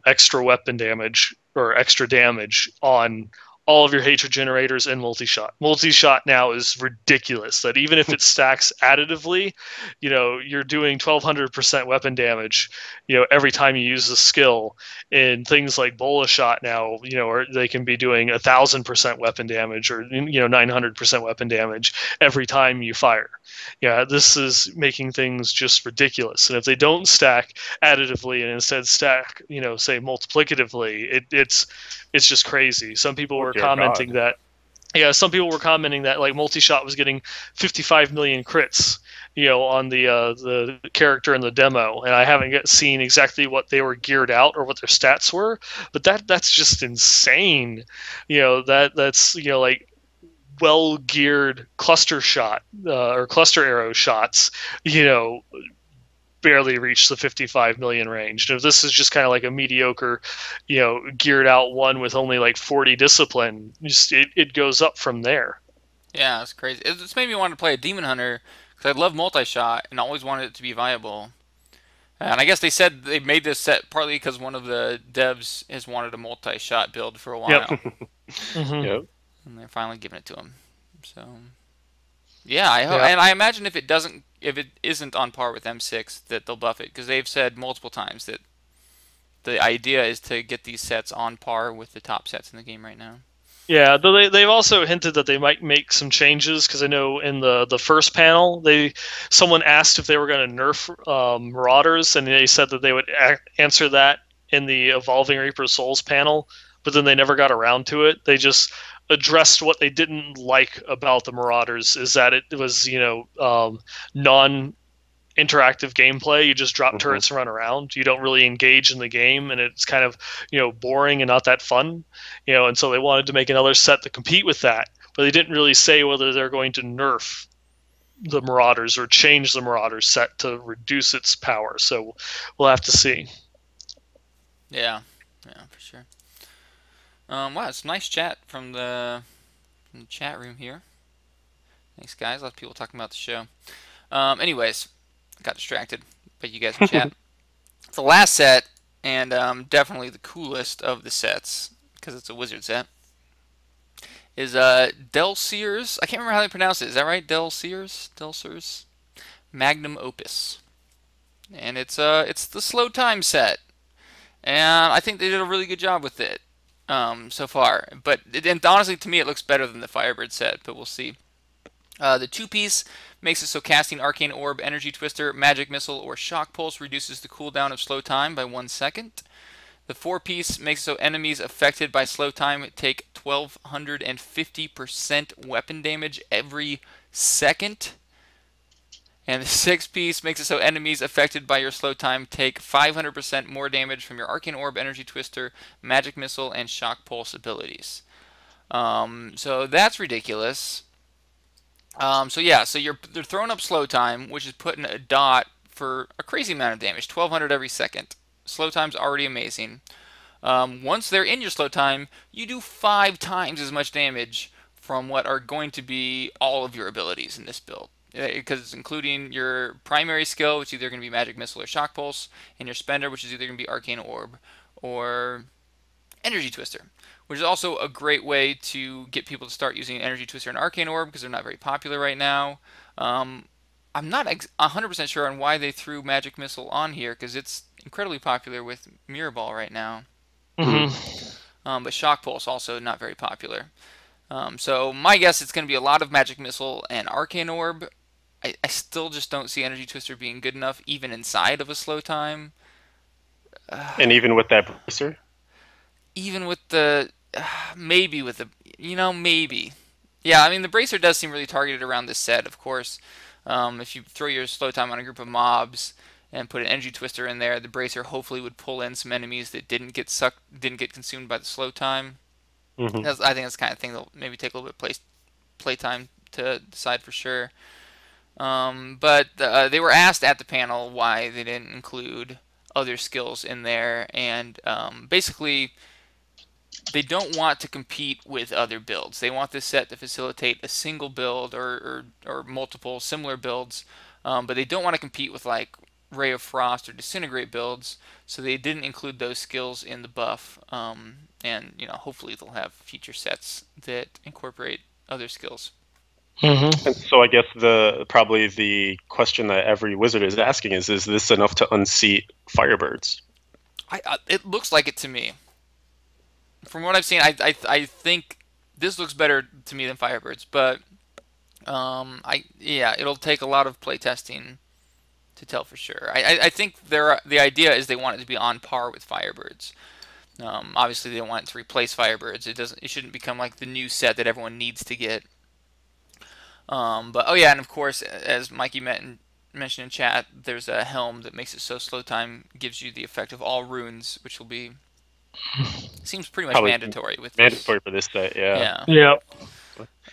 Speaker 2: extra weapon damage or extra damage on all of your hatred generators and multi-shot. Multi-shot now is ridiculous. That even if it stacks additively, you're doing 1200% weapon damage, every time you use the skill. And things like bola shot now, or they can be doing 1000% weapon damage or 900% weapon damage every time you fire. Yeah, this is making things just ridiculous. And if they don't stack additively and instead stack, say multiplicatively, it's just crazy. Some people were commenting that, like multi-shot was getting 55 million crits, on the character in the demo, and I haven't seen exactly what they were geared out or what their stats were, but that's just insane. That's like well geared cluster shot or cluster arrow shots, barely reach the 55 million range. If this is just kind of like a mediocre, geared out one with only like 40 discipline, it goes up from there.
Speaker 1: Yeah, it's crazy. It's made me want to play a Demon Hunter because I love multi-shot and always wanted it to be viable. And I guess they said they made this set partly because one of the devs has wanted a multi-shot build for a while.
Speaker 2: Yep. Mm-hmm.
Speaker 3: Yep.
Speaker 1: And they're finally giving it to him. So, yeah, I hope, and I imagine if it isn't on par with M6, that they'll buff it, because they've said multiple times that the idea is to get these sets on par with the top sets in the game right now.
Speaker 2: Yeah, though they've also hinted that they might make some changes, because I know in the first panel, someone asked if they were going to nerf Marauders, and they said that they would answer that in the Evolving Reaper Souls panel, but then they never got around to it. They just addressed what they didn't like about the Marauders, is that it was, non-interactive gameplay. You just drop turrets and run around. You don't really engage in the game, and it's kind of, boring and not that fun. And so they wanted to make another set to compete with that, but they didn't really say whether they're going to nerf the Marauders or change the Marauders set to reduce its power. So we'll have to see.
Speaker 1: Yeah, for sure. Wow, it's a nice chat from the chat room here. Thanks, guys. A lot of people talking about the show. Anyways, I got distracted by you guys in chat. The last set, and definitely the coolest of the sets, because it's a wizard set, is Del Sears. I can't remember how they pronounce it. Is that right? Del Sears? Magnum Opus. And it's the slow time set. And I think they did a really good job with it. So far, but honestly, to me, it looks better than the Firebird set, but we'll see. The 2-piece makes it so casting Arcane Orb, Energy Twister, Magic Missile, or Shock Pulse reduces the cooldown of slow time by 1 second. The 4-piece makes it so enemies affected by slow time take 1250% weapon damage every second. And the 6-piece makes it so enemies affected by your slow time take 500% more damage from your Arcane Orb, Energy Twister, Magic Missile, and Shock Pulse abilities. So that's ridiculous. So they're throwing up slow time, which is putting a dot for a crazy amount of damage, 1200 every second. Slow time's already amazing. Once they're in your slow time, you do 5 times as much damage from what are going to be all of your abilities in this build. Because it's including your primary skill, which is either going to be Magic Missile or Shock Pulse, and your spender, which is either going to be Arcane Orb or Energy Twister, which is also a great way to get people to start using Energy Twister and Arcane Orb, because they're not very popular right now. I'm not 100% sure on why they threw Magic Missile on here, because it's incredibly popular with Mirror Ball right now. But Shock Pulse also not very popular. So my guess it's going to be a lot of Magic Missile and Arcane Orb. I still just don't see Energy Twister being good enough, even inside of a slow time.
Speaker 3: And even with that bracer?
Speaker 1: Even with the... maybe with the... maybe. Yeah, I mean, the bracer does seem really targeted around this set, of course. If you throw your slow time on a group of mobs and put an Energy Twister in there, the bracer hopefully would pull in some enemies that didn't get consumed by the slow time. I think that's the kind of thing that'll maybe take a little bit of playtime to decide for sure. But they were asked at the panel why they didn't include other skills in there, and basically they don't want to compete with other builds. They want this set to facilitate a single build or multiple similar builds, but they don't want to compete with like Ray of Frost or Disintegrate builds, so they didn't include those skills in the buff. And hopefully they'll have future sets that incorporate other skills.
Speaker 2: Mm-hmm.
Speaker 3: And so I guess probably the question that every wizard is asking is this enough to unseat Firebirds?
Speaker 1: It looks like it to me. From what I've seen, I think this looks better to me than Firebirds, but it'll take a lot of playtesting to tell for sure. I think the idea is they want it to be on par with Firebirds. Obviously, they don't want it to replace Firebirds. It shouldn't become like the new set that everyone needs to get. But and of course, as Mikey mentioned in chat, there's a helm that makes it so slow time gives you the effect of all runes, which will be seems pretty much
Speaker 3: Probably
Speaker 1: mandatory with
Speaker 3: mandatory for this set. Yeah.
Speaker 2: Yeah.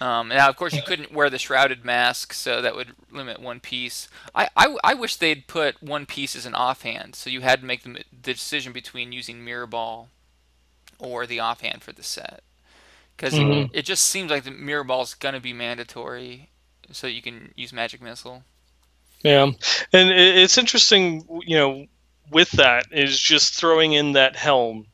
Speaker 1: Now, of course, you couldn't wear the shrouded mask, so that would limit one piece. I wish they'd put one piece as an offhand, so you had to make the decision between using Mirror Ball or the offhand for the set. Because it just seems like the Mirror Ball is going to be mandatory, so you can use Magic Missile.
Speaker 2: Yeah, and it's interesting, with that, is just throwing in that helm,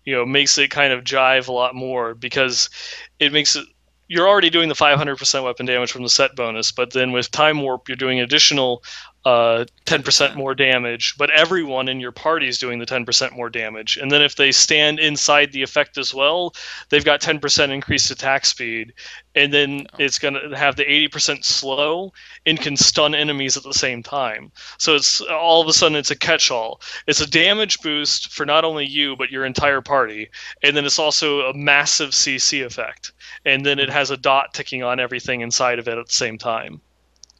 Speaker 2: makes it kind of jive a lot more, because it makes it, you're already doing the 500% weapon damage from the set bonus, but then with Time Warp, you're doing additional 10% more damage, but everyone in your party is doing the 10% more damage. And then if they stand inside the effect as well, they've got 10% increased attack speed. And then it's going to have the 80% slow and can stun enemies at the same time. So it's all of a sudden it's a catch-all. It's a damage boost for not only you, but your entire party. And then it's also a massive CC effect. And then it has a dot ticking on everything inside of it at the same time.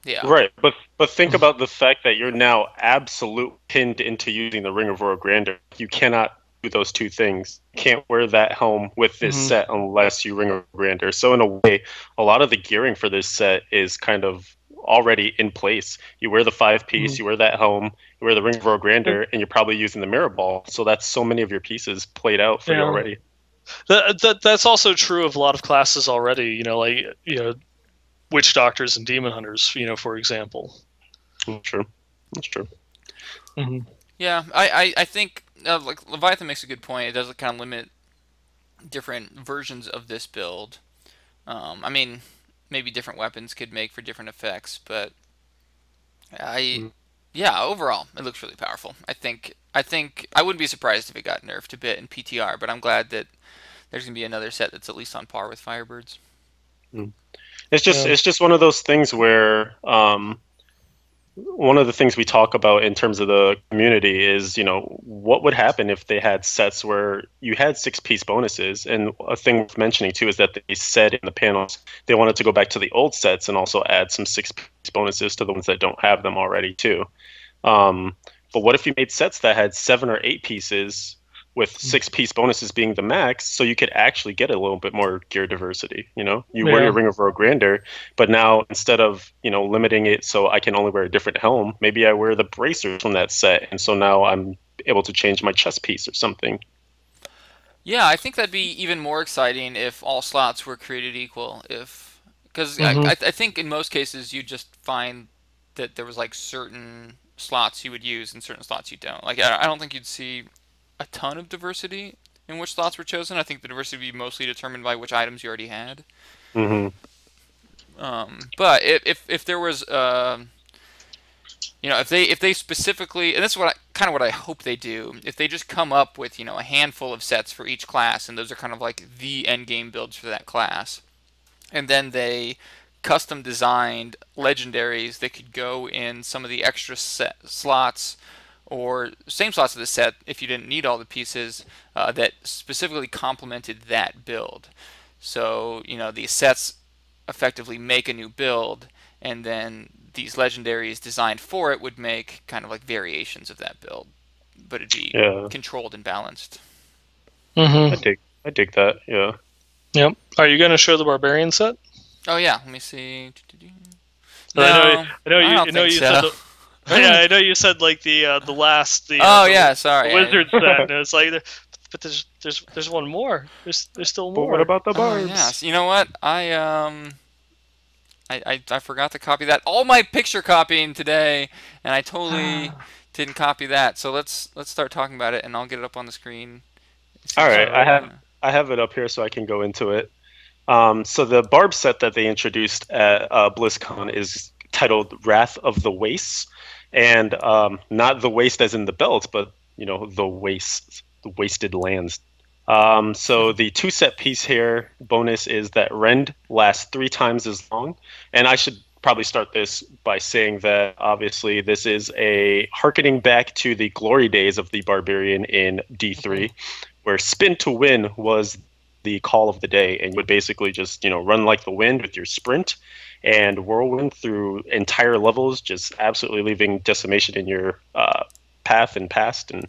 Speaker 1: Yeah.
Speaker 3: Right, but think about the fact that you're now absolute pinned into using the Ring of Royal Grandeur. You cannot do those two things. You can't wear that helm with this set unless you Ring of Grandeur. So in a way, a lot of the gearing for this set is kind of already in place. You wear the 5-piece, you wear that helm, you wear the Ring of Royal Grandeur, and you're probably using the Mirror Ball. So that's so many of your pieces played out for you already.
Speaker 2: That's also true of a lot of classes already. Witch Doctors and Demon Hunters, for example.
Speaker 3: That's true.
Speaker 1: Yeah, I think like Leviathan makes a good point. It does kind of limit different versions of this build. I mean, maybe different weapons could make for different effects, but overall, it looks really powerful. I think I wouldn't be surprised if it got nerfed a bit in PTR, but I'm glad that there's gonna be another set that's at least on par with Firebirds.
Speaker 3: It's just one of those things where one of the things we talk about in terms of the community is, what would happen if they had sets where you had 6-piece bonuses. And a thing worth mentioning too is that they said in the panels they wanted to go back to the old sets and also add some 6-piece bonuses to the ones that don't have them already too. But what if you made sets that had 7 or 8 pieces with 6-piece bonuses being the max, so you could actually get a little bit more gear diversity. You wear your Ring of Royal Grandeur, but now instead of limiting it so I can only wear a different helm, maybe I wear the bracers from that set, and so now I'm able to change my chest piece or something.
Speaker 1: Yeah, I think that'd be even more exciting if all slots were created equal. Because I think in most cases you just find that there was like certain slots you would use and certain slots you don't. Like I don't think you'd see a ton of diversity in which slots were chosen. I think the diversity would be mostly determined by which items you already had. But if there was, if they specifically, and this is what I hope they do, if they just come up with a handful of sets for each class, and those are kind of like the end game builds for that class, and then they custom designed legendaries that could go in some of the extra slots or same slots of the set if you didn't need all the pieces that specifically complemented that build. So, these sets effectively make a new build, and then these legendaries designed for it would make kind of like variations of that build, but it'd be controlled and balanced.
Speaker 3: I dig that, yeah.
Speaker 2: Yep. Are you going to show the Barbarian set?
Speaker 1: Oh, yeah. Let me see.
Speaker 2: No, I know you said I know you said like the last
Speaker 1: sorry,
Speaker 2: wizard set. And it's like, but there's one more. There's still more.
Speaker 3: But what about the barbs?
Speaker 1: Yes. You know what? I forgot to copy that. All my picture copying today, and I totally Didn't copy that. So let's start talking about it, and I'll get it up on the screen.
Speaker 3: All right,
Speaker 2: Alright.
Speaker 3: I have it up here so I can go into it. So the Barb set that they introduced at BlizzCon is titled Wrath of the Wastes, and not the waste as in the belt, but the waste, the wasted lands. So the two set piece here bonus is that Rend lasts 3 times as long, and I should probably start this by saying that obviously this is a harkening back to the glory days of the Barbarian in D3, where spin to win was the call of the day, and you would basically just run like the wind with your sprint and whirlwind through entire levels, just absolutely leaving decimation in your path and past, and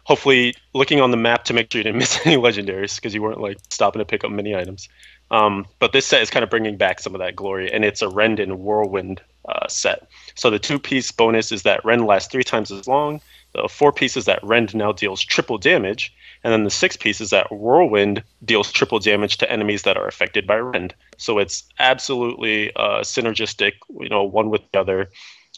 Speaker 3: hopefully looking on the map to make sure you didn't miss any legendaries because you weren't like stopping to pick up mini items. But this set is kind of bringing back some of that glory, and it's a Rend and Whirlwind set. So the 2-piece bonus is that Rend lasts 3 times as long. The 4-piece is that Rend now deals triple damage, and then the 6-piece is that Whirlwind deals triple damage to enemies that are affected by Rend. So it's absolutely synergistic, one with the other.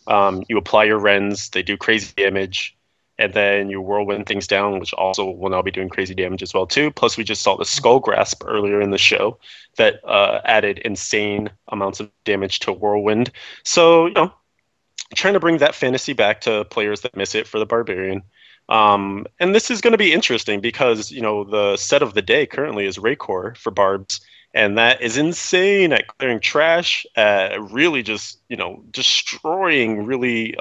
Speaker 3: You apply your Rends, they do crazy damage, and then you whirlwind things down, which also will now be doing crazy damage as well too. Plus, we just saw the Skull Grasp earlier in the show that added insane amounts of damage to whirlwind. So, trying to bring that fantasy back to players that miss it for the Barbarian. And this is going to be interesting because, the set of the day currently is Raycor for Barbs, and that is insane at clearing trash, really just, destroying really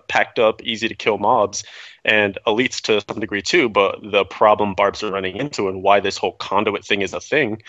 Speaker 3: packed up, easy to kill mobs, and elites to some degree too. But the problem Barbs are running into, and why this whole conduit thing is a thing,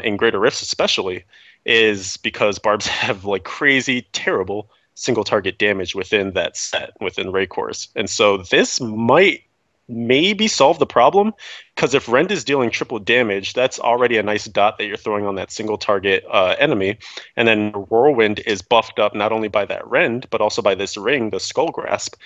Speaker 3: in Greater Rifts especially, is because Barbs have like crazy, terrible single target damage within that set, within Raycors. And so this might maybe solve the problem, because if Rend is dealing triple damage, that's already a nice dot that you're throwing on that single target enemy, and then Whirlwind is buffed up not only by that Rend but also by this ring, the Skull Grasp,